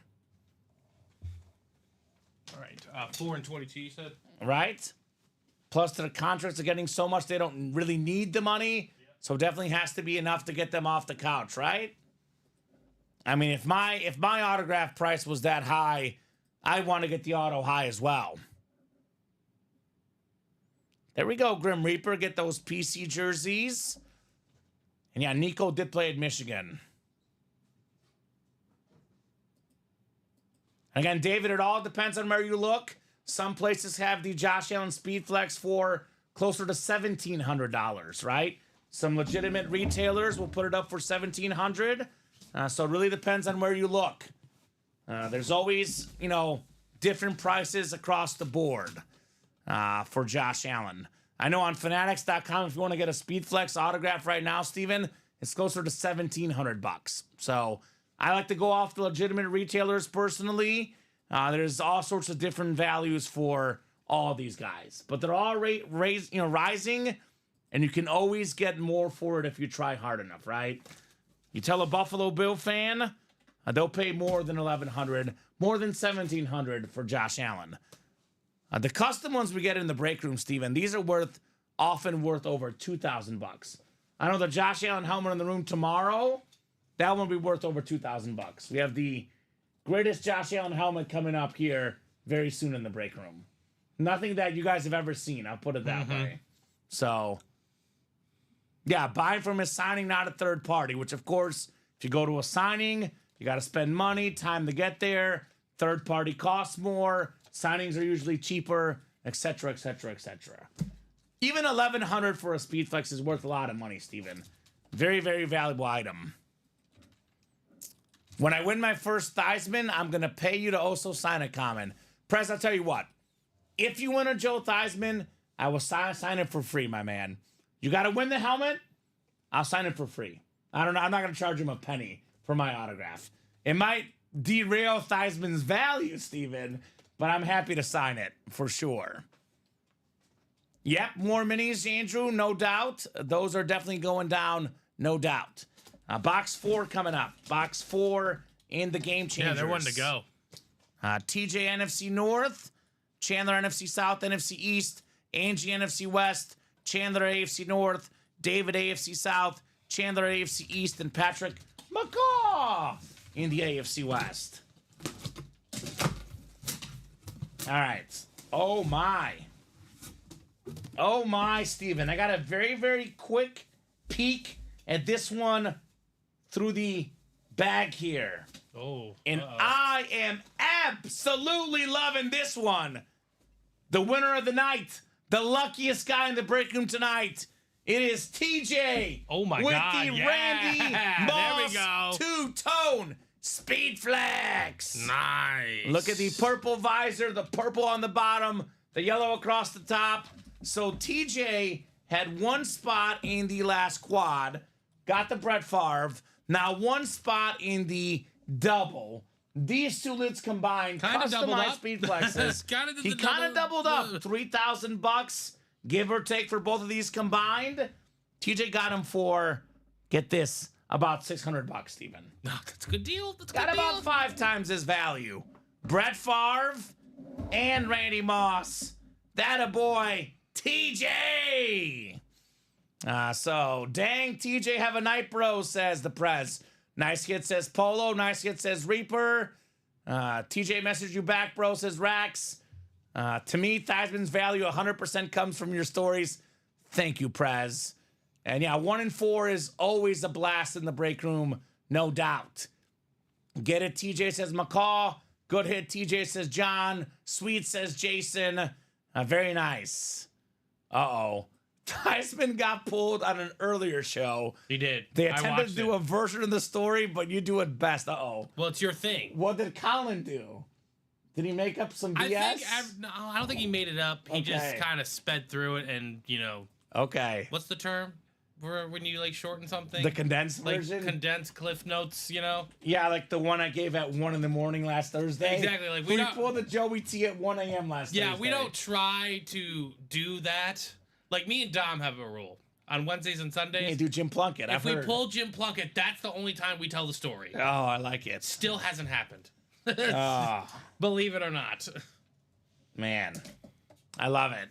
All right. 4 and 22, you said? right? Plus, their contracts are getting so much they don't really need the money. So definitely has to be enough to get them off the couch, right? I mean, if my autograph price was that high, I want to get the auto high as well. There we go, Grim Reaper. Get those PC jerseys. And yeah, Nico did play at Michigan. Again, David, it all depends on where you look. Some places have the Josh Allen Speed Flex for closer to $1,700, right? Some legitimate retailers will put it up for $1,700. So it really depends on where you look. There's always, different prices across the board for Josh Allen. I know on Fanatics.com, if you want to get a Speed Flex autograph right now, Steven, it's closer to $1,700. So I like to go off the legitimate retailers personally. There's all sorts of different values for all these guys, but they're all rising, and you can always get more for it if you try hard enough, right? You tell a Buffalo Bill fan, they'll pay more than $1,100, more than $1,700 for Josh Allen. The custom ones we get in the break room, Steven, these are often worth over $2,000. I know the Josh Allen helmet in the room tomorrow, that one will be worth over $2,000. We have the greatest Josh Allen helmet coming up here very soon in the break room. Nothing that you guys have ever seen, I'll put it that way. So, yeah, buying from his signing, not a third party, which, of course, if you go to a signing, you got to spend money, time to get there. Third party costs more. Signings are usually cheaper, etc., etc., etc. Even $1,100 for a Speed Flex is worth a lot of money, Steven. Very, very valuable item. When I win my first Theismann, I'm going to pay you to also sign a common. Prez, I'll tell you what. If you win a Joe Theismann, I will sign it for free, my man. You got to win the helmet, I'll sign it for free. I'm not going to charge him a penny for my autograph. It might derail Theismann's value, Steven, but I'm happy to sign it for sure. Yep, more minis, Andrew, no doubt. Those are definitely going down, no doubt. Box 4 coming up. Box 4 in the Game Changers. Yeah, they're one to go. TJ NFC North, Chandler NFC South, NFC East, Angie NFC West, Chandler AFC North, David AFC South, Chandler AFC East, and Patrick McCaw in the AFC West. All right. Oh, my. Oh, my, Steven. I got a very, very quick peek at this one through the bag here. Oh. And I am absolutely loving this one. The winner of the night, the luckiest guy in the break room tonight. It is TJ. Oh my with God. the Yeah. Randy Moss There we go. two-tone Speed Flex. Nice. Look at the purple visor, the purple on the bottom, the yellow across the top. So TJ had one spot in the last quad, got the Brett Favre. Now one spot in the double. These two lids combined, Kinda doubled customized up. Speed Flexes. Kinda did He the kind of double- doubled up. $3,000, give or take, for both of these combined. TJ got him for, get this, about $600, Steven. No, that's a good deal. That's a Got good about deal. 5 times his value. Brett Favre and Randy Moss. That a boy, TJ. So, dang, TJ, have a night, bro, says the Prez. Nice hit, says Polo. Nice hit, says Reaper. TJ messaged you back, bro, says Rax. To me, Theismann's value 100% comes from your stories. Thank you, Prez. And yeah, 1 and 4 is always a blast in the break room, no doubt. Get it, TJ, says McCaw. Good hit, TJ, says John. Sweet, says Jason. Very nice. Uh-oh. Theismann got pulled on an earlier show. He did. They I attempted to watched do it. a version of the story, but you do it best. Uh-oh. Well, it's your thing. What did Colin do? Did he make up some BS? I don't think he made it up. He just Okay. kind of sped through it, and Okay. what's the term where when you shorten something? The condensed like version? condensed cliff notes. Yeah, like the one I gave at 1 in the morning last Thursday. Exactly, like, we we don't- pulled the Joey T at 1 a.m. last Thursday. Yeah, we don't try to do that. Like me and Dom have a rule on Wednesdays and Sundays. Hey, do Jim Plunkett. if I've we heard. pull Jim Plunkett, that's the only time we tell the story. Oh, I like it. Still hasn't happened. Ah. Believe it or not. Man, I love it.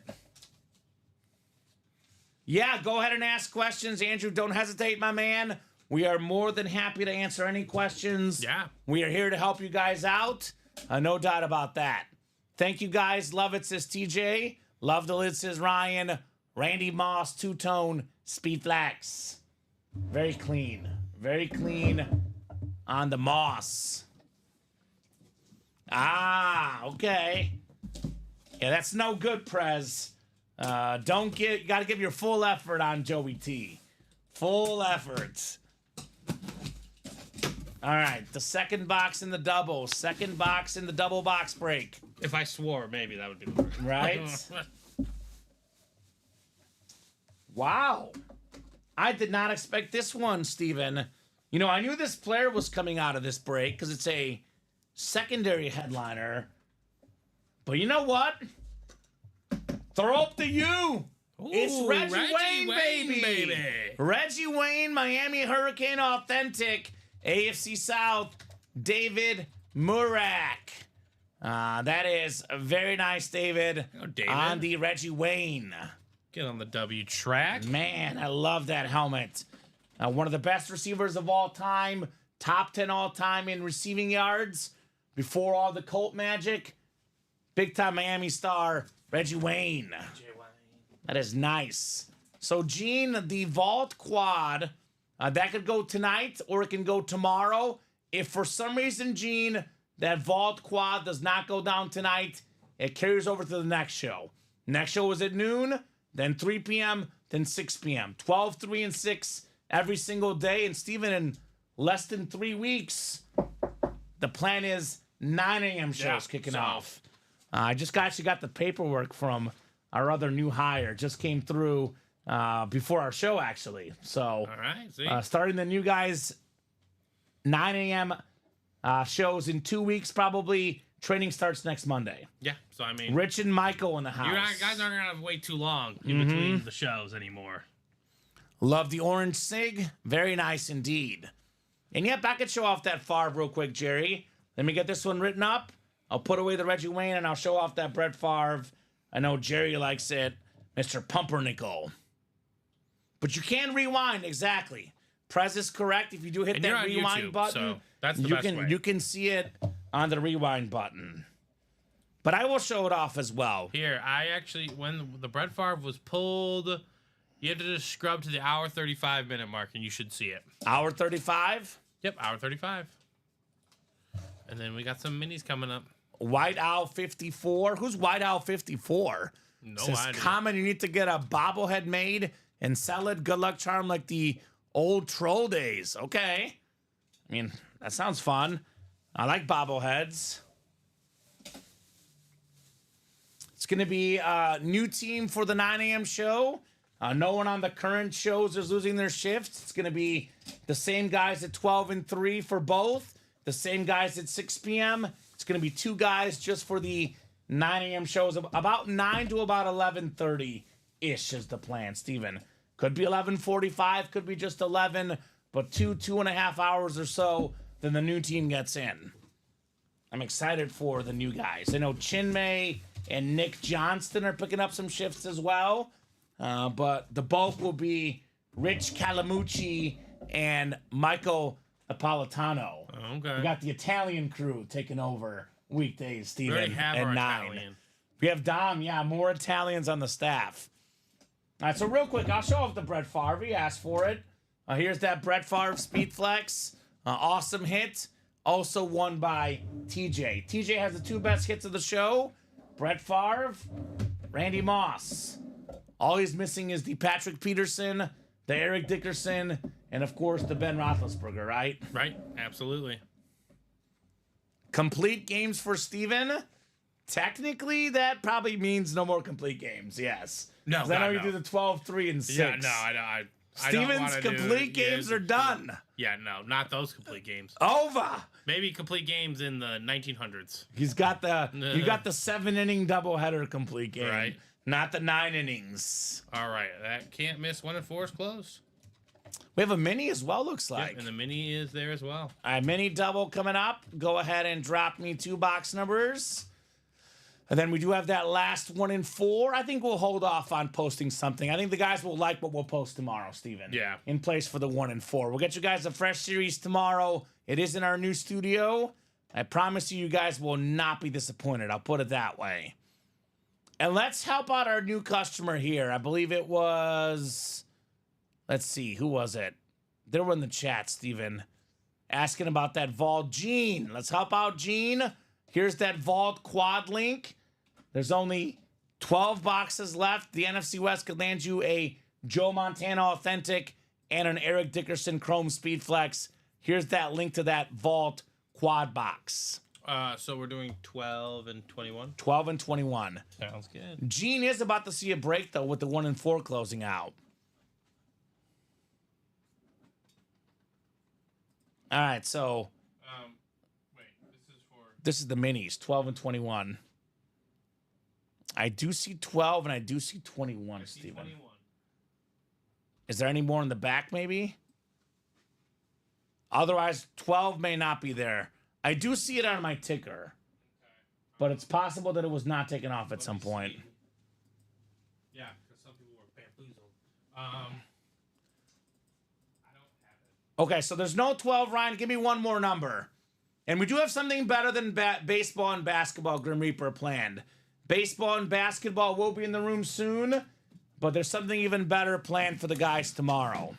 Yeah, go ahead and ask questions. Andrew, don't hesitate, my man. We are more than happy to answer any questions. Yeah. We are here to help you guys out. No doubt about that. Thank you, guys. Love it, says TJ. Love the lid, says Ryan. Randy Moss, two-tone, Speed Flex. Very clean. Very clean on the Moss. Ah, okay. Yeah, that's no good, Prez. You gotta give your full effort on Joey T. Full effort. All right, the second box in the double. Second box in the double box break. If I swore, maybe that would be the word. Right? Wow. I did not expect this one, Steven. You know, I knew this player was coming out of this break because it's a secondary headliner. But you know what? Throw up the U. It's Reggie Wayne, baby. Reggie Wayne, Miami Hurricane Authentic, AFC South, David Murak. That is very nice, David. Oh, David. On the Reggie Wayne. Get on the W track. Man, I love that helmet. One of the best receivers of all time. Top 10 all time in receiving yards. Before all the Colt magic. Big time Miami star, Reggie Wayne. That is nice. So, Gene, the Vault Quad, that could go tonight or it can go tomorrow. If for some reason, Gene, that Vault Quad does not go down tonight, it carries over to the next show. Next show is at noon, then 3 p.m., then 6 p.m. 12, 3, and 6 every single day. And, Steven, in less than 3 weeks, the plan is 9 a.m. shows kicking off. I just actually got the paperwork from our other new hire. Just came through before our show, actually. So, All right, see. starting the new guys 9 a.m. Shows in 2 weeks, probably. Training starts next Monday. Yeah, so I mean, Rich and Michael in the house. guys aren't gonna have to wait too long in between the shows anymore. Love the orange sig. Very nice indeed. And yep, I could show off that Favre real quick, Jerry. Let me get this one written up. I'll put away the Reggie Wayne and I'll show off that Brett Favre. I know Jerry likes it, Mr. Pumpernickel. But you can rewind, exactly. Prez is correct. If you do hit And that you're on rewind YouTube, button, so that's the best way. You can see it on the rewind button. But I will show it off as well. Here, I actually, when the Brett Favre was pulled, you had to just scrub to the hour 35 minute mark and you should see it. Hour 35. Yep, hour 35. And then we got some minis coming up. White Owl 54. Who's White Owl 54? No Says, idea. Common, you need to get a bobblehead made and sell it. Good luck charm like the old troll days. Okay. I mean, that sounds fun. I like bobbleheads. It's going to be a new team for the 9 a.m. show. No one on the current shows is losing their shifts. It's going to be the same guys at 12 and 3 for both. The same guys at 6 p.m. It's going to be 2 guys just for the 9 a.m. shows. About 9 to about 11:30-ish is the plan, Steven. Could be 11:45, could be just 11, but 2.5 hours or so, then the new team gets in. I'm excited for the new guys. I know Chinmay and Nick Johnston are picking up some shifts as well, but the bulk will be Rich Calamucci and Michael Napolitano. Okay. We got the Italian crew taking over weekdays, We Steven, already have at our 9. Italian. We have Dom, more Italians on the staff. All right, so real quick, I'll show off the Brett Favre. He asked for it. Here's that Brett Favre Speed Flex. Awesome hit. Also won by TJ. TJ has the 2 best hits of the show. Brett Favre, Randy Moss. All he's missing is the Patrick Peterson, the Eric Dickerson, and of course the Ben Roethlisberger, right? Right, absolutely. Complete games for Steven. Technically, that probably means no more complete games, yes. No, 'Cause I know God, you no. do the 12, 3, and 6. Yeah, no, I don't Steven's wanna complete games are done. Yeah, no, not those complete games. Over. Maybe complete games in the 1900s. You got the 7-inning doubleheader complete game, Right. not the 9 innings. All right, that can't miss 1 and 4 is closed. We have a mini as well, looks like. Yep, and the mini is there as well. All right, mini double coming up. Go ahead and drop me 2 box numbers. And then we do have that last 1 in 4. I think we'll hold off on posting something. I think the guys will like what we'll post tomorrow, Steven. Yeah. In place for the 1 in 4. We'll get you guys a fresh series tomorrow. It is in our new studio. I promise you guys will not be disappointed. I'll put it that way. And let's help out our new customer here. I believe it was... Let's see. Who was it? They were in the chat, Steven. Asking about that Vault. Gene. Let's help out Gene. Here's that Vault quad link. There's only 12 boxes left. The NFC West could land you a Joe Montana Authentic and an Eric Dickerson Chrome Speed Flex. Here's that link to that Vault quad box. So we're doing 12 and 21. 12 and 21. Sounds good. Gene is about to see a break, though, with the 1 in 4 closing out. All right, so... Wait, this is for... This is the minis, 12 and 21. I do see 12 and I do see 21, Steven. 21. Is there any more in the back, maybe? Otherwise, 12 may not be there. I do see it on my ticker. But it's possible that it was not taken off at some point. Yeah, because some people were bamboozled. I don't have it. Okay, so there's no 12, Ryan. Give me one more number. And we do have something better than baseball and basketball, Grim Reaper, planned. Baseball and basketball will be in the room soon, but there's something even better planned for the guys tomorrow.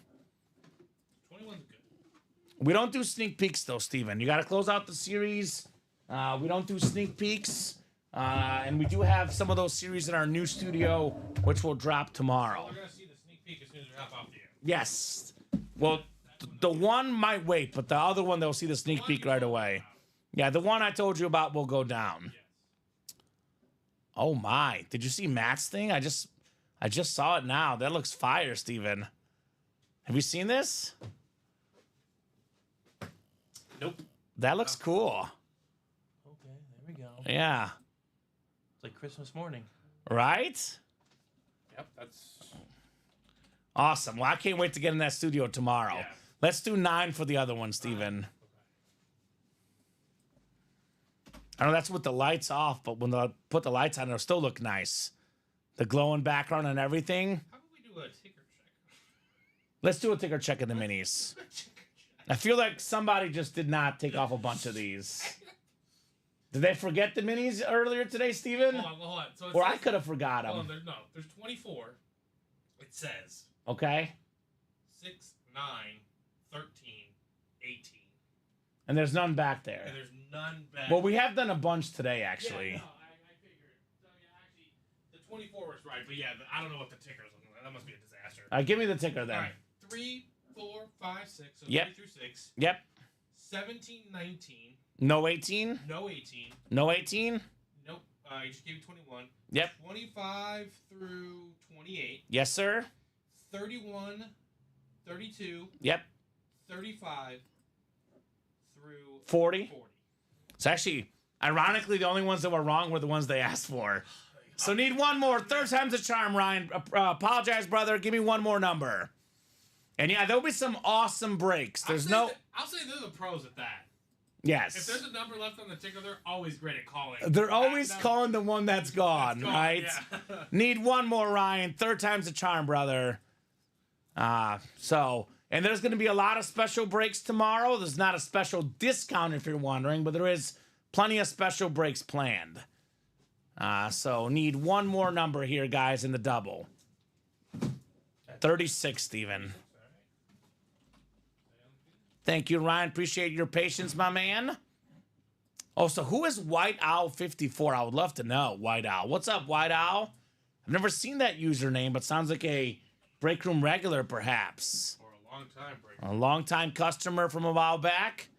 21's good. We don't do sneak peeks, though, Steven. You got to close out the series. We don't do sneak peeks. And we do have some of those series in our new studio, which will drop tomorrow. We're going to see the sneak peek as soon as we hop off the air. Yes. Well, the one might wait, but the other one, they'll see the sneak peek right away. Yeah, the one I told you about will go down. Oh, my. Did you see Matt's thing? I just saw it now. That looks fire, Steven. Have you seen this? Nope. That looks cool. Okay, there we go. Yeah. It's like Christmas morning. Right? Yep, that's... Awesome. Well, I can't wait to get in that studio tomorrow. Yeah. Let's do 9 for the other one, Steven. I know that's with the lights off, but when they put the lights on, it'll still look nice. The glowing background and everything. How about we do a ticker check? Let's do a ticker check of the minis. I feel like somebody just did not take off a bunch of these. Did they forget the minis earlier today, Steven? Hold on. So it Or says, I could have forgot hold on, them. there's 24. It says Okay. 6, 9, 13, 18. And there's none back there. And there's none back. Well, we have done a bunch today, actually. Yeah, no, I figured. So, yeah, actually, the 24 was right, but yeah, I don't know what the ticker is looking like. That must be a disaster. Give me the ticker then. All right. 3, 4, 5, 6. So Yep. 3 through 6. Yep. 17, 19. No 18? No 18. No 18? Nope. I just gave you 21. Yep. 25 through 28. Yes, sir. 31, 32, Yep. 35 through 40. 40. It's actually, ironically, the only ones that were wrong were the ones they asked for. So need one more. Third time's a charm, Ryan. Apologize, brother. Give me one more number. And yeah, there'll be some awesome breaks. There's no... I'll say they're the pros at that. Yes. If there's a number left on the ticker, they're always great at calling. They're always That- calling the one that's gone, gone, right? yeah. Need one more, Ryan. Third time's a charm, brother. And there's going to be a lot of special breaks tomorrow. There's not a special discount if you're wondering, but there is plenty of special breaks planned. So need one more number here, guys, in the double. 36, Steven. Thank you, Ryan. Appreciate your patience, my man. Oh, so who is White Owl 54? I would love to know, White Owl. What's up, White Owl? I've never seen that username, but sounds like a break room regular, perhaps. For a long time, break. A long-time customer from a while back.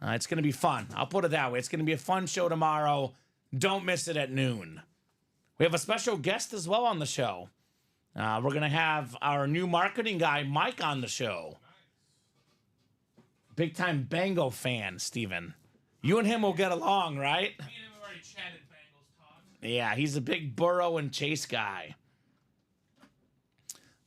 It's going to be fun. I'll put it that way. It's going to be a fun show tomorrow. Don't miss it at noon. We have a special guest as well on the show. We're going to have our new marketing guy, Mike, on the show. Big-time Bango fan, Steven. You and him will get along, right? Me and him have already chatted Bengals talk. Yeah, he's a big Burrow and Chase guy.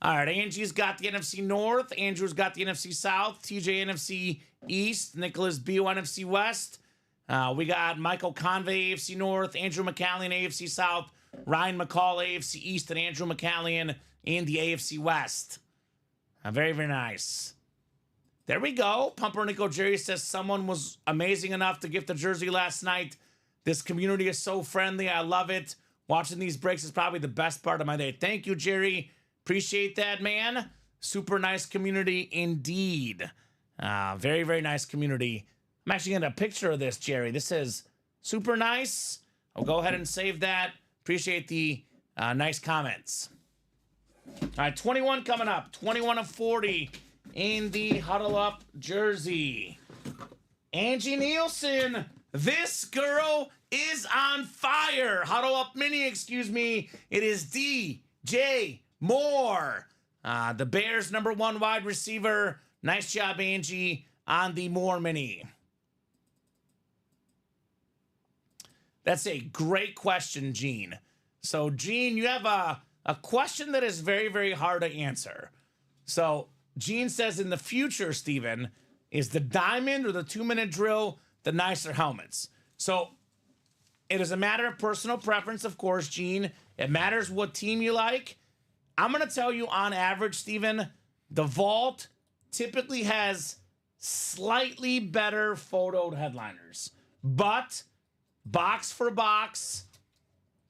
All right, Angie's got the NFC North. Andrew's got the NFC South. TJ NFC East. Nicholas BO NFC West. We got Michael Convey, AFC North, Andrew McCallion, AFC South, Ryan McCall, AFC East, and Andrew McCallion in the AFC West. Very, very nice. There we go. Pumpernickel Jerry says someone was amazing enough to gift a jersey last night. This community is so friendly. I love it. Watching these breaks is probably the best part of my day. Thank you, Jerry. Appreciate that, man. Super nice community indeed. Very, very nice community. I'm actually getting a picture of this, Jerry. This is super nice. I'll go ahead and save that. Appreciate the nice comments. All right, 21 coming up. 21 of 40 in the Huddle Up jersey. Angie Nielsen, this girl is on fire. Huddle Up mini, excuse me. It is DJ Moore, the Bears' #1 wide receiver. Nice job, Angie, on the Moore mini. That's a great question, Gene. So, Gene, you have a question that is very, very hard to answer. So, Gene says in the future, Steven, is the diamond or the 2-minute drill the nicer helmets? So, it is a matter of personal preference, of course, Gene. It matters what team you like. I'm going to tell you on average, Steven, the Vault typically has slightly better photoed headliners. But box for box,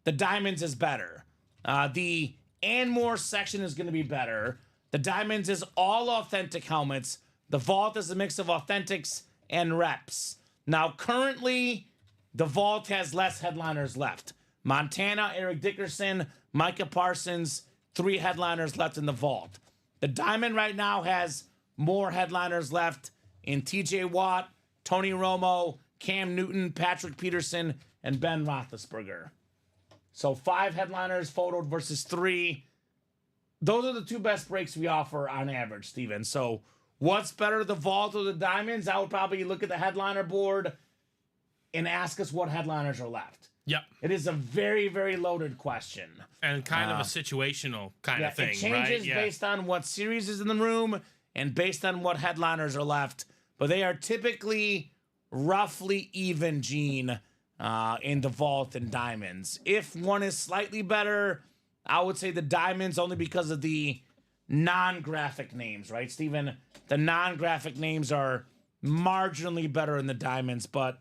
the Diamonds is better. The and more section is going to be better. The Diamonds is all authentic helmets. The Vault is a mix of authentics and reps. Now, currently, the Vault has less headliners left. Montana, Eric Dickerson, Micah Parsons, 3 headliners left in the Vault. The Diamond right now has more headliners left in TJ Watt, Tony Romo, Cam Newton, Patrick Peterson, and Ben Roethlisberger. So 5 headliners photoed versus 3. Those are the 2 best breaks we offer on average, Steven. So what's better, the Vault or the Diamonds? I would probably look at the headliner board and ask us what headliners are left. Yep. It is a very, very loaded question. And kind of a situational kind of thing, it changes right? based on what series is in the room and based on what headliners are left. But they are typically roughly even, Gene, in the Vault and Diamonds. If one is slightly better, I would say the Diamonds only because of the non-graphic names, right, Steven? The non-graphic names are marginally better in the Diamonds, but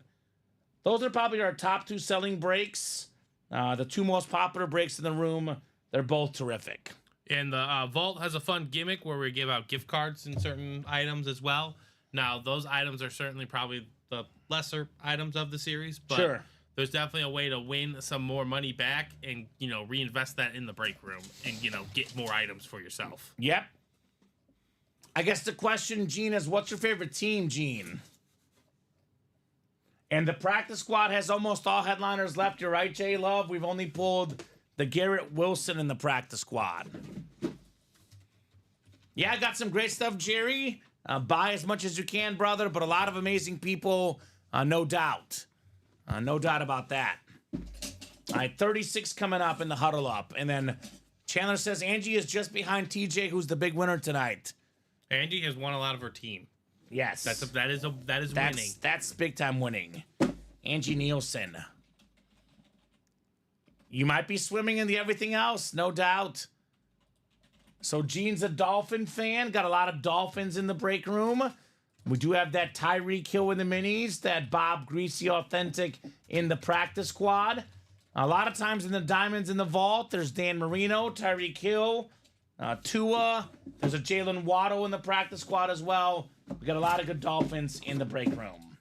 those are probably our top 2 selling breaks. The 2 most popular breaks in the room. They're both terrific. And the Vault has a fun gimmick where we give out gift cards in certain items as well. Now, those items are certainly probably the lesser items of the series, but Sure. There's definitely a way to win some more money back and, reinvest that in the break room and, get more items for yourself. Yep. I guess the question, Gene, is what's your favorite team, Gene? And the practice squad has almost all headliners left. You're right, J Love. We've only pulled the Garrett Wilson in the practice squad. Yeah, I got some great stuff, Jerry. Buy as much as you can, brother, but a lot of amazing people, no doubt. No doubt about that. All right, 36 coming up in the Huddle Up. And then Chandler says Angie is just behind TJ, who's the big winner tonight. Angie has won a lot of her team. Yes. That is winning. That's big time winning. Angie Nielsen. You might be swimming in the everything else, no doubt. So Gene's a Dolphin fan. Got a lot of Dolphins in the break room. We do have that Tyreek Hill in the minis, that Bob Greasy authentic in the practice squad. A lot of times in the Diamonds in the Vault, there's Dan Marino, Tyreek Hill, Tua. There's a Jalen Waddle in the practice squad as well. We got a lot of good Dolphins in the break room.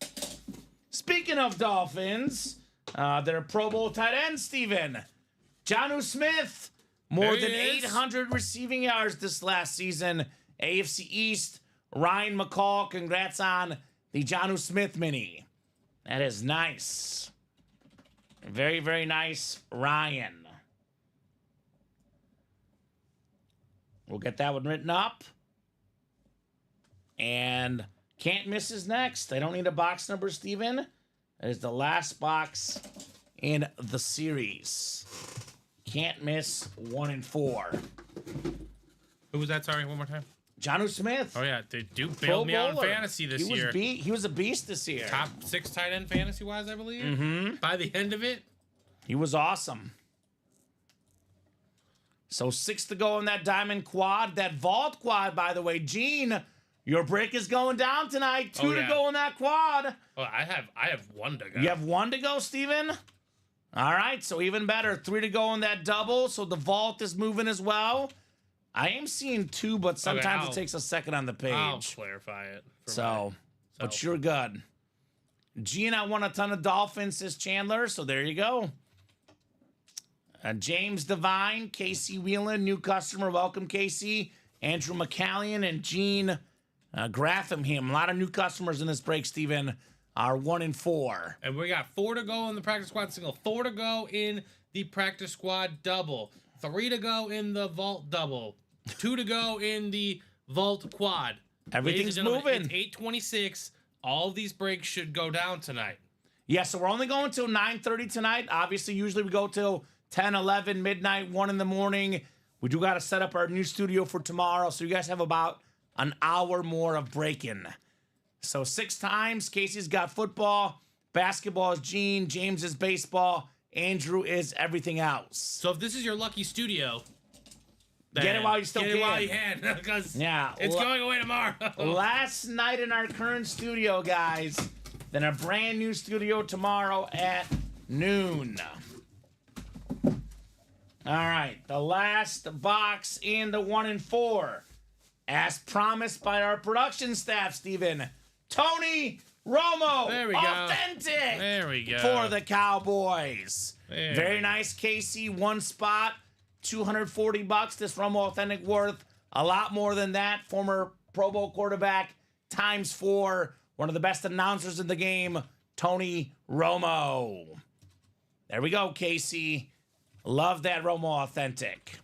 Speaking of Dolphins, their Pro Bowl tight end, Steven. Jonnu Smith, more than 800 receiving yards this last season. AFC East, Ryan McCall, congrats on the Jonnu Smith mini. That is nice. Very, very nice, Ryan. We'll get that one written up. And can't miss is next. I don't need a box number, Steven. That is the last box in the series. Can't miss 1 and 4. Who was that? Sorry, one more time. Jonnu Smith. Oh yeah, they do Pro bailed me out in bowler. fantasy this year. He was a beast this year. Top 6 tight end fantasy wise, I believe. By the end of it, He was awesome. So 6 to go in that diamond quad. That vault quad, by the way. Gene, your break is going down tonight. 2 to yeah. go in that quad. oh, I have 1 to go. You have 1 to go, Steven? All right, so even better. 3 to go in that double. So the vault is moving as well. I am seeing 2, but sometimes I'll- it takes a second on the page. I'll clarify it. For So, but you're good. Gene, I won a ton of Dolphins, says Chandler. So there you go. James Devine, Casey Whelan, new customer. Welcome, Casey. Andrew McCallion and Gene Graffingham. A lot of new customers in this break, Steven, are 1 and 4. And we got 4 to go in the practice squad single, 4 to go in the practice squad double, 3 to go in the vault double, 2 to go in the vault quad. Everything's Ladies and gentlemen, moving. It's 8:26. All of these breaks should go down tonight. Yeah, so we're only going till 9:30 tonight. Obviously, usually we go till 10, 11, midnight, 1 in the morning. We do got to set up our new studio for tomorrow, so you guys have about an hour more of break-in. So 6 times. Casey's got football. Basketball is Gene. James is baseball. Andrew is everything else. So if this is your lucky studio, Get it while you still get can. it while you can, because Yeah, it's going away tomorrow. Last night in our current studio, guys. Then a brand new studio tomorrow at noon. All right, the last box in the 1 and 4. As promised by our production staff, Steven. Tony Romo. There we go. Authentic. There we go. For the Cowboys. There Very we nice, Casey. 1 spot. $240. This Romo Authentic worth a lot more than that. Former Pro Bowl quarterback times 4. One of the best announcers in the game, Tony Romo. There we go, Casey. Love that Romo Authentic.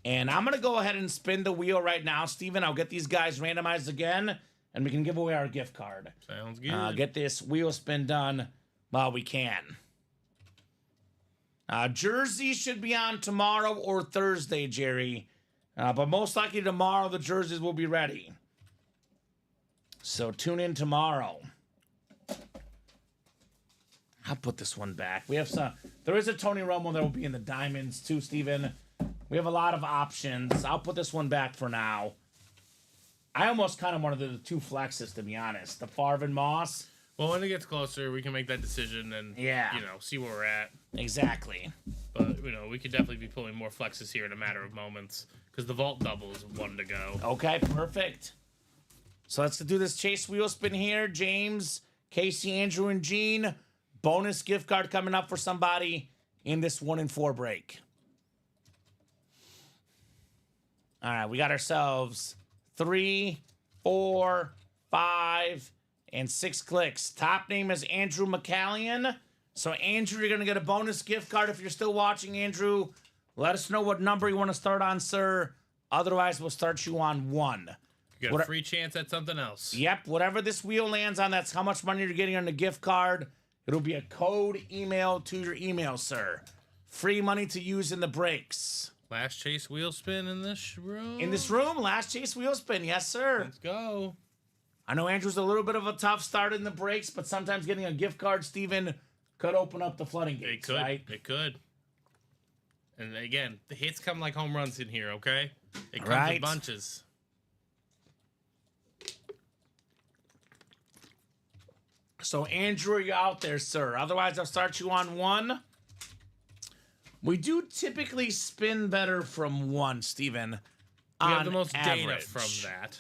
And I'm going to go ahead and spin the wheel right now, Steven. I'll get these guys randomized again, and we can give away our gift card. Sounds good. Get this wheel spin done while we can. Jersey should be on tomorrow or Thursday, Jerry. But most likely tomorrow the jerseys will be ready. So tune in tomorrow. I'll put this one back. We have some. There is a Tony Romo that will be in the diamonds too, Steven. We have a lot of options. I'll put this one back for now. I almost kind of wanted the 2 flexes, to be honest. The Favre and Moss. Well, when it gets closer, we can make that decision and see where we're at. Exactly. But we could definitely be pulling more flexes here in a matter of moments because the vault double is 1 to go. Okay, perfect. So let's do this chase wheel spin here. James, Casey, Andrew, and Gene. Bonus gift card coming up for somebody in this 1 and 4 break. All right, we got ourselves 3, 4, 5, and 6 clicks. Top name is Andrew McCallion. So, Andrew, you're going to get a bonus gift card if you're still watching, Andrew. Let us know what number you want to start on, sir. Otherwise, we'll start you on 1. You got a free chance at something else. Yep, whatever this wheel lands on, that's how much money you're getting on the gift card. It'll be a code email to your email, sir. Free money to use in the breaks. Last chase wheel spin in this room. In this room, last chase wheel spin. Yes, sir. Let's go. I know Andrew's a little bit of a tough start in the breaks, but sometimes getting a gift card, Steven, could open up the flooding gates, It could. right? It could. And again, the hits come like home runs in here, okay? It comes Right. in bunches. So, Andrew, you're out there, sir. Otherwise, I'll start you on 1. We do typically spin better from 1, Steven. We have the most data average. from that.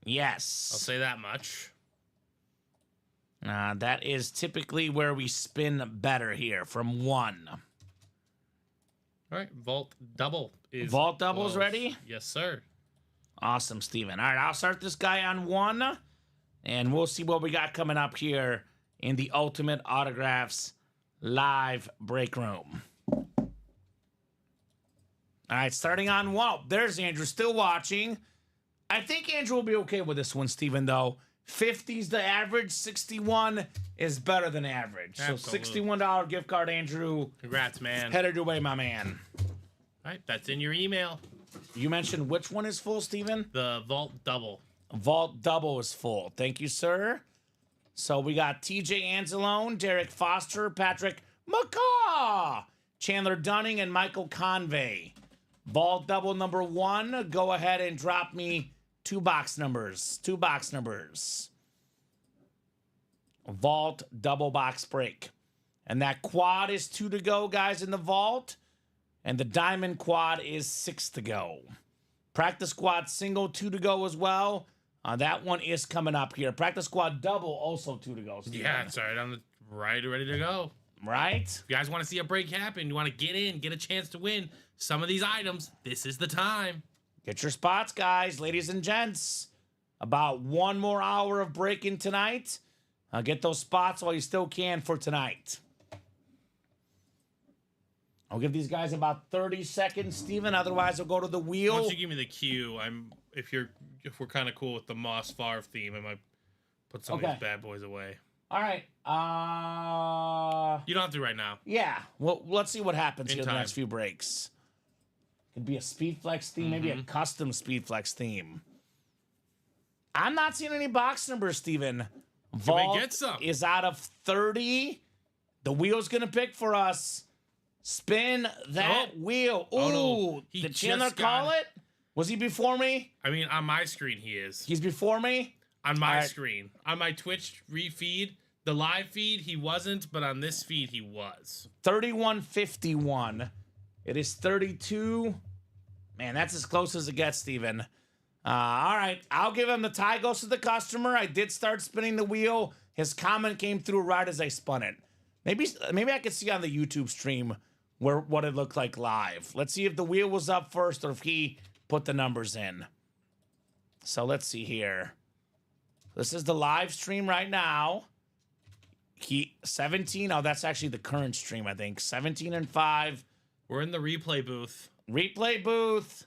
Yes. I'll say that much. That is typically where we spin better here, from 1. All right, vault double is Vault double's close. ready? Yes, sir. Awesome, Steven. All right, I'll start this guy on 1, and we'll see what we got coming up here in the Ultimate Autographs live break room. All right, starting on 1. There's Andrew, still watching. I think Andrew will be okay with this one, Steven, though. 50's the average, 61 is better than average. Absolutely. So $61 gift card, Andrew. Congrats, man. Headed your way, my man. All right, that's in your email. You mentioned which one is full, Steven? The vault double. Vault double is full. Thank you, sir. So we got TJ Anzalone, Derek Foster, Patrick McCaw, Chandler Dunning, and Michael Convey. Vault double number 1. Go ahead and drop me 2 box numbers. 2 box numbers. Vault double box break. And that quad is 2 to go, guys, in the vault. And the diamond quad is 6 to go. Practice squad single, 2 to go as well. That one is coming up here. Practice squad double, also 2 to go. Steven. Yeah, it's right on the ready to go. Right? If you guys want to see a break happen, you want to get in, get a chance to win some of these items, this is the time. Get your spots, guys, ladies and gents. About 1 more hour of breaking tonight. Get those spots while you still can for tonight. I'll give these guys about 30 seconds, Steven. Otherwise, I'll go to the wheel. Once you give me the cue, if we're kind of cool with the Moss Favre theme, I might put some of these bad boys away. All right. You don't have to right now. Yeah. Well, let's see what happens In here in time. the next few breaks. Could be a Speed Flex theme, maybe a custom Speed Flex theme. I'm not seeing any box numbers, Steven. Vault get some. is out of 30. The wheel's going to pick for us. Spin that wheel. Ooh, Oh, no. He did Chandler just call got it? Was he before me? I mean, on my screen, he is. He's before me? On my All right. screen. On my Twitch refeed, the live feed, he wasn't, but on this feed, he was. 3151. It is 32. Man, that's as close as it gets, Steven. All right, I'll give him the tie goes to the customer. I did start spinning the wheel. His comment came through right as I spun it. Maybe I could see on the YouTube stream what it looked like live. Let's see if the wheel was up first or if he put the numbers in. So let's see here. This is the live stream right now. 17. Oh, that's actually the current stream, I think. 17 and 5. We're in the replay booth. Replay booth.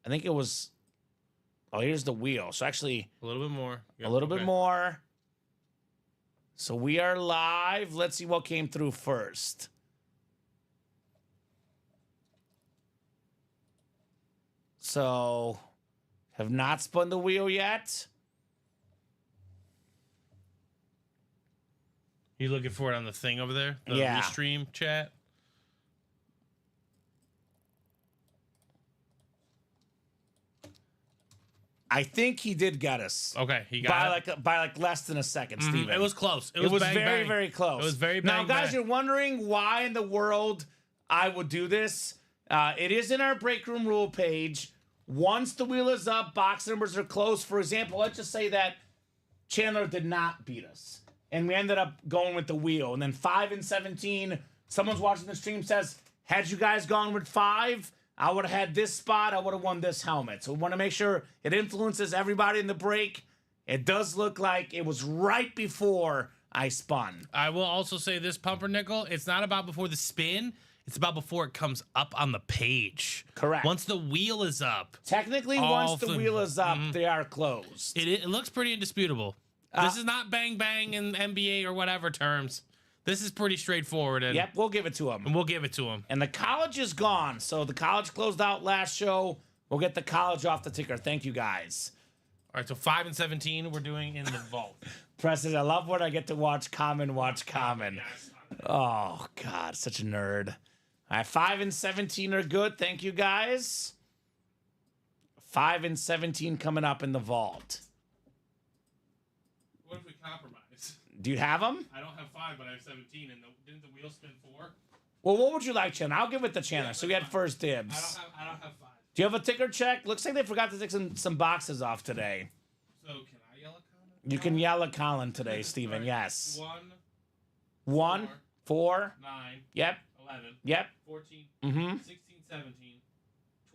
I think it was. Oh, here's the wheel. So actually, A little bit more. a little bit more. So we are live. Let's see what came through first. So, have not spun the wheel yet. You looking for it on the thing over there? The Yeah. Restream chat? I think he did get us. Okay, he got it. By like less than a 2nd, Steven. It was close. It was bang, very, bang. very close. It was very Now, bang, guys, bang. you're wondering why in the world I would do this. It is in our break room rule page. Once the wheel is up, box numbers are closed. For example, let's just say that Chandler did not beat us, and we ended up going with the wheel. And then 5 and 17, someone's watching the stream says, had you guys gone with 5, I would have had this spot. I would have won this helmet. So we want to make sure it influences everybody in the break. It does look like it was right before I spun. I will also say this, Pumpernickel, it's not about before the spin. It's about before it comes up on the page. Correct. Once the wheel is up. Technically, once the wheel is up, they are closed. It looks pretty indisputable. This is not bang bang in NBA or whatever terms. This is pretty straightforward. And, Yep, we'll give it to him. and we'll give it to him. And the college is gone. So the college closed out last show. We'll get the college off the ticker. Thank you, guys. All right, so 5 and 17 we're doing in the vault. Preston, I love when I get to watch Common. Oh, God, such a nerd. All right, 5 and 17 are good. Thank you, guys. 5 and 17 coming up in the vault. What if we compromise? Do you have them? I don't have 5, but I have 17. And didn't the wheel spin 4? Well, what would you like, Chandler? I'll give it to Chandler. So we had first dibs. I don't have 5. Do you have a ticker check? Looks like they forgot to take some boxes off today. So can I yell at Colin? You can yell at Colin today, Steven. Right. Yes. 1, 1, 4. 9, Yep. 11, Yep. 14, Mm-hmm. 16, 17,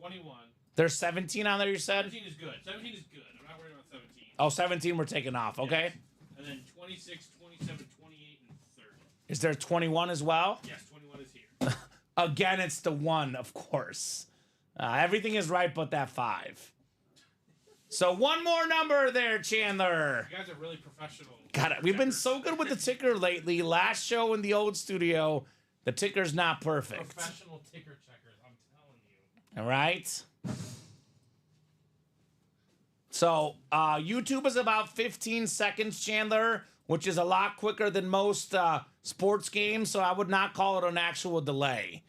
21. There's 17 on there, you said? 17 is good. 17 is good. I'm not worried about 17. Oh, 17 we're taking off. Okay. Yes. And then 26, 27, 28, and 30. Is there 21 as well? Yes, 21 is here. Again, it's the 1, of course. Everything is right but that 5. So one more number there, Chandler. You guys are really professional. God, we've been so good with the ticker lately. Last show in the old studio, the ticker's not perfect. Professional ticker checkers, I'm telling All right. So YouTube is about 15 seconds, Chandler, which is a lot quicker than most sports games. So I would not call it an actual delay.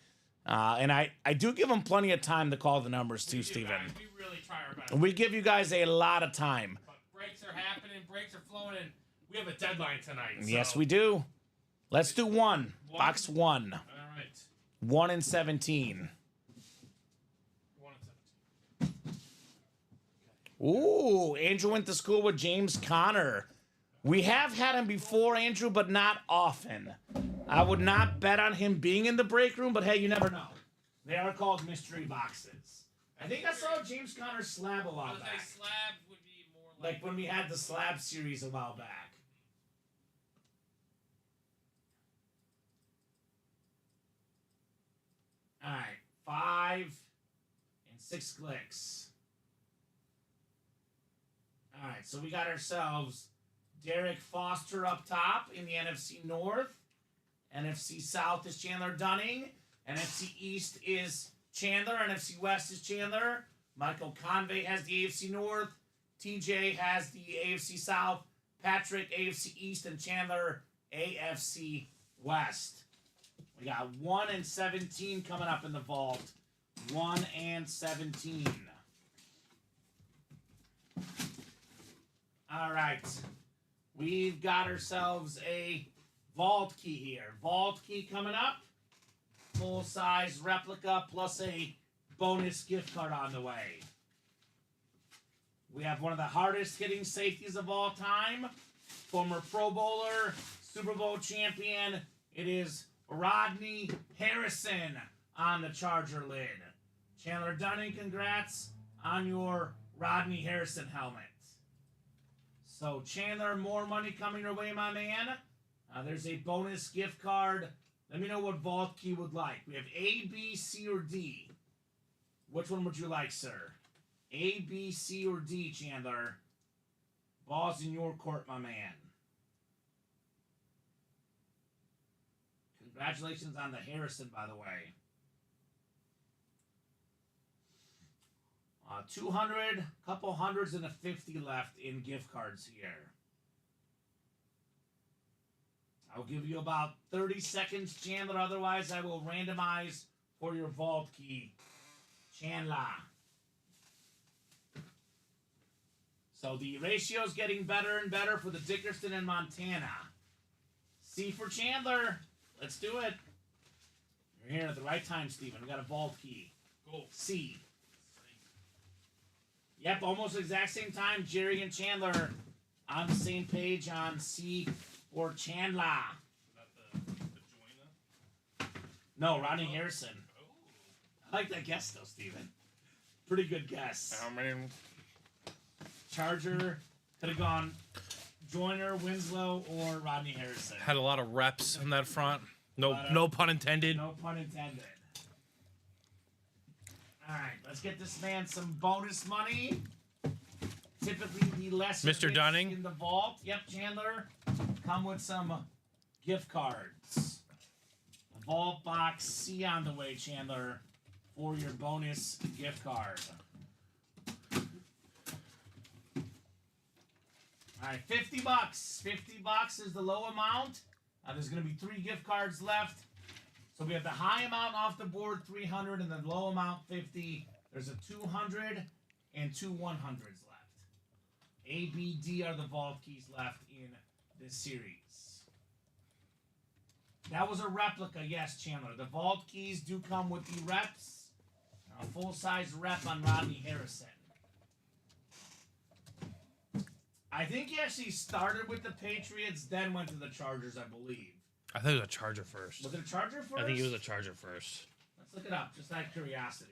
And I do give them plenty of time to call the numbers too, Steven. Guys, we really try our best. We give you guys a lot of time. But breaks are happening, breaks are flowing, and we have a deadline tonight. So. Yes, we do. Let's do one. Box 1. All right. 1 and 17. 1 and 17. Ooh, Andrew went to school with James Conner. We have had him before, Andrew, but not often. I would not bet on him being in the break room, but hey, you never know. They are called mystery boxes. I think I saw James Conner slab a while back. Slab would be more Like when we had the slab series a while back. All right, 5 and 6 clicks. All right, so we got ourselves Derek Foster up top in the NFC North. NFC South is Chandler Dunning. NFC East is Chandler. NFC West is Chandler. Michael Convey has the AFC North. TJ has the AFC South. Patrick, AFC East. And Chandler, AFC West. We got 1 and 17 coming up in the vault. 1 and 17. All right. We've got ourselves a vault key here. Vault key coming up. Full-size replica plus a bonus gift card on the way. We have one of the hardest hitting safeties of all time. Former Pro Bowler, Super Bowl champion. It is Rodney Harrison on the Charger lid. Chandler Dunning, congrats on your Rodney Harrison helmet. So, Chandler, more money coming your way, my man. There's a bonus gift card. Let me know what vault key would like. We have A, B, C, or D. Which one would you like, sir? A, B, C, or D, Chandler? Ball's in your court, my man. Congratulations on the Harrison, by the way. 200, couple hundreds, and a 50 left in gift cards here. I'll give you about 30 seconds, Chandler. Otherwise, I will randomize for your vault key. Chandler. So the ratio is getting better and better for the Dickerson and Montana. C for Chandler. Let's do it. You're here at the right time, Steven. We got a vault key. Go. C. Yep, almost exact same time. Jerry and Chandler on the same page on C for Chandler. Is that the joiner? No, Rodney Harrison. Oh. I like that guess, though, Steven. Pretty good guess. How many? Charger could have gone Joyner, Winslow, or Rodney Harrison. Had a lot of reps on that front. No pun intended. No pun intended. All right, let's get this man some bonus money. Typically, the less Mr. Dunning in the vault. Yep, Chandler. Come with some gift cards. Vault box C on the way, Chandler, for your bonus gift card. All right, $50. $50 is the low amount. There's going to be 3 gift cards left. So we have the high amount off the board, 300, and the low amount, 50. There's a 200 and 2 100s left. A, B, D are the vault keys left in this series. That was a replica, yes, Chandler. The vault keys do come with the reps. A full-size rep on Rodney Harrison. I think he actually started with the Patriots, then went to the Chargers, I believe. I think it was a Charger first. Was it a Charger first? I think it was a Charger first. Let's look it up, just out of curiosity.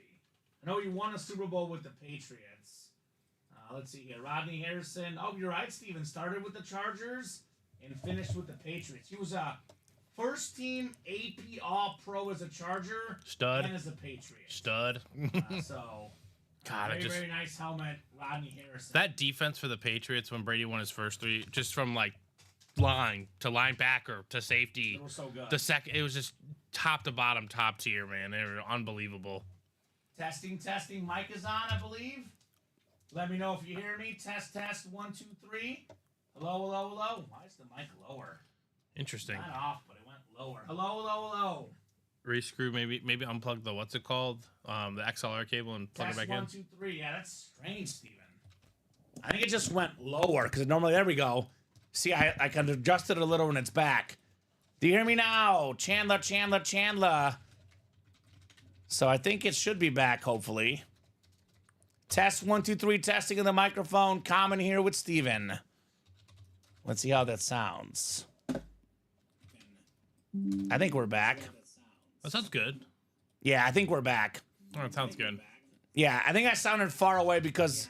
I know he won a Super Bowl with the Patriots. Let's see here. Rodney Harrison. Oh, you're right, Steven. Started with the Chargers and finished with the Patriots. He was a first-team AP All-Pro as a Charger Stud. and as a Patriot. Stud. So, God, very, very nice helmet, Rodney Harrison. That defense for the Patriots when Brady won his first 3, just from like line to linebacker to safety. They were so good. The second, it was just top to bottom, top tier, man. They were unbelievable. Testing, testing. Mic is on, I believe. Let me know if you hear me. Test, test. 1, 2, 3. Hello, hello, hello. Why is the mic lower? Interesting. Not off, but it went lower. Hello, hello, hello. Rescrew, maybe unplug the what's it called? The XLR cable and plug Test it back 1, in. 2, 3. Yeah, that's strange, Steven. I think it just went lower because normally, there we go. See, I can adjust it a little when it's back. Do you hear me now? Chandler, Chandler, Chandler. So I think it should be back, hopefully. Test 1, 2, 3, testing of the microphone. Common here with Steven. Let's see how that sounds. I think we're back. That sounds good. Yeah, I think we're back. Oh, it sounds good. Yeah, I think I sounded far away because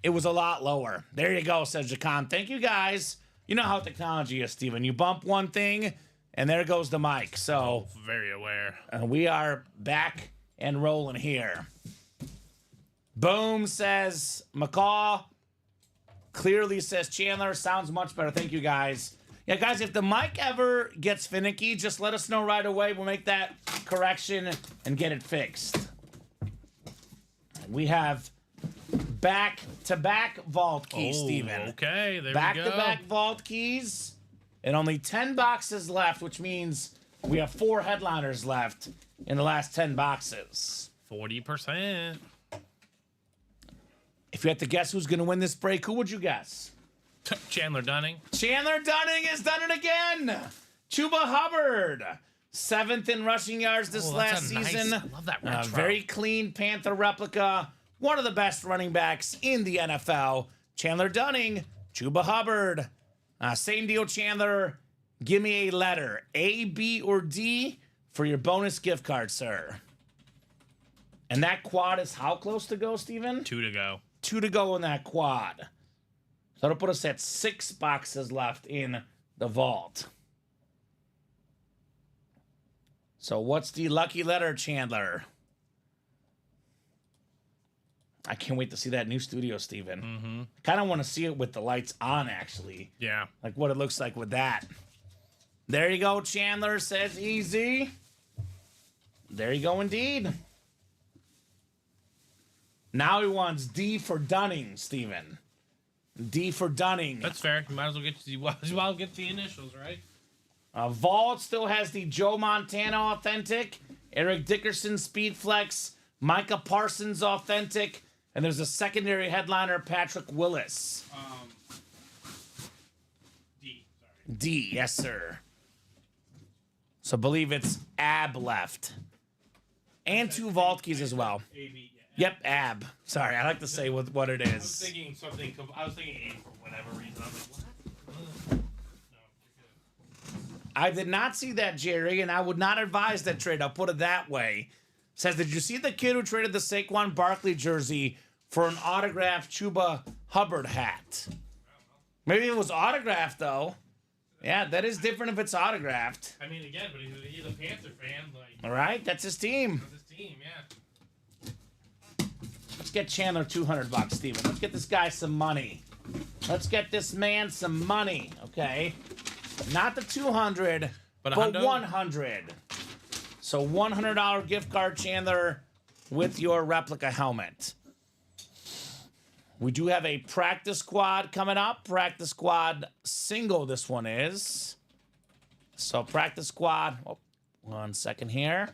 it was a lot lower. There you go, says Jacan. Thank you, guys. You know how technology is, Steven. You bump one thing, and there goes the mic. So Very aware. we are back and rolling here. Boom, says McCaw. Clearly, says Chandler. Sounds much better. Thank you, guys. Yeah, guys, if the mic ever gets finicky, just let us know right away. We'll make that correction and get it fixed. We have back-to-back vault keys, Steven. Okay, there we go. Back-to-back vault keys. And only 10 boxes left, which means we have 4 headliners left in the last 10 boxes. 40%. If you had to guess who's going to win this break, who would you guess? Chandler Dunning. Chandler Dunning has done it again. Chuba Hubbard, 7th in rushing yards this last season. I love that retro. Very clean Panther replica. One of the best running backs in the NFL. Chandler Dunning, Chuba Hubbard. Same deal, Chandler. Give me a letter, A, B, or D, for your bonus gift card, sir. And that quad is how close to go, Steven? 2 to go. 2 to go in that quad. So that'll put us at 6 boxes left in the vault. So what's the lucky letter, Chandler? I can't wait to see that new studio, Steven. Mm-hmm. Kind of want to see it with the lights on, actually. Yeah. Like what it looks like with that. There you go, Chandler says easy. There you go, indeed. Now he wants D for Dunning, Steven. D for Dunning. That's fair. You might as well get the initials, right? Vault still has the Joe Montana authentic, Eric Dickerson Speedflex, Micah Parsons authentic, and there's a secondary headliner, Patrick Willis. D. Sorry. D, yes, sir. So believe it's AB left. And 2 vault keys as well. A-B, yeah. Yep, AB. Sorry, I like to say what it I was is. thinking something. I was thinking A for whatever reason. I was like, what? No, you're good. I did not see that, Jerry, and I would not advise that trade. I'll put it that way. Says, did you see the kid who traded the Saquon Barkley jersey for an autographed Chuba Hubbard hat? Maybe it was autographed, though. Yeah, that is different if it's autographed. I mean, again, but he's a Panther fan. Like, All right, that's his team. that's his team, yeah. Let's get Chandler $200, Steven. Let's get this guy some money. Let's get this man some money, okay? Not the 200, But but 100? 100. So $100 gift card, Chandler, with your replica helmet. We do have a practice squad coming up. Practice squad single, this one is. So practice squad, 1 second here.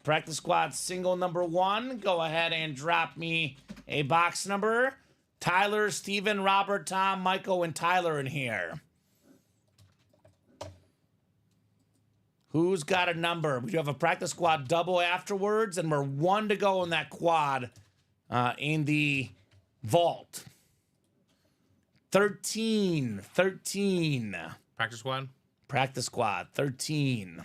Practice squad single number 1. Go ahead and drop me a box number. Tyler, Steven, Robert, Tom, Michael, and Tyler in here. Who's got a number? We do have a practice squad double afterwards, and we're 1 to go in that quad in the vault. 13. Practice squad. Practice squad, 13.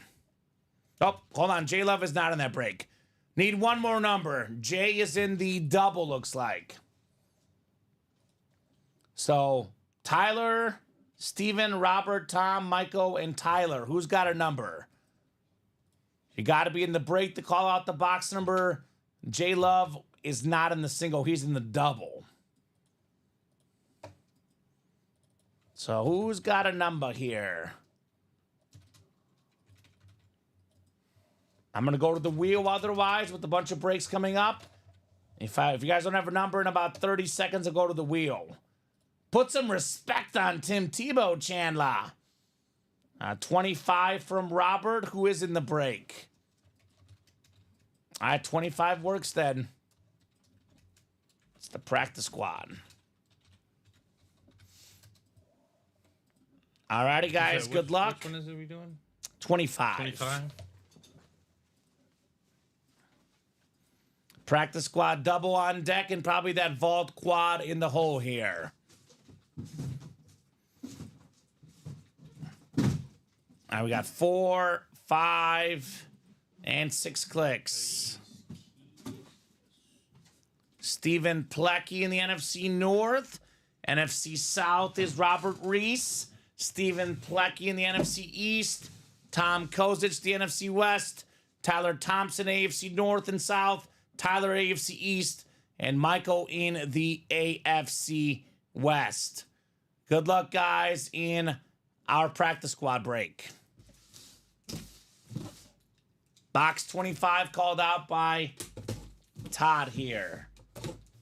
Oh, hold on. J Love is not in that break. Need one more number. J is in the double, looks like. So, Tyler, Steven, Robert, Tom, Michael, and Tyler. Who's got a number? You got to be in the break to call out the box number. J Love is not in the single. He's in the double. So, who's got a number here? I'm gonna go to the wheel otherwise with a bunch of breaks coming up. If you guys don't have a number in about 30 seconds, I'll go to the wheel. Put some respect on Tim Tebow, Chandler. 25 from Robert, who is in the break. All right, 25 works then. It's the practice squad. All righty, guys. Good luck. Which one is it we doing? 25. 25. Practice squad double on deck and probably that vault quad in the hole here. All right, we got 4, 5, and 6 clicks. Stephen Plecky in the NFC North. NFC South is Robert Reese. Stephen Plecky in the NFC East. Tom Kozich, the NFC West. Tyler Thompson, AFC North and South. Tyler, AFC East. And Michael in the AFC West. Good luck, guys, in our practice squad break. Box 25 called out by Todd here.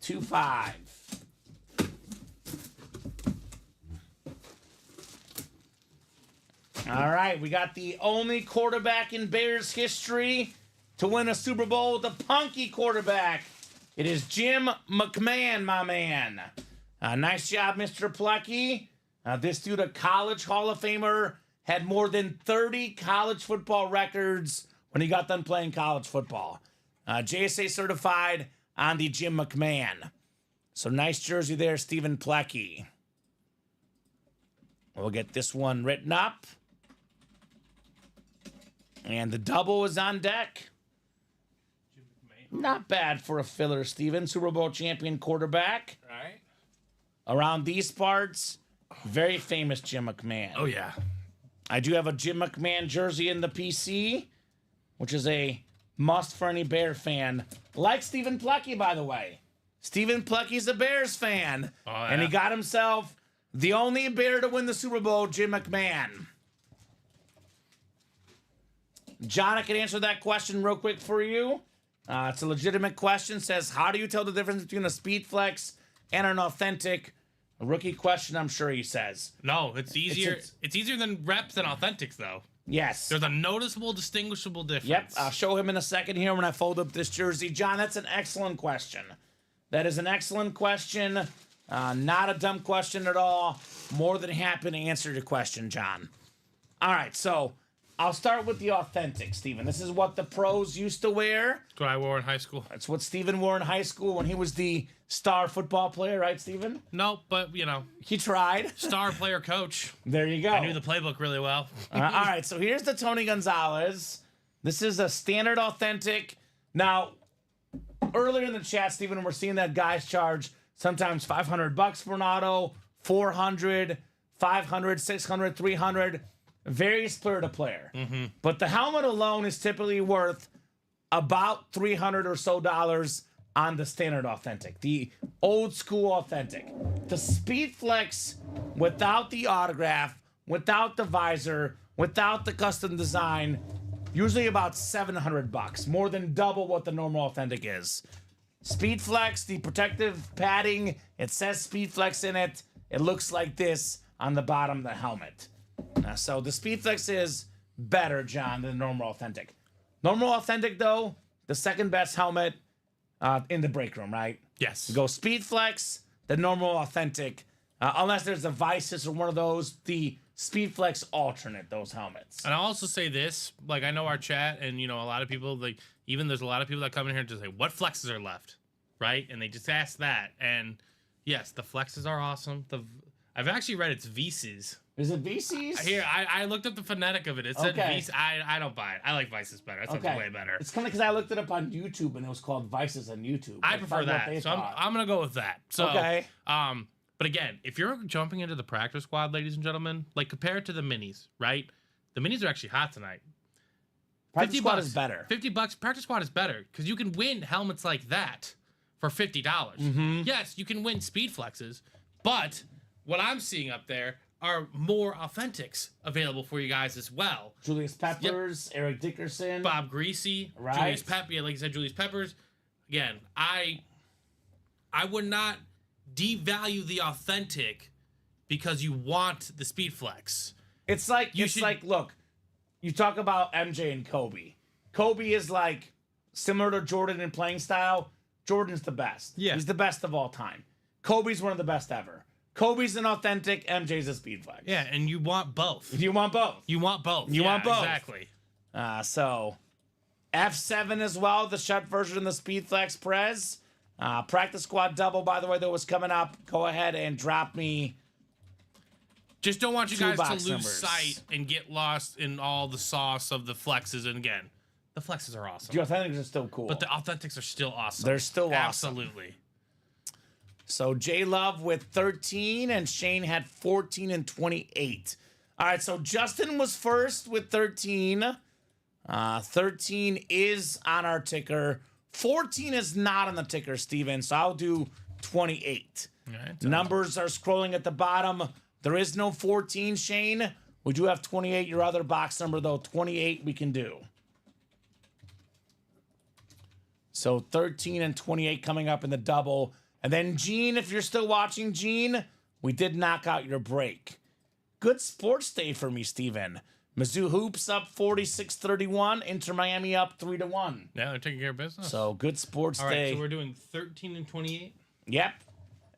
2-5. All right, we got the only quarterback in Bears history to win a Super Bowl with a punky quarterback. It is Jim McMahon, my man. Nice job, Mr. Plecky. This dude, a college Hall of Famer, had more than 30 college football records when he got done playing college football. JSA certified on the Jim McMahon. So nice jersey there, Stephen Plecky. We'll get this one written up. And the double is on deck. Not bad for a filler, Steven. Super Bowl champion quarterback. Right. Around these parts, very famous Jim McMahon. Oh, yeah. I do have a Jim McMahon jersey in the PC, which is a must for any Bear fan. Like Stephen Plecky, by the way. Stephen Plecky's a Bears fan. Oh, yeah. And he got himself the only Bear to win the Super Bowl, Jim McMahon. John, I can answer that question real quick for you. It's a legitimate question. Says, how do you tell the difference between a speed flex and an authentic? A rookie question, I'm sure he says. No, it's easier. It's easier than reps and authentics, though. Yes. There's a noticeable, distinguishable difference. Yep, I'll show him in a second here when I fold up this jersey. John, that's an excellent question. That is an excellent question. Not a dumb question at all. More than happy to answer your question, John. All right, so I'll start with the authentic, Steven. This is what the pros used to wear. That's what I wore in high school. That's what Steven wore in high school when he was the star football player, right, Steven? No, but, you know, He tried. star player coach. There you go. I knew the playbook really well. All right, so here's the Tony Gonzalez. This is a standard authentic. Now, earlier in the chat, Steven, we're seeing that guys charge sometimes $500 for an auto, 400, 500, 600, 300. Varies player to player. Mm-hmm. But the helmet alone is typically worth about $300 or so on the standard authentic, the old school authentic. The Speed Flex without the autograph, without the visor, without the custom design, usually about $700, more than double what the normal authentic is. Speed Flex, the protective padding, it says Speed Flex in it. It looks like this on the bottom of the helmet. So the Speed Flex is better, John, than normal authentic. Normal authentic, though, the second best helmet in the break room, right? Yes. You go Speed Flex, the normal authentic, unless there's a Visus or one of those, the Speed Flex alternate those helmets. And I'll also say this, like, I know our chat and, you know, a lot of people, like, even there's a lot of people that come in here and just say, what flexes are left, right? And they just ask that. And, yes, the flexes are awesome. I've actually read it's Vises. Is it VCs? Here, I looked up the phonetic of it. It said Okay. Vices. I don't buy it. I like Vices better. That sounds way better. It's kind of because I looked it up on YouTube and it was called Vices on YouTube. I prefer that. So I'm going to go with that. So, Okay. But again, if you're jumping into the practice squad, ladies and gentlemen, like compare it to the minis, right? The minis are actually hot tonight. Practice Squad $50 is better. $50. Practice squad is better because you can win helmets like that for $50. Mm-hmm. Yes, you can win speed flexes, but what I'm seeing up there, are more authentics available for you guys as well. Julius Peppers, Eric Dickerson. Bob Greasy, Right. Julius Peppers. Yeah, like you said, Julius Peppers. Again, I would not devalue the authentic because you want the speed flex. It's like, look, you talk about MJ and Kobe. Kobe is like similar to Jordan in playing style. Jordan's the best. Yeah. He's the best of all time. Kobe's one of the best ever. Kobe's an authentic, MJ's a speed flex. Yeah, and you want both. You want both. You want both. You want both. Exactly. So F7 as well, the shut version of the speed flex Prez. Practice squad double, by the way, that was coming up. Go ahead and drop me. Just don't want you Two guys to box lose numbers. sight and get lost in all the sauce of the flexes. And again, the flexes are awesome. The authentics are still cool. But the authentics are still awesome. They're still awesome. Absolutely. So J Love with 13 and Shane had 14 and 28. All right, so Justin was first with 13. 13 is on our ticker. 14 is not on the ticker, Steven, so I'll do 28. All right. Numbers are scrolling at the bottom. There is no 14, Shane. We do have 28, your other box number, though. 28 we can do. So 13 and 28 coming up in the double. And then Gene, if you're still watching, Gene, we did knock out your break. Good sports day for me, Steven. Mizzou Hoops up 46-31. Inter Miami up 3-1. Yeah, they're taking care of business. So good sports all right, day. so we're doing 13 and 28. Yep.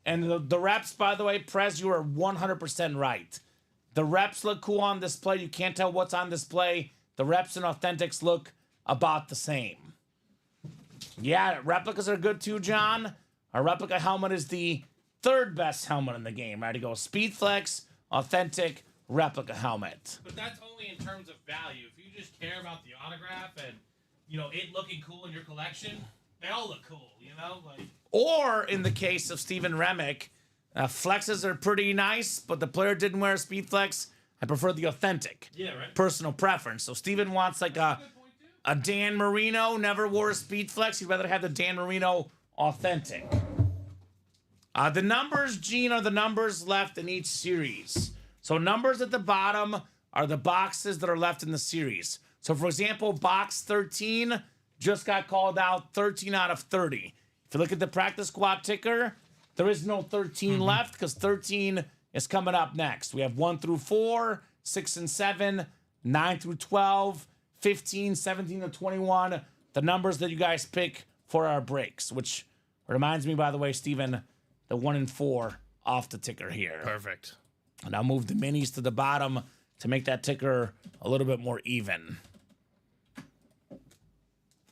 And the reps, by the way, Prez, you are 100% right. The reps look cool on display. You can't tell what's on display. The reps and authentics look about the same. Yeah, replicas are good too, John. Our replica helmet is the third best helmet in the game, right? It goes Speed Flex, authentic, replica helmet. But that's only in terms of value. If you just care about the autograph and, it looking cool in your collection, they all look cool, Like, Or in the case of Steven Remick, flexes are pretty nice, but the player didn't wear a Speed Flex. I prefer the authentic. yeah, right. Personal preference. So Steven wants like a Dan Marino, never wore a Speed Flex. He'd rather have the Dan Marino authentic. The numbers, Gene, are the numbers left in each series. So numbers at the bottom are the boxes that are left in the series. So for example, box 13 just got called out 13 out of 30. If you look at the practice squad ticker, there is no 13 left because 13 is coming up next. We have 1 through 4, 6 and 7, 9 through 12, 15, 17 to 21. The numbers that you guys pick for our breaks, which reminds me, by the way, Steven, the 1 and 4 off the ticker here. Perfect. And I'll move the minis to the bottom to make that ticker a little bit more even.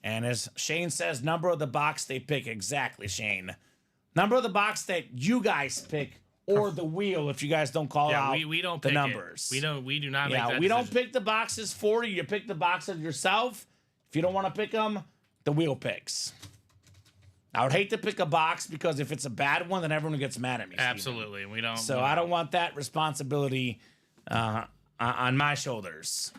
And as Shane says, number of the box they pick. Exactly, Shane. Number of the box that you guys pick, or the wheel if you guys don't call out we don't the pick numbers. We do not make Yeah, that we don't decision. pick the boxes for you. You pick the boxes yourself. If you don't want to pick them, the wheel picks. I would hate to pick a box because if it's a bad one, then everyone gets mad at me. Steven. Absolutely. We don't. So I don't want that responsibility on my shoulders.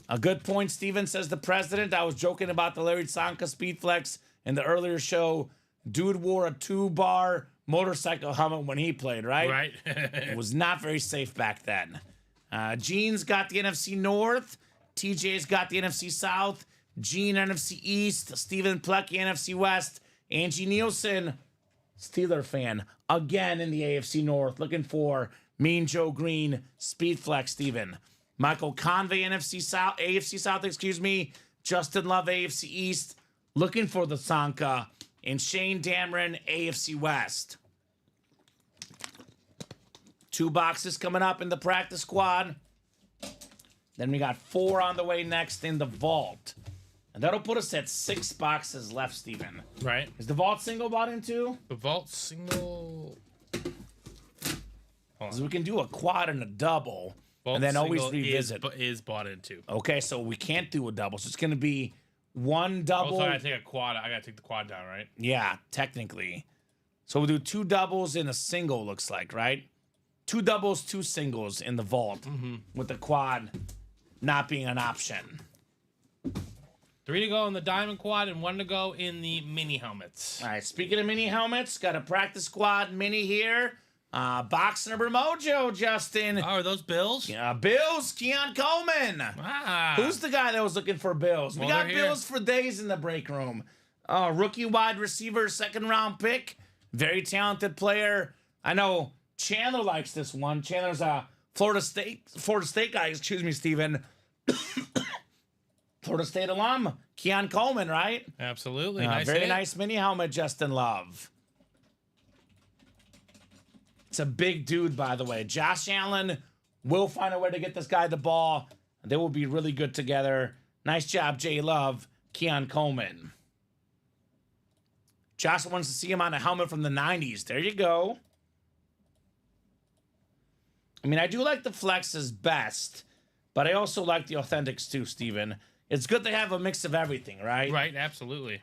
A good point, Steven, says the president. I was joking about the Larry Tsonka Speed Flex in the earlier show. Dude wore a 2-bar motorcycle helmet when he played, right? Right. It was not very safe back then. Gene's got the NFC North. TJ's got the NFC South. Gene, NFC East. Steven Plecky, NFC West. Angie Nielsen, Steeler fan, again in the AFC North, looking for Mean Joe Green, Speed Flex, Steven. Michael Convey, AFC South, Justin Love, AFC East, looking for the Tsonka. And Shane Dameron, AFC West. 2 boxes coming up in the practice squad. Then we got 4 on the way next in the vault. And that'll put us at 6 boxes left, Steven. Right. Is the vault single bought into? The vault single. So we can do a quad and a double. Vault and then always single revisit. is bought into. Okay, so we can't do a double. So it's going to be 1 double. Also, I gotta take a quad. I gotta take the quad down, right? Yeah, technically. So we'll do 2 doubles and a single, looks like, right? 2 doubles, 2 singles in the vault, with the quad not being an option. 3 to go in the diamond quad and 1 to go in the mini helmets. All right, speaking of mini helmets, got a practice squad mini here. Box number mojo, Justin. Oh, are those Bills? Yeah, Bills, Keon Coleman. Ah. Who's the guy that was looking for Bills? Well, we got they're here. Bills for days in the break room. Rookie wide receiver, 2nd round pick. Very talented player. I know Chandler likes this one. Chandler's a Florida State guy, excuse me, Steven. Florida State alum, Keon Coleman, right? Absolutely. Very hit. nice mini helmet, Justin Love. It's a big dude, by the way. Josh Allen will find a way to get this guy the ball. They will be really good together. Nice job, Jay Love, Keon Coleman. Josh wants to see him on a helmet from the 90s. There you go. I mean, I do like the flexes best, but I also like the authentics too, Steven. It's good to have a mix of everything, right? Right, absolutely.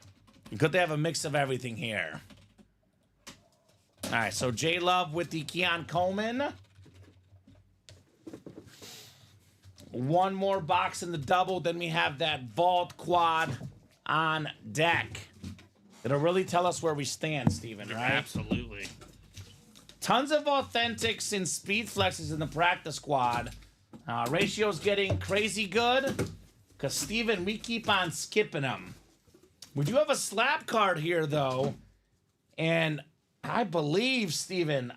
Good to have a mix of everything here. All right, so J Love with the Keon Coleman. One more box in the double, then we have that vault quad on deck. It'll really tell us where we stand, Steven, right? Absolutely. Tons of authentics and speed flexes in the practice squad. Ratio's getting crazy good because, Steven, we keep on skipping them. We do have a slap card here, though. And I believe, Steven,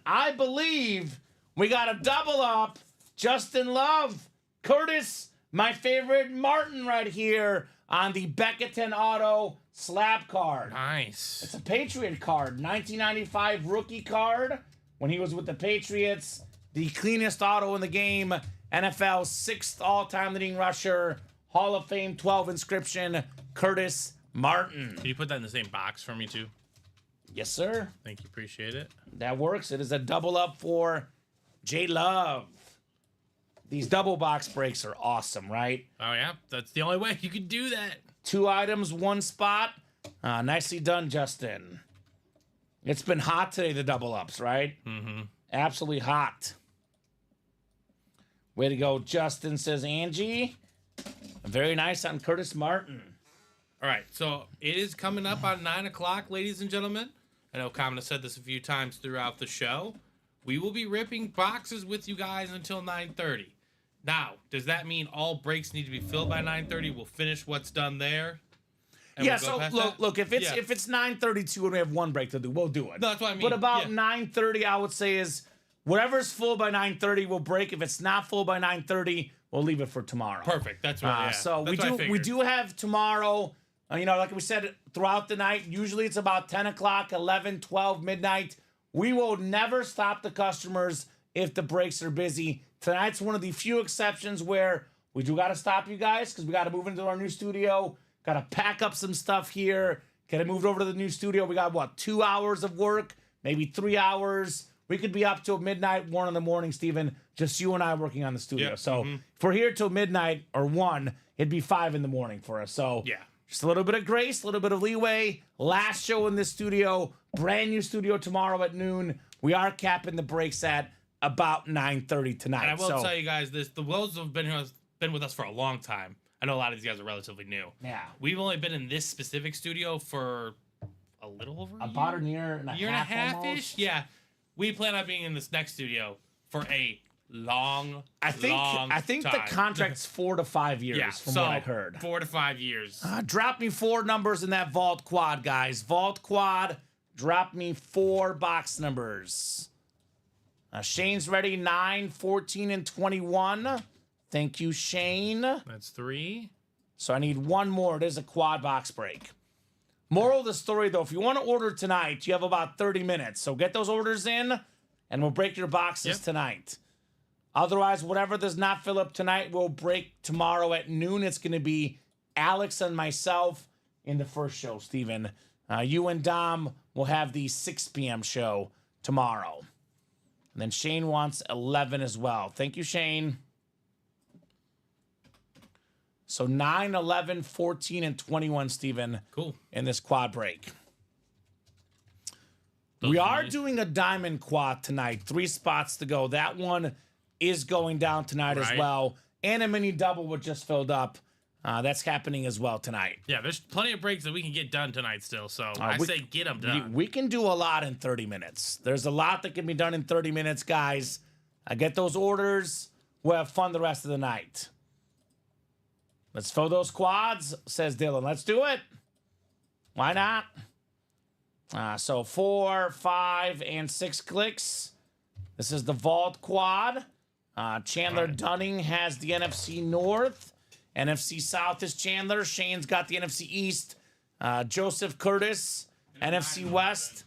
we got a double up. Justin Love, Curtis, my favorite Martin right here on the Becketon Auto slap card. Nice. It's a Patriot card, 1995 rookie card. When he was with the Patriots, the cleanest auto in the game, NFL's 6th all-time leading rusher, Hall of Fame 12 inscription, Curtis Martin. Can you put that in the same box for me, too? Yes, sir. Thank you. Appreciate it. That works. It is a double up for J Love. These double box breaks are awesome, right? Oh, yeah. That's the only way you can do that. 2 items, 1 spot. Nicely done, Justin. It's been hot today, the double ups, right? Mm-hmm. Absolutely hot. Way to go, Justin, says Angie. Very nice on Curtis Martin. All right, so it is coming up on 9 o'clock, ladies and gentlemen. I know Common has said this a few times throughout the show. We will be ripping boxes with you guys until 9:30. Now, does that mean all breaks need to be filled by 9:30? We'll finish what's done there. and Yeah, we'll go so past look, that? look, if it's Yeah. if it's 9:32 and we have 1 break to do, we'll do it. No, that's what I mean. But about Yeah. 9:30, I would say is whatever's full by 9:30, we'll break. If it's not full by 9:30, we'll leave it for tomorrow. Perfect. That's what. Yeah. So That's what I we figured. do have tomorrow. Like we said throughout the night. Usually it's about 10 o'clock, 11, 12, midnight. We will never stop the customers if the breaks are busy. Tonight's one of the few exceptions where we do got to stop you guys because we got to move into our new studio. Got to pack up some stuff here. Get it moved over to the new studio. We got 2 hours of work, maybe 3 hours. We could be up till midnight, 1 in the morning, Steven. Just you and I working on the studio. Yep. So if we're here till midnight or 1, it'd be 5 in the morning for us. So Yeah. just a little bit of grace, a little bit of leeway. Last show in this studio, brand new studio tomorrow at noon. We are capping the breaks at about 9:30 tonight. And I will tell you guys this: the Wills have been with us for a long time. I know a lot of these guys are relatively new. Yeah. We've only been in this specific studio for a little over About a year and a year and a half almost. ish. Yeah. We plan on being in this next studio for a long I think the time. contract's 4 to 5 years Yeah, from so what I heard. 4 to 5 years. Drop me 4 numbers in that vault quad, guys. Vault quad, drop me 4 box numbers. Shane's ready, 9, 14, and 21. Thank you, Shane. That's 3. So I need 1 more. It is a quad box break. Moral of the story, though, if you want to order tonight, you have about 30 minutes. So get those orders in, and we'll break your boxes Yep. tonight. Otherwise, whatever does not fill up tonight, we'll break tomorrow at noon. It's going to be Alex and myself in the first show, Steven. You and Dom will have the 6 p.m. show tomorrow. And then Shane wants 11 as well. Thank you, Shane. So 9, 11, 14, and 21, Steven, Cool. in this quad break. Those We are are nice. doing a diamond quad tonight. 3 spots to go. That one is going down tonight as Right. well. And a mini double was just filled up. That's happening as well tonight. Yeah, there's plenty of breaks that we can get done tonight still. So I say get them done. We can do a lot in 30 minutes. There's a lot that can be done in 30 minutes, guys. I get those orders. We'll have fun the rest of the night. Let's fill those quads, says Dylan. Let's do it. Why not? So 4, 5, and 6 clicks. This is the Vault quad. Chandler Dunning has the NFC North. NFC South is Chandler. Shane's got the NFC East. Joseph Curtis, NFC West.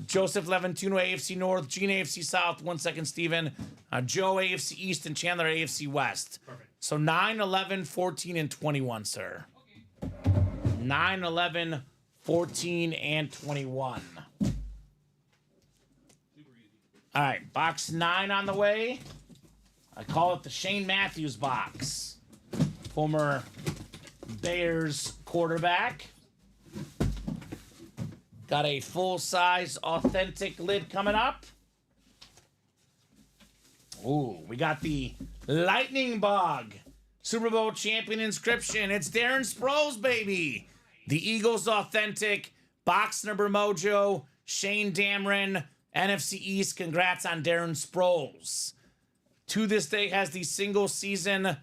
Joseph Leventuno, AFC North. Gene, AFC South. 1 second, Steven. Joe, AFC East. And Chandler, AFC West. Perfect. So 9, 11, 14, and 21, sir. 9, 11, 14, and 21. All right, box 9 on the way. I call it the Shane Matthews box. Former Bears quarterback. Got a full-size, authentic lid coming up. Ooh, we got the Lightning Bug Super Bowl champion inscription. It's Darren Sproles, baby. The Eagles authentic box number mojo. Shane Dameron, NFC East. Congrats on Darren Sproles. To this day has the single season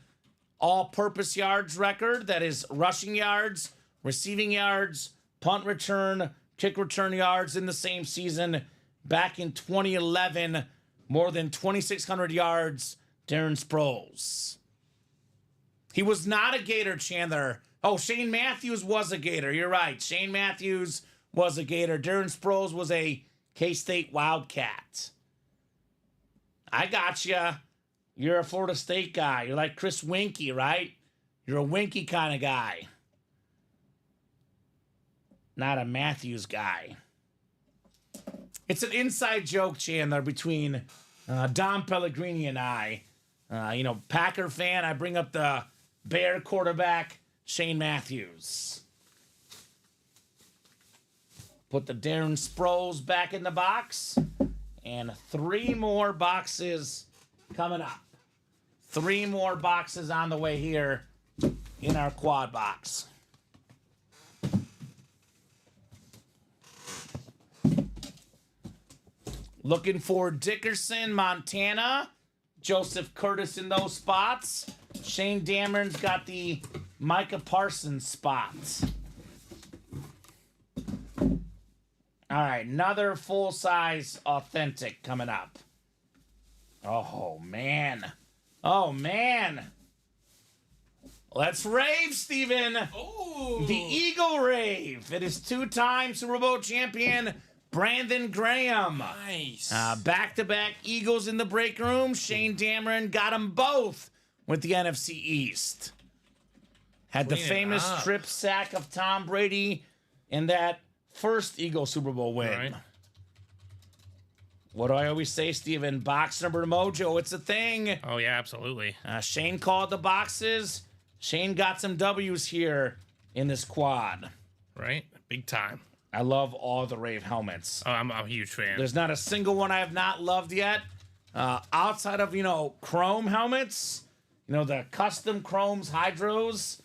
all-purpose yards record. That is rushing yards, receiving yards, punt return, kick return yards in the same season. Back in 2011, more than 2,600 yards, Darren Sproles. He was not a Gator, Chandler. Oh, Shane Matthews was a Gator. You're right. Shane Matthews was a Gator. Darren Sproles was a K-State Wildcat. I got you. You're a Florida State guy. You're like Chris Winkie, right? You're a Winkie kind of guy. Not a Matthews guy. It's an inside joke, Chandler, between Dom Pellegrini and I. Packer fan, I bring up the Bear quarterback, Shane Matthews. Put the Darren Sproles back in the box. And 3 more boxes coming up. 3 more boxes on the way here in our quad box. Looking for Dickerson, Montana. Joseph Curtis in those spots. Shane Dameron's got the Micah Parsons spot. All right, another full-size authentic coming up. Oh, man. Oh, man. Let's rave, Steven. Oh. The Eagle Rave. It is 2-time Super Bowl champion Brandon Graham. Nice. Back-to-back Eagles in the break room. Shane Dameron got them both with the NFC East. Had the famous strip sack of Tom Brady in that first Eagle Super Bowl win. Right. What do I always say, Steven? Box number mojo. It's a thing. Oh, yeah, absolutely. Shane called the boxes. Shane got some W's here in this quad. Right? Big time. I love all the Rave helmets. Oh, I'm a huge fan. There's not a single one I have not loved yet. Outside of, chrome helmets, the custom chromes, hydros.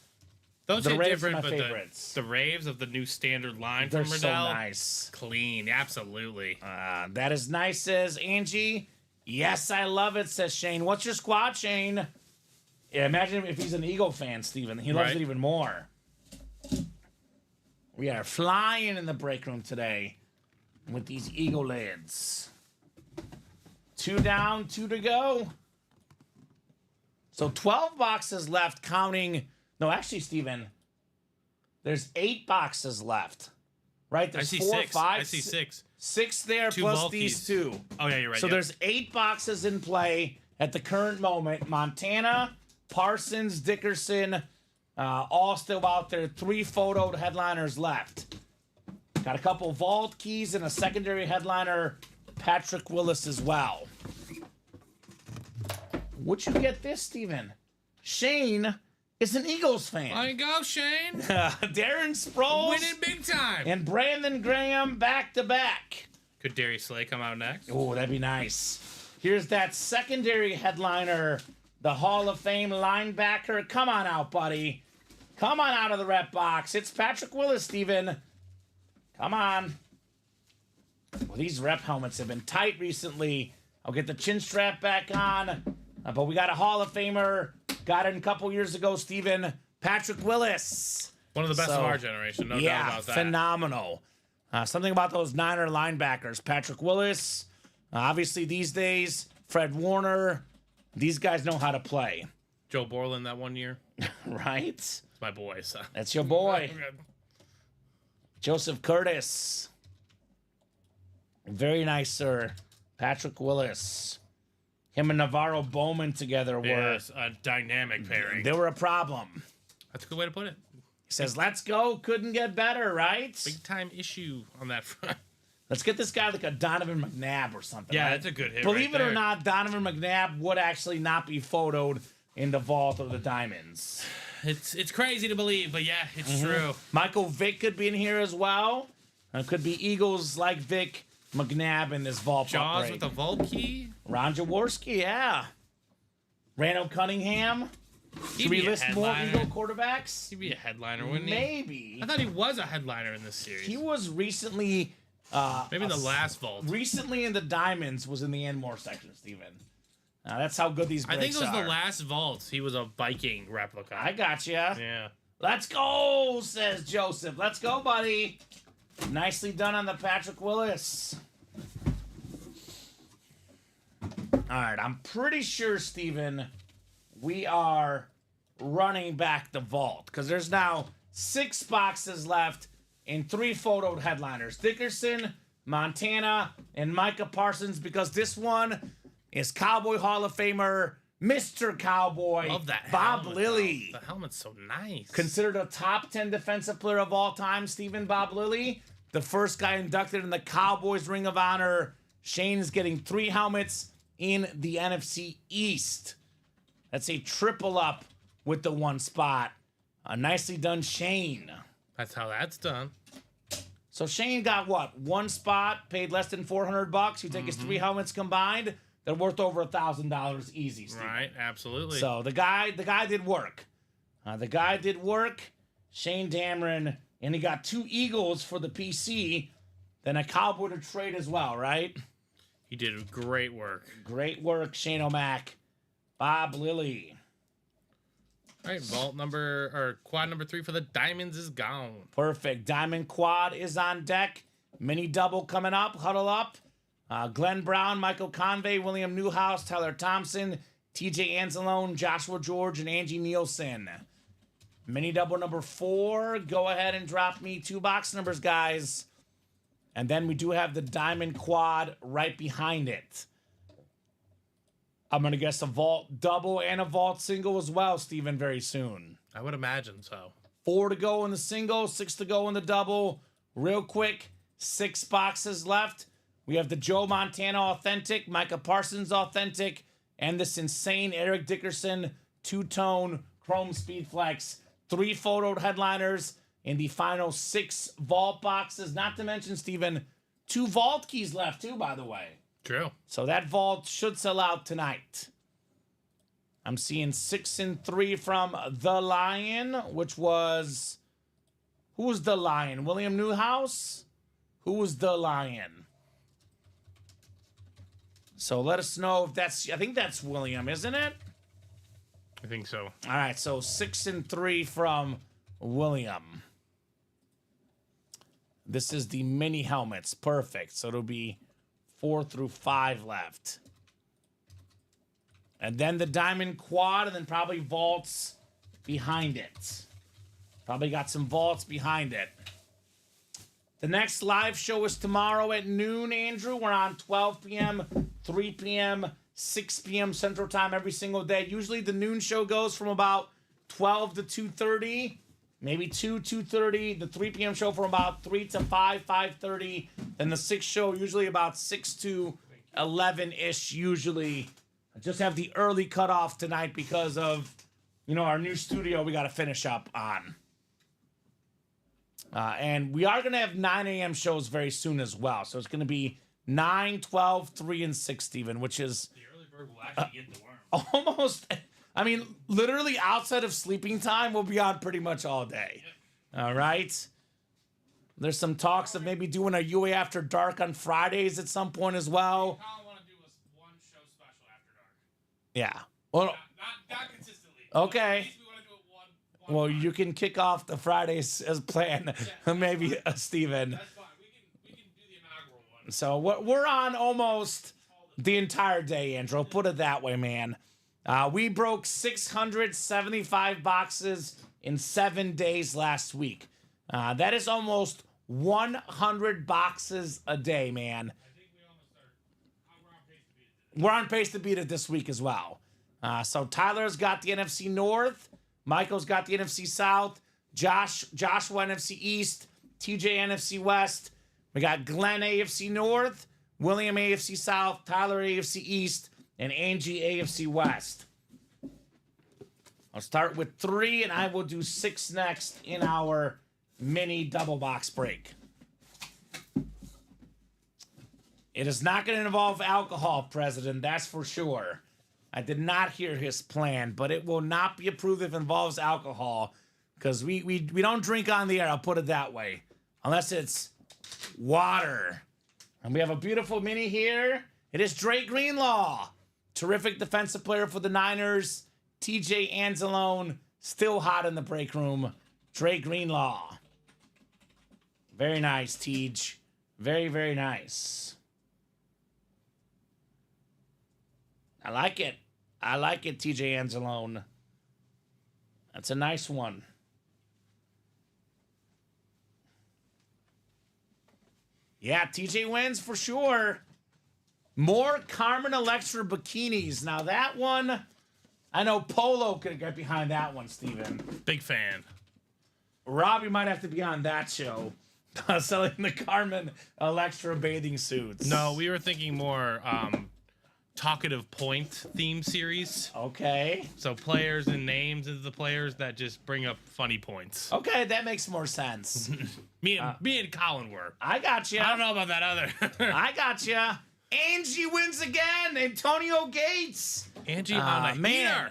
Those the are Raves different, are my but favorites. the Raves of the new standard line They're from so Riddell, nice. clean, absolutely. That is nice, says Angie. Yes, I love it, says Shane. What's your squad, Shane? Yeah, imagine if he's an Eagle fan, Steven. He loves it even more. We are flying in the break room today with these Eagle lids. 2 down, 2 to go. So 12 boxes left, counting. No, actually, Steven, there's 8 boxes left. Right? There's I see 4, 6. 5. I see 6. 6 there, 2 plus bulkies. these 2. Oh, yeah, you're right. So yep. there's 8 boxes in play at the current moment. Montana, Parsons, Dickerson, all still out there. 3 photo headliners left. Got a couple vault keys and a secondary headliner, Patrick Willis as well. Would you get this, Steven? Shane is an Eagles fan. There you go, Shane. Darren Sproles Winning big time. and Brandon Graham back-to-back. Could Darius Slay come out next? Oh, that'd be nice. Here's that secondary headliner, the Hall of Fame linebacker. Come on out, buddy. Come on out of the rep box. It's Patrick Willis, Steven. Come on. Well, these rep helmets have been tight recently. I'll get the chin strap back on. But we got a Hall of Famer. Got it a couple years ago, Steven. Patrick Willis. One of the best of our generation, no doubt about that. Phenomenal. Something about those Niner linebackers. Patrick Willis. Obviously, these days, Fred Warner. These guys know how to play. Joe Borland that one year. Right? It's my boy, so. That's your boy. Joseph Curtis. Very nice, sir. Patrick Willis. Him and Navarro Bowman together were Yes, a dynamic pairing. they were a problem. That's a good way to put it. He says, let's go. Couldn't get better, right? Big time issue on that front. Let's get this guy like a Donovan McNabb or something. Yeah, right? that's a good hit. Believe right it or there. not, Donovan McNabb would actually not be photoed in the vault of the Diamonds. It's crazy to believe, but yeah, it's true. Michael Vick could be in here as well. Could be Eagles like Vick McNabb in this vault. Jaws upgrade. with the vault key. Ron Jaworski, yeah. Randall Cunningham. Should we be a list more headliner. Eagle quarterbacks? He'd be a headliner, wouldn't he? Maybe. I thought he was a headliner in this series. He was recently. Maybe in the last vault. Recently in the Diamonds was in the Enmore section, Steven. That's how good these I breaks think it was are. the last vault. He was a Viking replica. I got you. Yeah. Let's go, says Joseph. Let's go, buddy. Nicely done on the Patrick Willis. All right, I'm pretty sure, Steven, we are running back the vault because there's now 6 boxes left and 3 photoed headliners. Dickerson, Montana, and Micah Parsons because this one is Cowboy Hall of Famer, Mr. Cowboy, Love that Bob helmet, Lilly. though. The helmet's so nice. Considered a top 10 defensive player of all time, Stephen Bob Lilly. The first guy inducted in the Cowboys Ring of Honor. Shane's getting 3 helmets in the NFC East. That's a triple up with the 1 spot. Nicely done, Shane. That's how that's done. So Shane got what? 1 spot, paid less than $400. You take his 3 helmets combined, they're worth over $1,000 easy, Stephen. Right, absolutely. So the guy did work. The guy did work. Shane Dameron, and he got 2 Eagles for the PC, then a Cowboy to trade as well, right? He did great work. Great work, Shane O'Mac. Bob Lilly. All right, quad number 3 for the Diamonds is gone. Perfect. Diamond Quad is on deck. Mini double coming up. Huddle up. Glenn Brown, Michael Convey, William Newhouse, Tyler Thompson, TJ Anzalone, Joshua George, and Angie Nielsen. Mini double number 4. Go ahead and drop me 2 box numbers, guys. And then we do have the Diamond Quad right behind it. I'm going to guess a vault double and a vault single as well, Steven, very soon. I would imagine so. 4 to go in the single, 6 to go in the double. Real quick, 6 boxes left. We have the Joe Montana Authentic, Micah Parsons Authentic, and this insane Eric Dickerson 2-tone Chrome Speed Flex. 3 photoed headliners in the final 6 vault boxes. Not to mention, Steven, 2 vault keys left too, by the way. True. So that vault should sell out tonight. I'm seeing 6 and 3 from The Lion, which was... Who was The Lion? William Newhouse? Who was The Lion? So let us know if that's... I think that's William, isn't it? I think so. All right, so 6 and 3 from William. This is the mini helmets. Perfect. So it'll be 4 through 5 left. And then the Diamond Quad, and then probably vaults behind it. Probably got some vaults behind it. The next live show is tomorrow at noon, Andrew. We're on 12 p.m., 3 p.m., 6 p.m. Central Time every single day. Usually the noon show goes from about 12 to 2:30, maybe 2:30. The 3 p.m. show from about 3 to 5:30. Then the 6 show usually about 6 to 11-ish usually. I just have the early cutoff tonight because of, our new studio we got to finish up on. And we are going to have 9 a.m. shows very soon as well. So it's going to be 9, 12, 3, and 6, Steven, which is The early bird will actually get the worm. almost, literally outside of sleeping time, we'll be on pretty much all day. All right. There's some talks of maybe doing a UA After Dark on Fridays at some point as well. I want to do one show special after dark. Yeah. Well, Not consistently. Okay. At least we want to do it one well, you can kick off the Fridays as planned. Maybe Steven. That's fine. We can do the inaugural one. So we're on almost the entire day, Andrew. Put it that way, man. We broke 675 boxes in 7 days last week. That is almost 100 boxes a day, man. I think we almost are. We're on pace to beat it. We're on pace to beat it this week as well. So Tyler's got the NFC North. Michael's got the NFC South. Joshua NFC East. TJ NFC West. We got Glenn AFC North. William AFC South. Tyler AFC East. And Angie AFC West. I'll start with 3, and I will do 6 next in our mini double box break. It is not going to involve alcohol, President, that's for sure. I did not hear his plan, but it will not be approved if it involves alcohol, because we don't drink on the air, I'll put it that way, unless it's water. And we have a beautiful mini here. It is Dre Greenlaw, terrific defensive player for the Niners. TJ Anzalone, still hot in the break room. Dre Greenlaw. Very nice, Tej. Very, very nice. I like it. I like it, TJ Anzalone. That's a nice one. Yeah, TJ wins for sure. More Carmen Electra bikinis. Now that one, I know Polo could get behind that one, Steven. Big fan. Robbie might have to be on that show. Selling the Carmen Electra bathing suits. No, we were thinking more talkative point theme series. Okay. So players and names of the players that just bring up funny points. Okay, that makes more sense. Me and Colin were. I got you. I don't know about that other. I got you. Angie wins again. Antonio Gates. Angie on a man.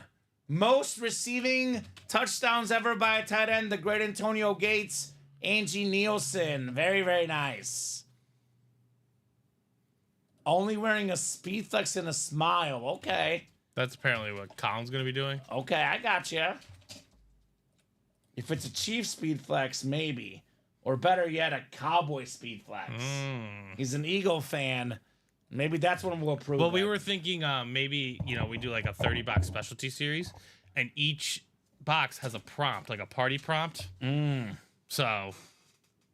Most receiving touchdowns ever by a tight end. The great Antonio Gates. Angie Nielsen. Very, very nice. Only wearing a speed flex and a smile. Okay. That's apparently what Colin's going to be doing. Okay, I got you. If it's a Chief speed flex, maybe. Or better yet, a Cowboy speed flex. He's an Eagle fan. Maybe that's what we'll approve. Well, we were thinking maybe, we do like a 30-box specialty series, and each box has a prompt, like a party prompt. So,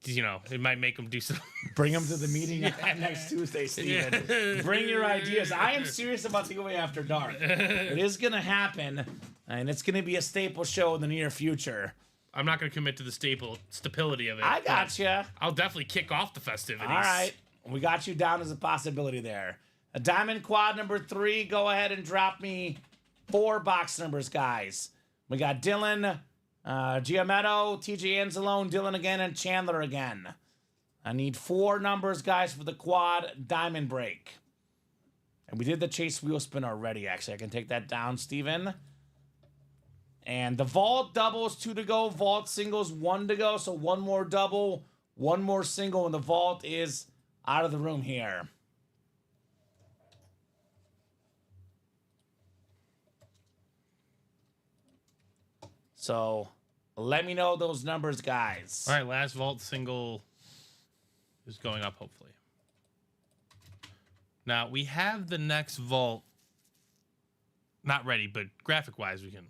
it might make them do some. Bring them to the meeting next Tuesday, Steven. Bring your ideas. I am serious about the Way After Dark. It is going to happen, and it's going to be a staple show in the near future. I'm not going to commit to the stability of it. I got you. I'll definitely kick off the festivities. All right. We got you down as a possibility there. A Diamond Quad number 3. Go ahead and drop me 4 box numbers, guys. We got Dylan, Giametto, TJ Anzalone, Dylan again, and Chandler again. I need 4 numbers, guys, for the quad diamond break. And we did the chase wheel spin already, actually. I can take that down, Steven. And the vault doubles, 2 to go. Vault singles, 1 to go. So 1 more double, 1 more single, and the vault is out of the room here. So let me know those numbers, guys. All right, last vault single is going up, hopefully. Now, we have the next vault not ready, but graphic-wise, we can.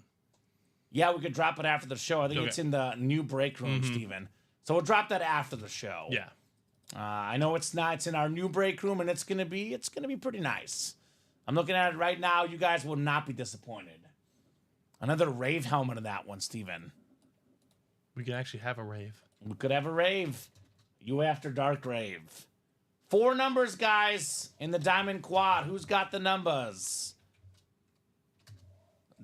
Yeah, we could drop it after the show. I think it's in the new break room, Steven. So we'll drop that after the show. Yeah. I know it's not. It's in our new break room, and it's gonna be pretty nice. I'm looking at it right now. You guys will not be disappointed. Another rave helmet in that one, Steven. We can actually have a rave. We could have a rave. You After Dark rave. 4 numbers, guys, in the Diamond Quad. Who's got the numbers?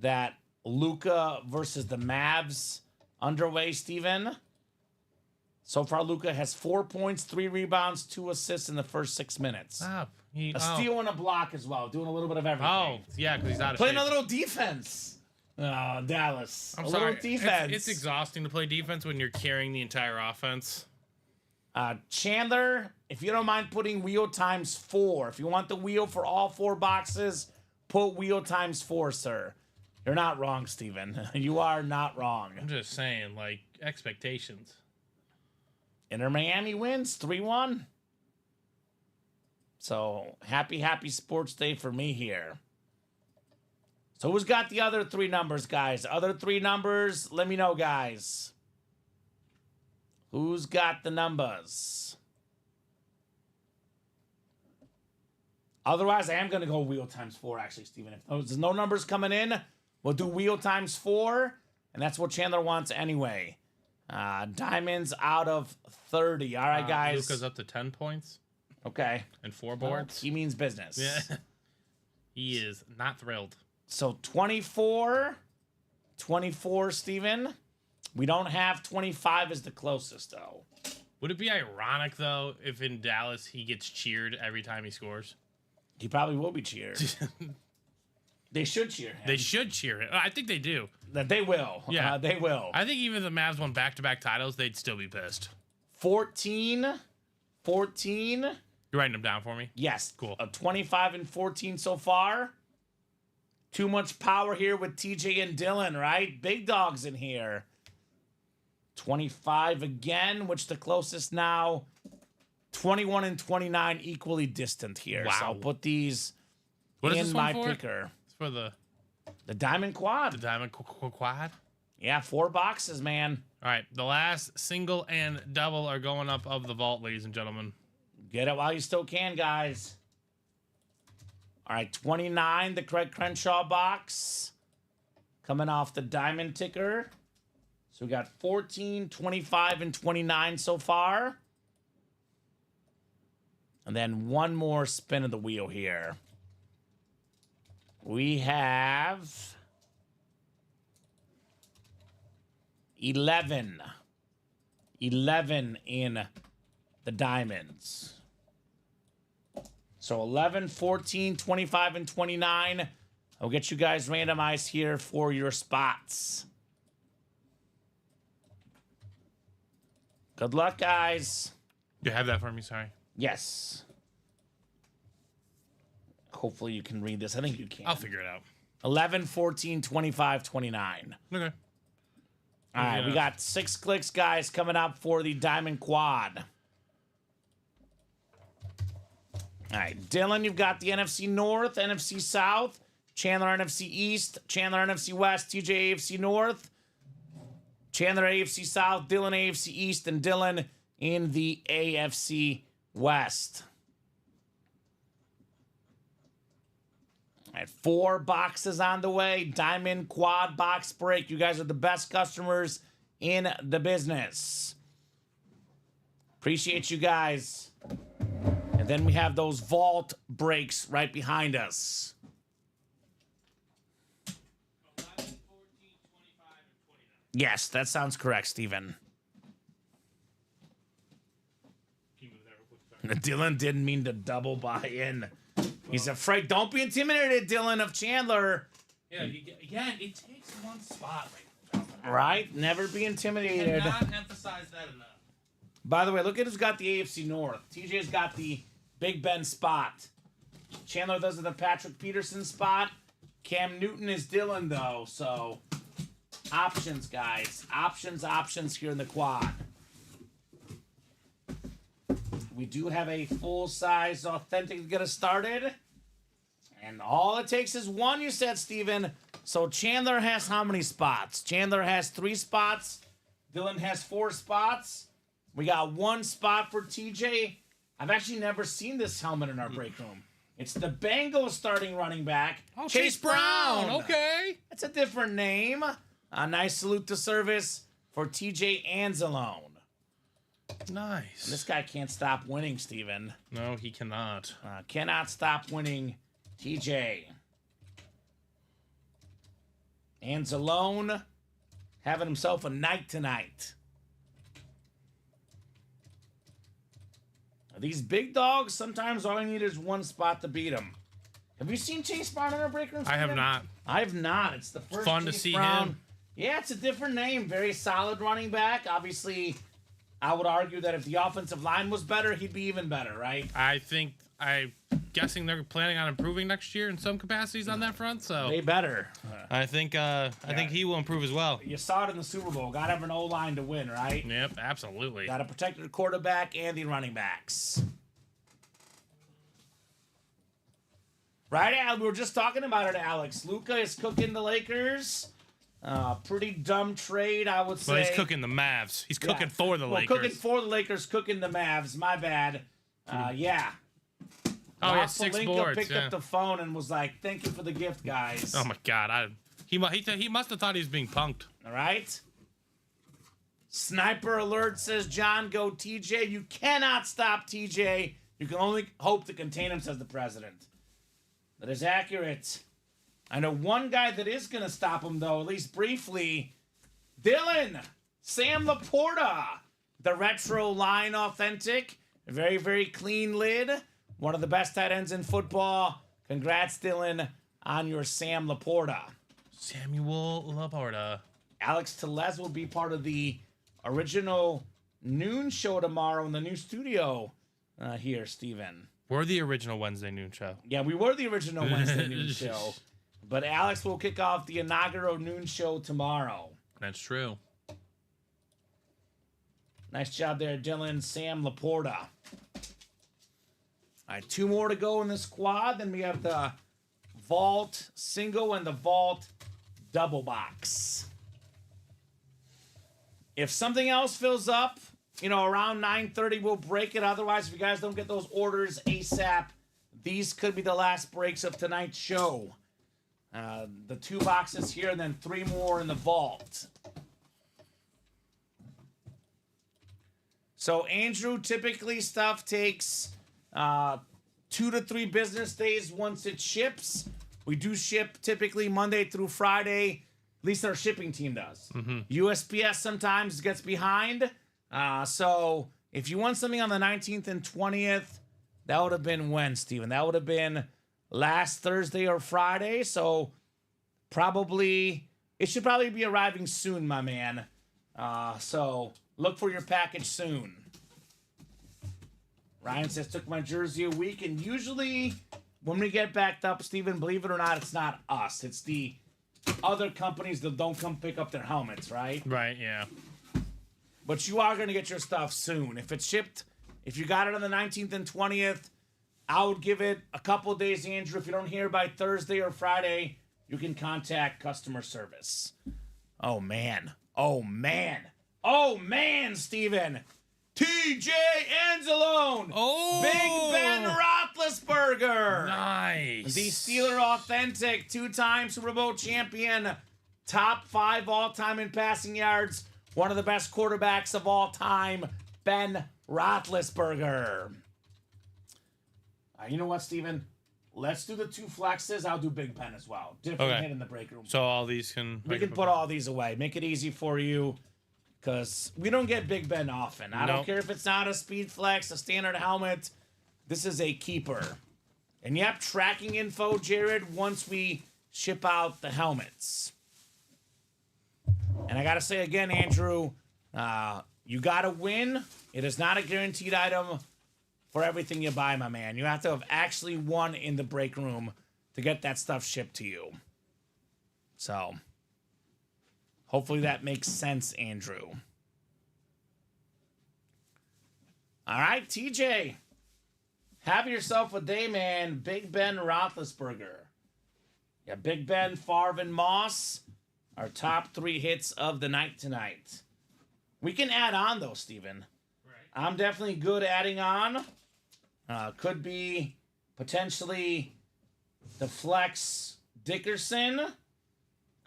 That Luka versus the Mavs underway, Steven. So far, Luka has 4 points, 3 rebounds, 2 assists in the first 6 minutes. A steal and a block as well, doing a little bit of everything. Oh, yeah, because he's out of Playing shape. a little defense. Dallas. I'm a sorry. little defense. It's exhausting to play defense when you're carrying the entire offense. Chandler, if you don't mind putting wheel times 4. If you want the wheel for all 4 boxes, put wheel times 4, sir. You're not wrong, Steven. You are not wrong. I'm just saying, like, expectations. Inter Miami wins 3-1. So, happy sports day for me here. So, who's got the other 3 numbers, guys? Other 3 numbers, let me know, guys. Who's got the numbers? Otherwise, I am going to go wheel times 4, actually, Steven. If there's no numbers coming in, we'll do wheel times 4, and that's what Chandler wants anyway. Diamonds out of 30. All right, guys. Luka's up to 10 points. Okay. And 4 boards. Well, he means business. Yeah. He is not thrilled. So 24, Steven. We don't have 25 as the closest, though. Would it be ironic, though, if in Dallas he gets cheered every time he scores? He probably will be cheered. They should cheer him. They should cheer it. I think they do. That they will. Yeah. They will. I think even if the Mavs won back-to-back titles, they'd still be pissed. 14. You're writing them down for me? Yes. Cool. 25 and 14 so far. Too much power here with TJ and Dylan, right? Big dogs in here. 25 again, which the closest now. 21 and 29 equally distant here. Wow. So I'll put these What is in this one my for? picker. It's for the Diamond Quad. Diamond Quad. Yeah, 4 boxes, man. All right, the last single and double are going up of the vault, ladies and gentlemen. Get it while you still can, guys. All right, 29, the Craig Crenshaw box. Coming off the diamond ticker. So we got 14, 25, and 29 so far. And then one more spin of the wheel here. We have 11. 11 in the diamonds. So 11, 14, 25, and 29. I'll get you guys randomized here for your spots. Good luck, guys. You have that for me, sorry. Yes. Hopefully you can read this. I think you can. I'll figure it out. 11, 14, 25, 29. Okay. All right, Yeah. we got 6 clicks, guys, coming up for the Diamond Quad. All right, Dylan, you've got the NFC North, NFC South, Chandler NFC East, Chandler NFC West, TJ AFC North, Chandler AFC South, Dylan AFC East, and Dylan in the AFC West. All right, 4 boxes on the way. Diamond Quad box break. You guys are the best customers in the business. Appreciate you guys. And then we have those vault breaks right behind us. 11, 14, 25, and 29. Yes, that sounds correct, Steven. Can you move that real quick? Sorry. Dylan didn't mean to double buy in. He's afraid. Don't be intimidated, Dylan, of Chandler. Yeah, again, it takes one spot, ladies and gentlemen. Right? Never be intimidated. Cannot emphasize that enough. By the way, look at who's got the AFC North. TJ's got the Big Ben spot. Chandler does the Patrick Peterson spot. Cam Newton is Dylan, though. So, options, guys. Options here in the quad. We do have a full-size authentic to get us started. And all it takes is one, you said, Steven. So Chandler has how many spots? Chandler has 3 spots. Dylan has 4 spots. We got 1 spot for TJ. I've actually never seen this helmet in our break room. It's the Bengals starting running back, Oh, Chase Brown. Okay. That's a different name. A nice salute to service for TJ Anzalone. Nice. This guy can't stop winning, Steven. No, he cannot. Cannot stop winning, TJ. Anzalone having himself a night tonight. These big dogs, sometimes all you need is 1 spot to beat them. Have you seen Chase Brown in our break room? I have Steven? not. I've not. It's the first Fun to Chase see Brown. him. Yeah, it's a different name. Very solid running back. Obviously, I would argue that if the offensive line was better, he'd be even better, right? I'm guessing they're planning on improving next year in some capacities on that front. So They better. I think he will improve as well. You saw it in the Super Bowl. Got to have an O-line to win, right? Yep, absolutely. Got to protect the quarterback and the running backs. Right, Al? We were just talking about it, Alex. Luka is cooking the Lakers. Pretty dumb trade, I would say. Well, he's cooking the Mavs. He's cooking for the Lakers. Cooking for the Lakers, cooking the Mavs. My bad. Yeah. Oh, yeah, Rob 6 Pelinka boards. picked Yeah. up the phone and was like, "Thank you for the gift, guys." Oh my God! He must have thought he was being punked. All right. Sniper alert, says John. Go TJ. You cannot stop TJ. You can only hope to contain him, says the president. That is accurate. I know one guy that is going to stop him, though, at least briefly. Dylan. Sam Laporta. The retro line authentic. Very, very clean lid. One of the best tight ends in football. Congrats, Dylan, on your Sam Laporta. Samuel Laporta. Alex Tellez will be part of the original noon show tomorrow in the new studio here, Steven. We're the original Wednesday noon show. Yeah, we were the original Wednesday noon show. But Alex will kick off the inaugural noon show tomorrow. That's true. Nice job there, Dylan. Sam Laporta. All right, 2 more to go in this quad. Then we have the Vault single and the Vault double box. If something else fills up, around 9:30, we'll break it. Otherwise, if you guys don't get those orders ASAP, these could be the last breaks of tonight's show. The 2 boxes here, and then 3 more in the Vault. So, Andrew, typically stuff takes 2 to 3 business days once it ships. We do ship typically Monday through Friday. At least our shipping team does. USPS sometimes gets behind. So if you want something on the 19th and 20th, that would have been when, Steven? That would have been last Thursday or Friday. So it should probably be arriving soon, my man. So look for your package soon. Ryan says, took my jersey a week. And usually when we get backed up, Steven, believe it or not, it's not us. It's the other companies that don't come pick up their helmets, right? Right, yeah. But you are going to get your stuff soon. If it's shipped, if you got it on the 19th and 20th, I would give it a couple of days, Andrew. If you don't hear by Thursday or Friday, you can contact customer service. Oh, man. Oh, man. Oh, man, Steven. TJ Anzalone. Oh! Big Ben Roethlisberger. Nice. The Steeler authentic, 2-time Super Bowl champion, top 5 all-time in passing yards, one of the best quarterbacks of all time, Ben Roethlisberger. You know what, Steven? Let's do the 2 flexes. I'll do Big Ben as well. Different hit in the break room. So all these can... We can put all these away. Make it easy for you. Because we don't get Big Ben often. I don't care if it's not a speed flex, a standard helmet. This is a keeper. And yep, tracking info, Jared, once we ship out the helmets. And I got to say again, Andrew, you got to win. It is not a guaranteed item for everything you buy, my man. You have to have actually won in the break room to get that stuff shipped to you. So... hopefully that makes sense, Andrew. All right, TJ. Have yourself a day, man. Big Ben Roethlisberger. Yeah, Big Ben, Favre, and Moss. Our top 3 hits of the night tonight. We can add on, though, Steven. Right. I'm definitely good adding on. Could be potentially the flex Dickerson.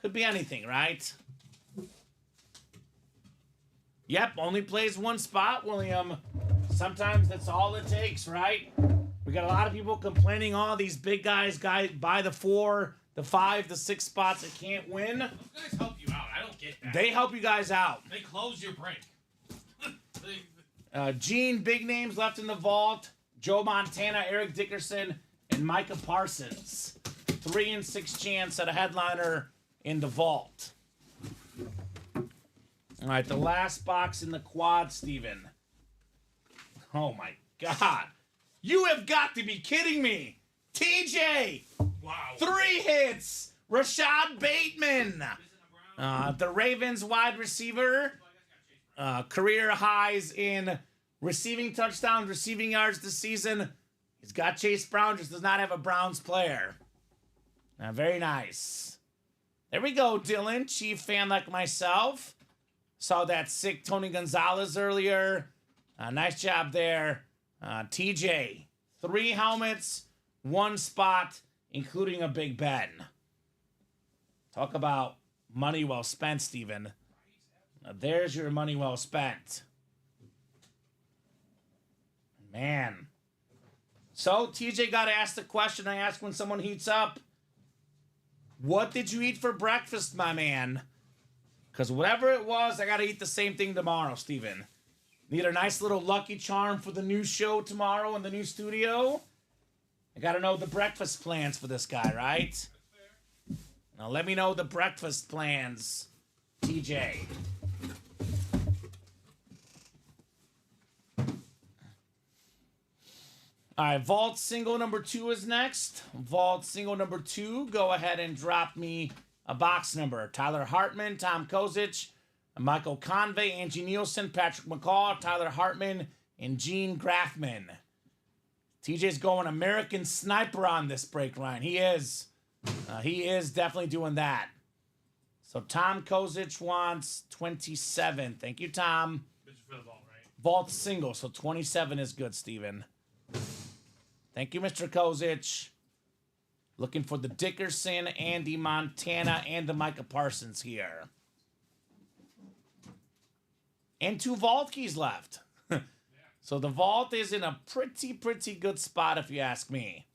Could be anything, right? Yep, only plays 1 spot, William. Sometimes that's all it takes, right? We got a lot of people complaining, these big guys buy the 4, the 5, the 6 spots that can't win. Those guys help you out. I don't get that. They help you guys out. They close your break. Gene, big names left in the vault. Joe Montana, Eric Dickerson, and Micah Parsons. 3 in 6 chance at a headliner in the vault. All right, the last box in the quad, Steven. Oh my God. You have got to be kidding me. TJ. Wow. 3 hits. Rashad Bateman. The Ravens wide receiver. Career highs in receiving touchdowns, receiving yards this season. He's got Chase Brown, just does not have a Browns player. Very nice. There we go, Dylan. Chief fan like myself. Saw that sick Tony Gonzalez earlier. Nice job there. TJ, 3 helmets, 1 spot, including a Big Ben. Talk about money well spent, Steven. There's your money well spent. Man. So, TJ got to ask the question I ask when someone heats up. What did you eat for breakfast, my man? Because whatever it was, I got to eat the same thing tomorrow, Steven. Need a nice little Lucky Charm for the new show tomorrow in the new studio. I got to know the breakfast plans for this guy, right? Now let me know the breakfast plans, TJ. All right, Vault single number 2 is next. Vault single number 2, go ahead and drop me a box number. Tyler Hartman, Tom Kozich, Michael Convey, Angie Nielsen, Patrick McCall, Tyler Hartman, and Gene Grafman. TJ's going American Sniper on this break, Ryan. He is. He is definitely doing that. So Tom Kozich wants 27. Thank you, Tom. This is for the vault, right? Vault single, so 27 is good, Steven. Thank you, Mr. Kozich. Looking for the Dickerson, Andy Montana, and the Micah Parsons here. And 2 vault keys left. So the vault is in a pretty good spot, if you ask me.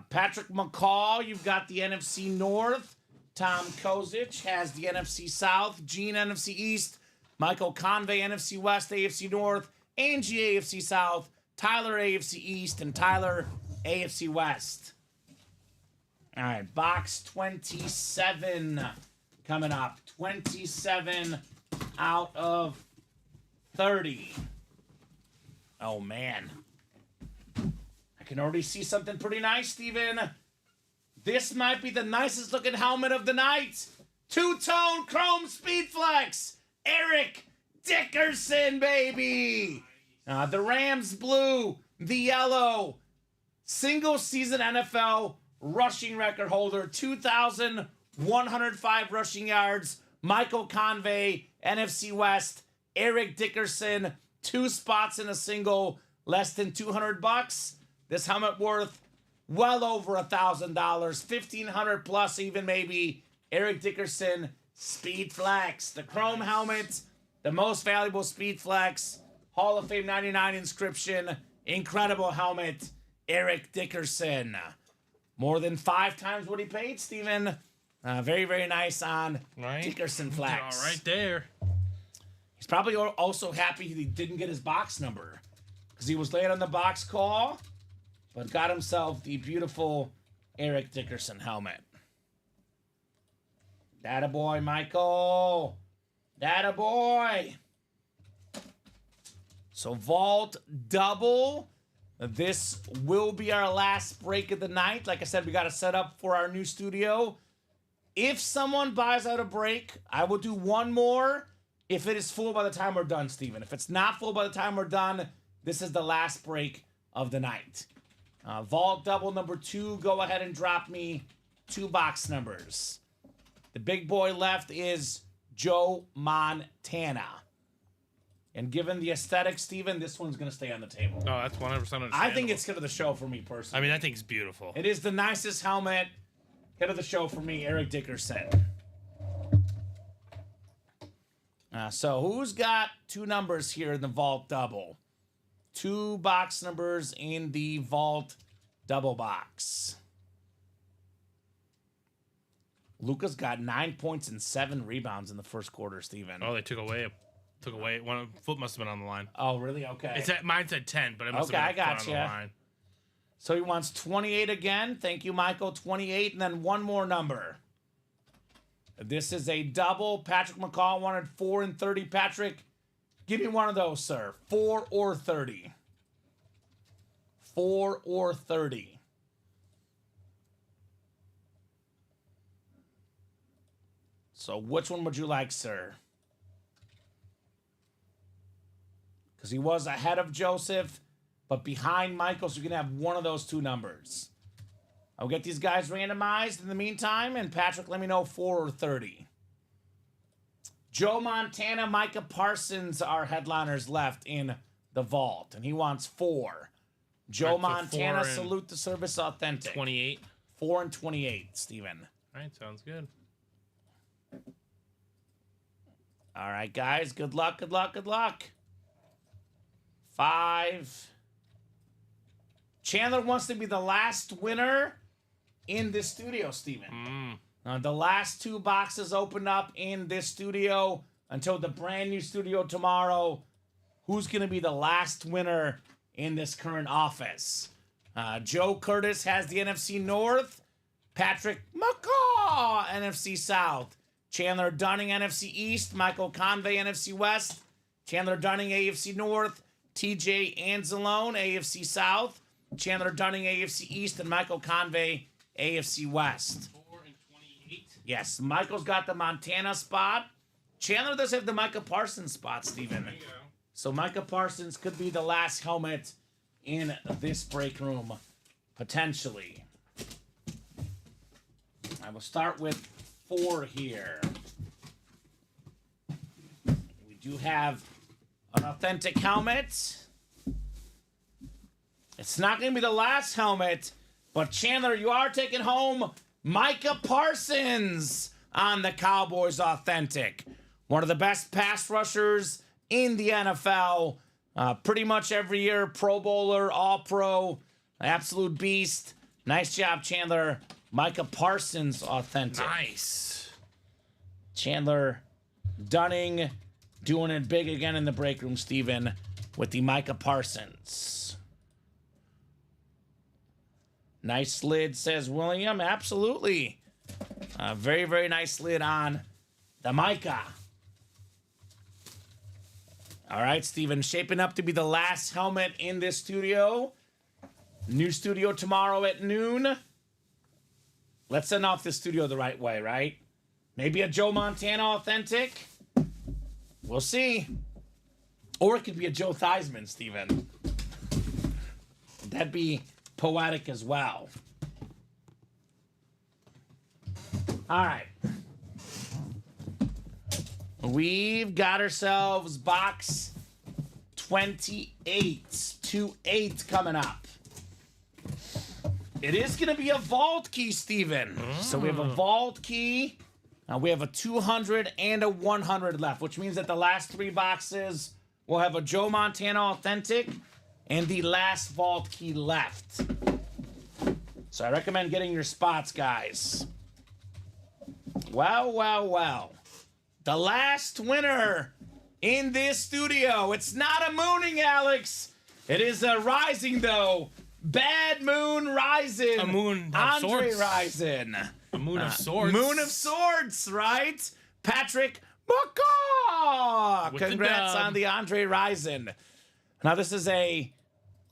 Patrick McCall, you've got the NFC North. Tom Kozich has the NFC South. Gene, NFC East. Michael Convey, NFC West, AFC North. Angie, AFC South. Tyler, AFC East. And Tyler, AFC West. All right, box 27 coming up. 27 out of 30. Oh, man. I can already see something pretty nice, Steven. This might be the nicest looking helmet of the night. 2-tone chrome speed flex. Eric Dickerson, baby. The Rams blue, the yellow. Single season NFL rushing record holder. 2,105 rushing yards. Michael Convey, NFC West. Eric Dickerson, 2 spots in a single, less than $200. This helmet worth well over $1,000, $1,500 plus even maybe. Eric Dickerson, Speed Flex, the chrome helmet, the most valuable Speed Flex, Hall of Fame 99 inscription, incredible helmet, Eric Dickerson. More than 5 times what he paid, Steven. Very nice on Dickerson Flex. All right there. He's probably also happy he didn't get his box number because he was late on the box call, but got himself the beautiful Eric Dickerson helmet. Dattaboy, Michael. Dattaboy. So Vault double. This will be our last break of the night. Like I said, we got to set up for our new studio. If someone buys out a break, I will do one more if it is full by the time we're done, Steven. If it's not full by the time we're done, this is the last break of the night. Vault double number 2, go ahead and drop me 2 box numbers. The big boy left is Joe Montana. And given the aesthetic, Steven, this one's going to stay on the table. Oh, that's 100% understandable. I think it's hit of the show for me personally. I mean, I think it's beautiful. It is the nicest helmet. Hit of the show for me, Eric Dickerson. So who's got 2 numbers here in the Vault double? 2 box numbers in the Vault double box. Luka's got 9 points and 7 rebounds in the first quarter, Steven. Oh, they took away. One foot must have been on the line. Oh, really? Okay. Mine said 10, but it must have been a foot on the line. So he wants 28 again. Thank you, Michael. 28, and then one more number. This is a double. Patrick McCall wanted 4 and 30. Patrick, give me one of those, sir. 4 or 30. 4 or 30. So which one would you like, sir? Because he was ahead of Joseph, but behind Michael, so you can have one of those two numbers. I'll get these guys randomized in the meantime, and Patrick, let me know 4 or 30. Joe Montana, Micah Parsons are headliners left in the vault, and he wants 4. Joe All right, so Montana, 4 and salute the service authentic. 28. 4 and 28, Steven. All right, sounds good. All right, guys, good luck, good luck, good luck. 5. Chandler wants to be the last winner in this studio, Steven. The last 2 boxes open up in this studio until the brand new studio tomorrow. Who's going to be the last winner in this current office? Joe Curtis has the NFC North. Patrick McCaw, NFC South. Chandler Dunning, NFC East. Michael Convey, NFC West. Chandler Dunning, AFC North. TJ Anzalone, AFC South. Chandler Dunning, AFC East. And Michael Convey, AFC West. 4 and 28. Yes, Michael's got the Montana spot. Chandler does have the Micah Parsons spot, Steven. There you go. So Micah Parsons could be the last helmet in this break room, potentially. I will start with 4 here. We do have an authentic helmet. It's not going to be the last helmet, but Chandler, you are taking home Micah Parsons on the Cowboys authentic. One of the best pass rushers in the NFL. Pretty much every year, Pro Bowler, All-Pro, absolute beast. Nice job, Chandler. Micah Parsons authentic. Nice. Chandler Dunning doing it big again in the break room, Steven, with the Micah Parsons. Nice lid, says William. Absolutely. Very, very nice lid on the Micah. All right, Steven, shaping up to be the last helmet in this studio. New studio tomorrow at noon. Let's send off the studio the right way, right? Maybe a Joe Montana authentic. We'll see. Or it could be a Joe Theismann, Steven. That'd be poetic as well. All right. We've got ourselves box 28, 2-8 coming up. It is going to be a vault key, Steven. So we have a vault key. We have a 200 and a 100 left, which means that the last 3 boxes will have a Joe Montana authentic and the last vault key left. So I recommend getting your spots, guys. Well, well, well. The last winner in this studio. It's not a mooning, Alex. It is a rising, though. Bad Moon Rising. A moon of Andre sorts. Rising. A moon of swords. Moon of Swords, right? Patrick McCaw. With the Congrats dub. on the Andre Rising. Now, this is a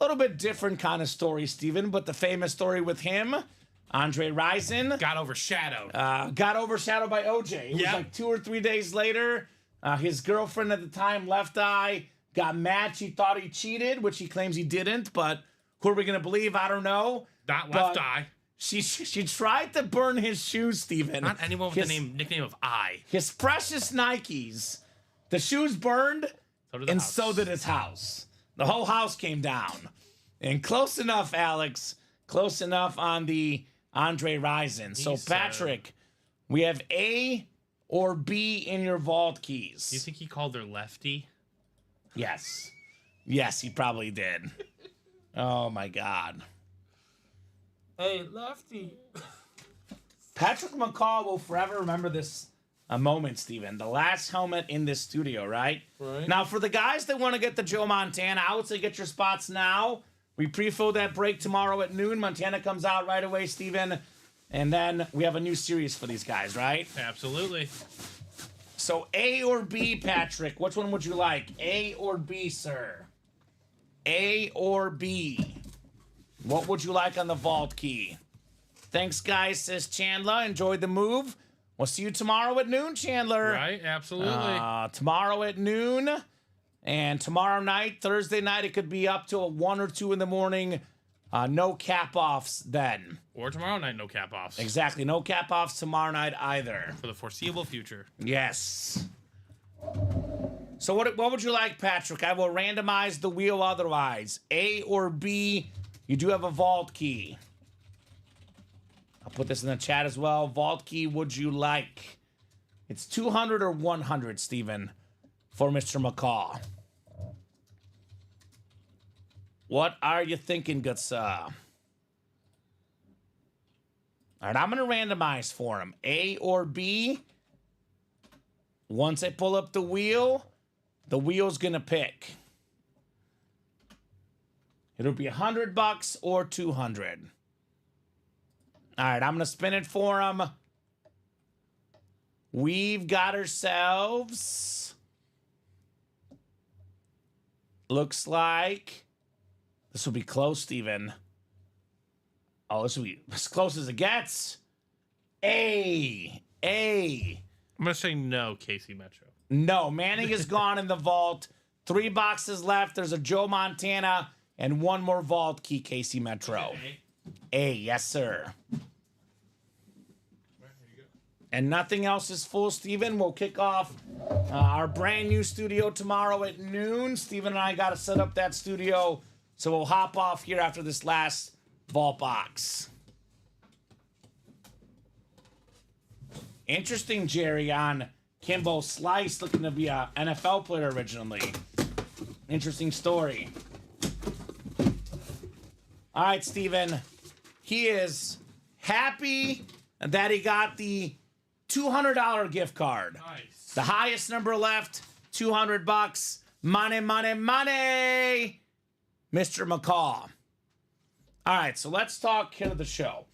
little bit different kind of story, Steven, but the famous story with him, Andre Rising, Got overshadowed. got overshadowed by OJ. It was Yep. like 2 or 3 days later. His girlfriend at the time, Left Eye, got mad. She thought he cheated, which he claims he didn't, but who are we going to believe? I don't know. Not but Left Eye. She tried to burn his shoes, Steven. Not anyone with his, the nickname of I. His precious Nikes. The shoes burned, So did the and house. so did his house. The whole house came down. And close enough, Alex. Close enough on the Andre Rising. So, He's, Patrick, we have A or B in your vault keys. Do you think he called her Lefty? Yes. Yes, he probably did. Oh, my God. Hey, Lefty. Patrick McCaw will forever remember this moment, Steven. The last helmet in this studio, right? Right. Now, for the guys that want to get the Joe Montana, I would say get your spots now. We pre-fill that break tomorrow at noon. Montana comes out right away, Steven. And then we have a new series for these guys, right? Absolutely. So A or B, Patrick? Which one would you like? A or B, sir? A or B? What would you like on the vault key? Thanks, guys, says Chandler. Enjoyed the move. We'll see you tomorrow at noon, Chandler. Right, absolutely. Tomorrow at noon. And tomorrow night, Thursday night, it could be up till 1 or 2 in the morning. No cap-offs then. Or tomorrow night, no cap-offs. Exactly. No cap-offs tomorrow night either. For the foreseeable future. Yes. So what would you like, Patrick? I will randomize the wheel otherwise. A or B? You do have a vault key. I'll put this in the chat as well. Vault key would you like? It's 200 or 100, Steven, for Mr. McCaw. What are you thinking, good sir? All right, I'm going to randomize for him. A or B? Once I pull up the wheel's going to pick. It'll be $100 or 200. All right, I'm going to spin it for him. We've got ourselves... Looks like... This will be close, Steven. Oh, this will be as close as it gets. A. I'm going to say no, Casey Metro. No, Manning is gone in the vault. 3 boxes left. There's a Joe Montana and 1 more vault key, Casey Metro. A, yes, sir. And nothing else is full, Steven. We'll kick off our brand new studio tomorrow at noon. Steven and I got to set up that studio, so we'll hop off here after this last vault box. Interesting, Jerry, on Kimbo Slice, looking to be an NFL player originally. Interesting story. All right, Steven. He is happy that he got the $200 gift card. Nice. The highest number left, $200. Money, money, money. Mr. McCaw. All right, so let's talk hit of the show.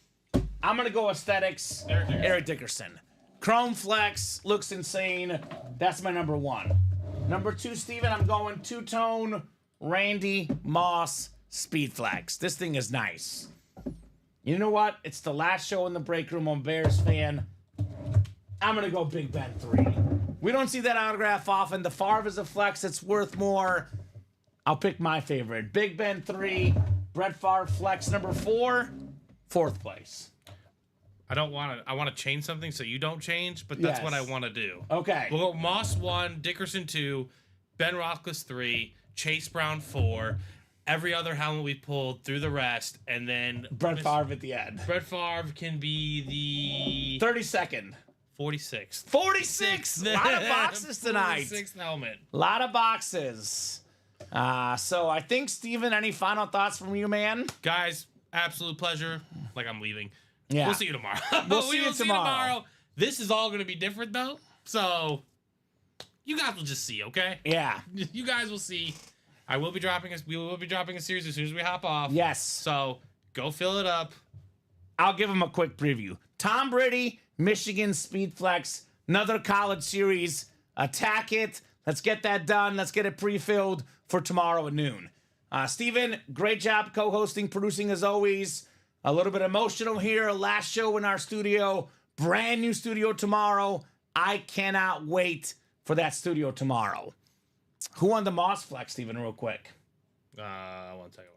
I'm going to go aesthetics. Eric Dickerson. Chrome Flex looks insane. That's my number 1. Number 2, Steven, I'm going two-tone Randy Moss Speed Flex. This thing is nice. You know what? It's the last show in the break room. I'm a Bears fan. I'm going to go Big Ben 3. We don't see that autograph often. The Favre is a flex. It's worth more. I'll pick my favorite. Big Ben 3. Brett Favre flex number 4. 4th place. I want to change something so you don't change, but that's what I want to do. Okay. We'll go Moss 1, Dickerson 2, Ben Roethlisberger 3, Chase Brown 4, every other helmet we pulled through the rest, and then... Brett Favre at the end. Brett Favre can be the... 32nd. 46th. 46! A lot of boxes tonight. 46th helmet. A lot of boxes. So I think, Steven, any final thoughts from you, man? Guys, absolute pleasure. Like I'm leaving. Yeah. We'll see you tomorrow. We'll see you tomorrow. This is all going to be different, though. So, you guys will just see, okay? Yeah. You guys will see. We will be dropping a series as soon as we hop off. Yes. So, go fill it up. I'll give him a quick preview. Tom Brady, Michigan Speed Flex, another college series. Attack it. Let's get that done. Let's get it pre-filled for tomorrow at noon. Steven, great job co-hosting, producing as always. A little bit emotional here. Last show in our studio. Brand new studio tomorrow. I cannot wait for that studio tomorrow. Who won the Moss Flex, Steven, real quick? One second.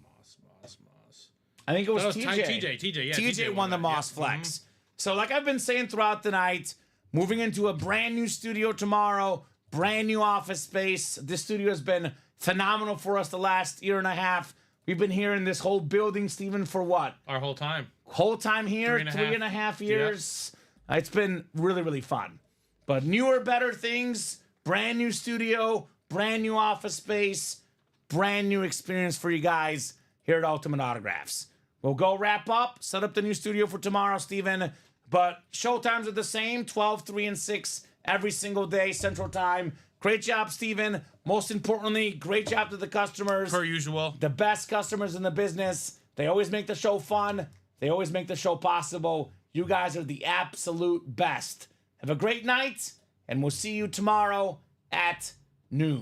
Moss. I think it was That was TJ. TJ, yeah. TJ won the that, Moss yeah. Flex. So like I've been saying throughout the night, moving into a brand new studio tomorrow, brand new office space. This studio has been phenomenal for us the last year and a half. We've been here in this whole building, Steven, for what? Our whole time. Whole time here, 3.5 years. It's been really, really fun. But newer, better things, brand new studio, brand new office space, brand new experience for you guys here at Ultimate Autographs. We'll go wrap up, set up the new studio for tomorrow, Steven. But showtimes are the same, 12, 3, and 6 every single day, Central Time. Great job, Steven. Most importantly, great job to the customers. Per usual. The best customers in the business. They always make the show fun. They always make the show possible. You guys are the absolute best. Have a great night, and we'll see you tomorrow at noon.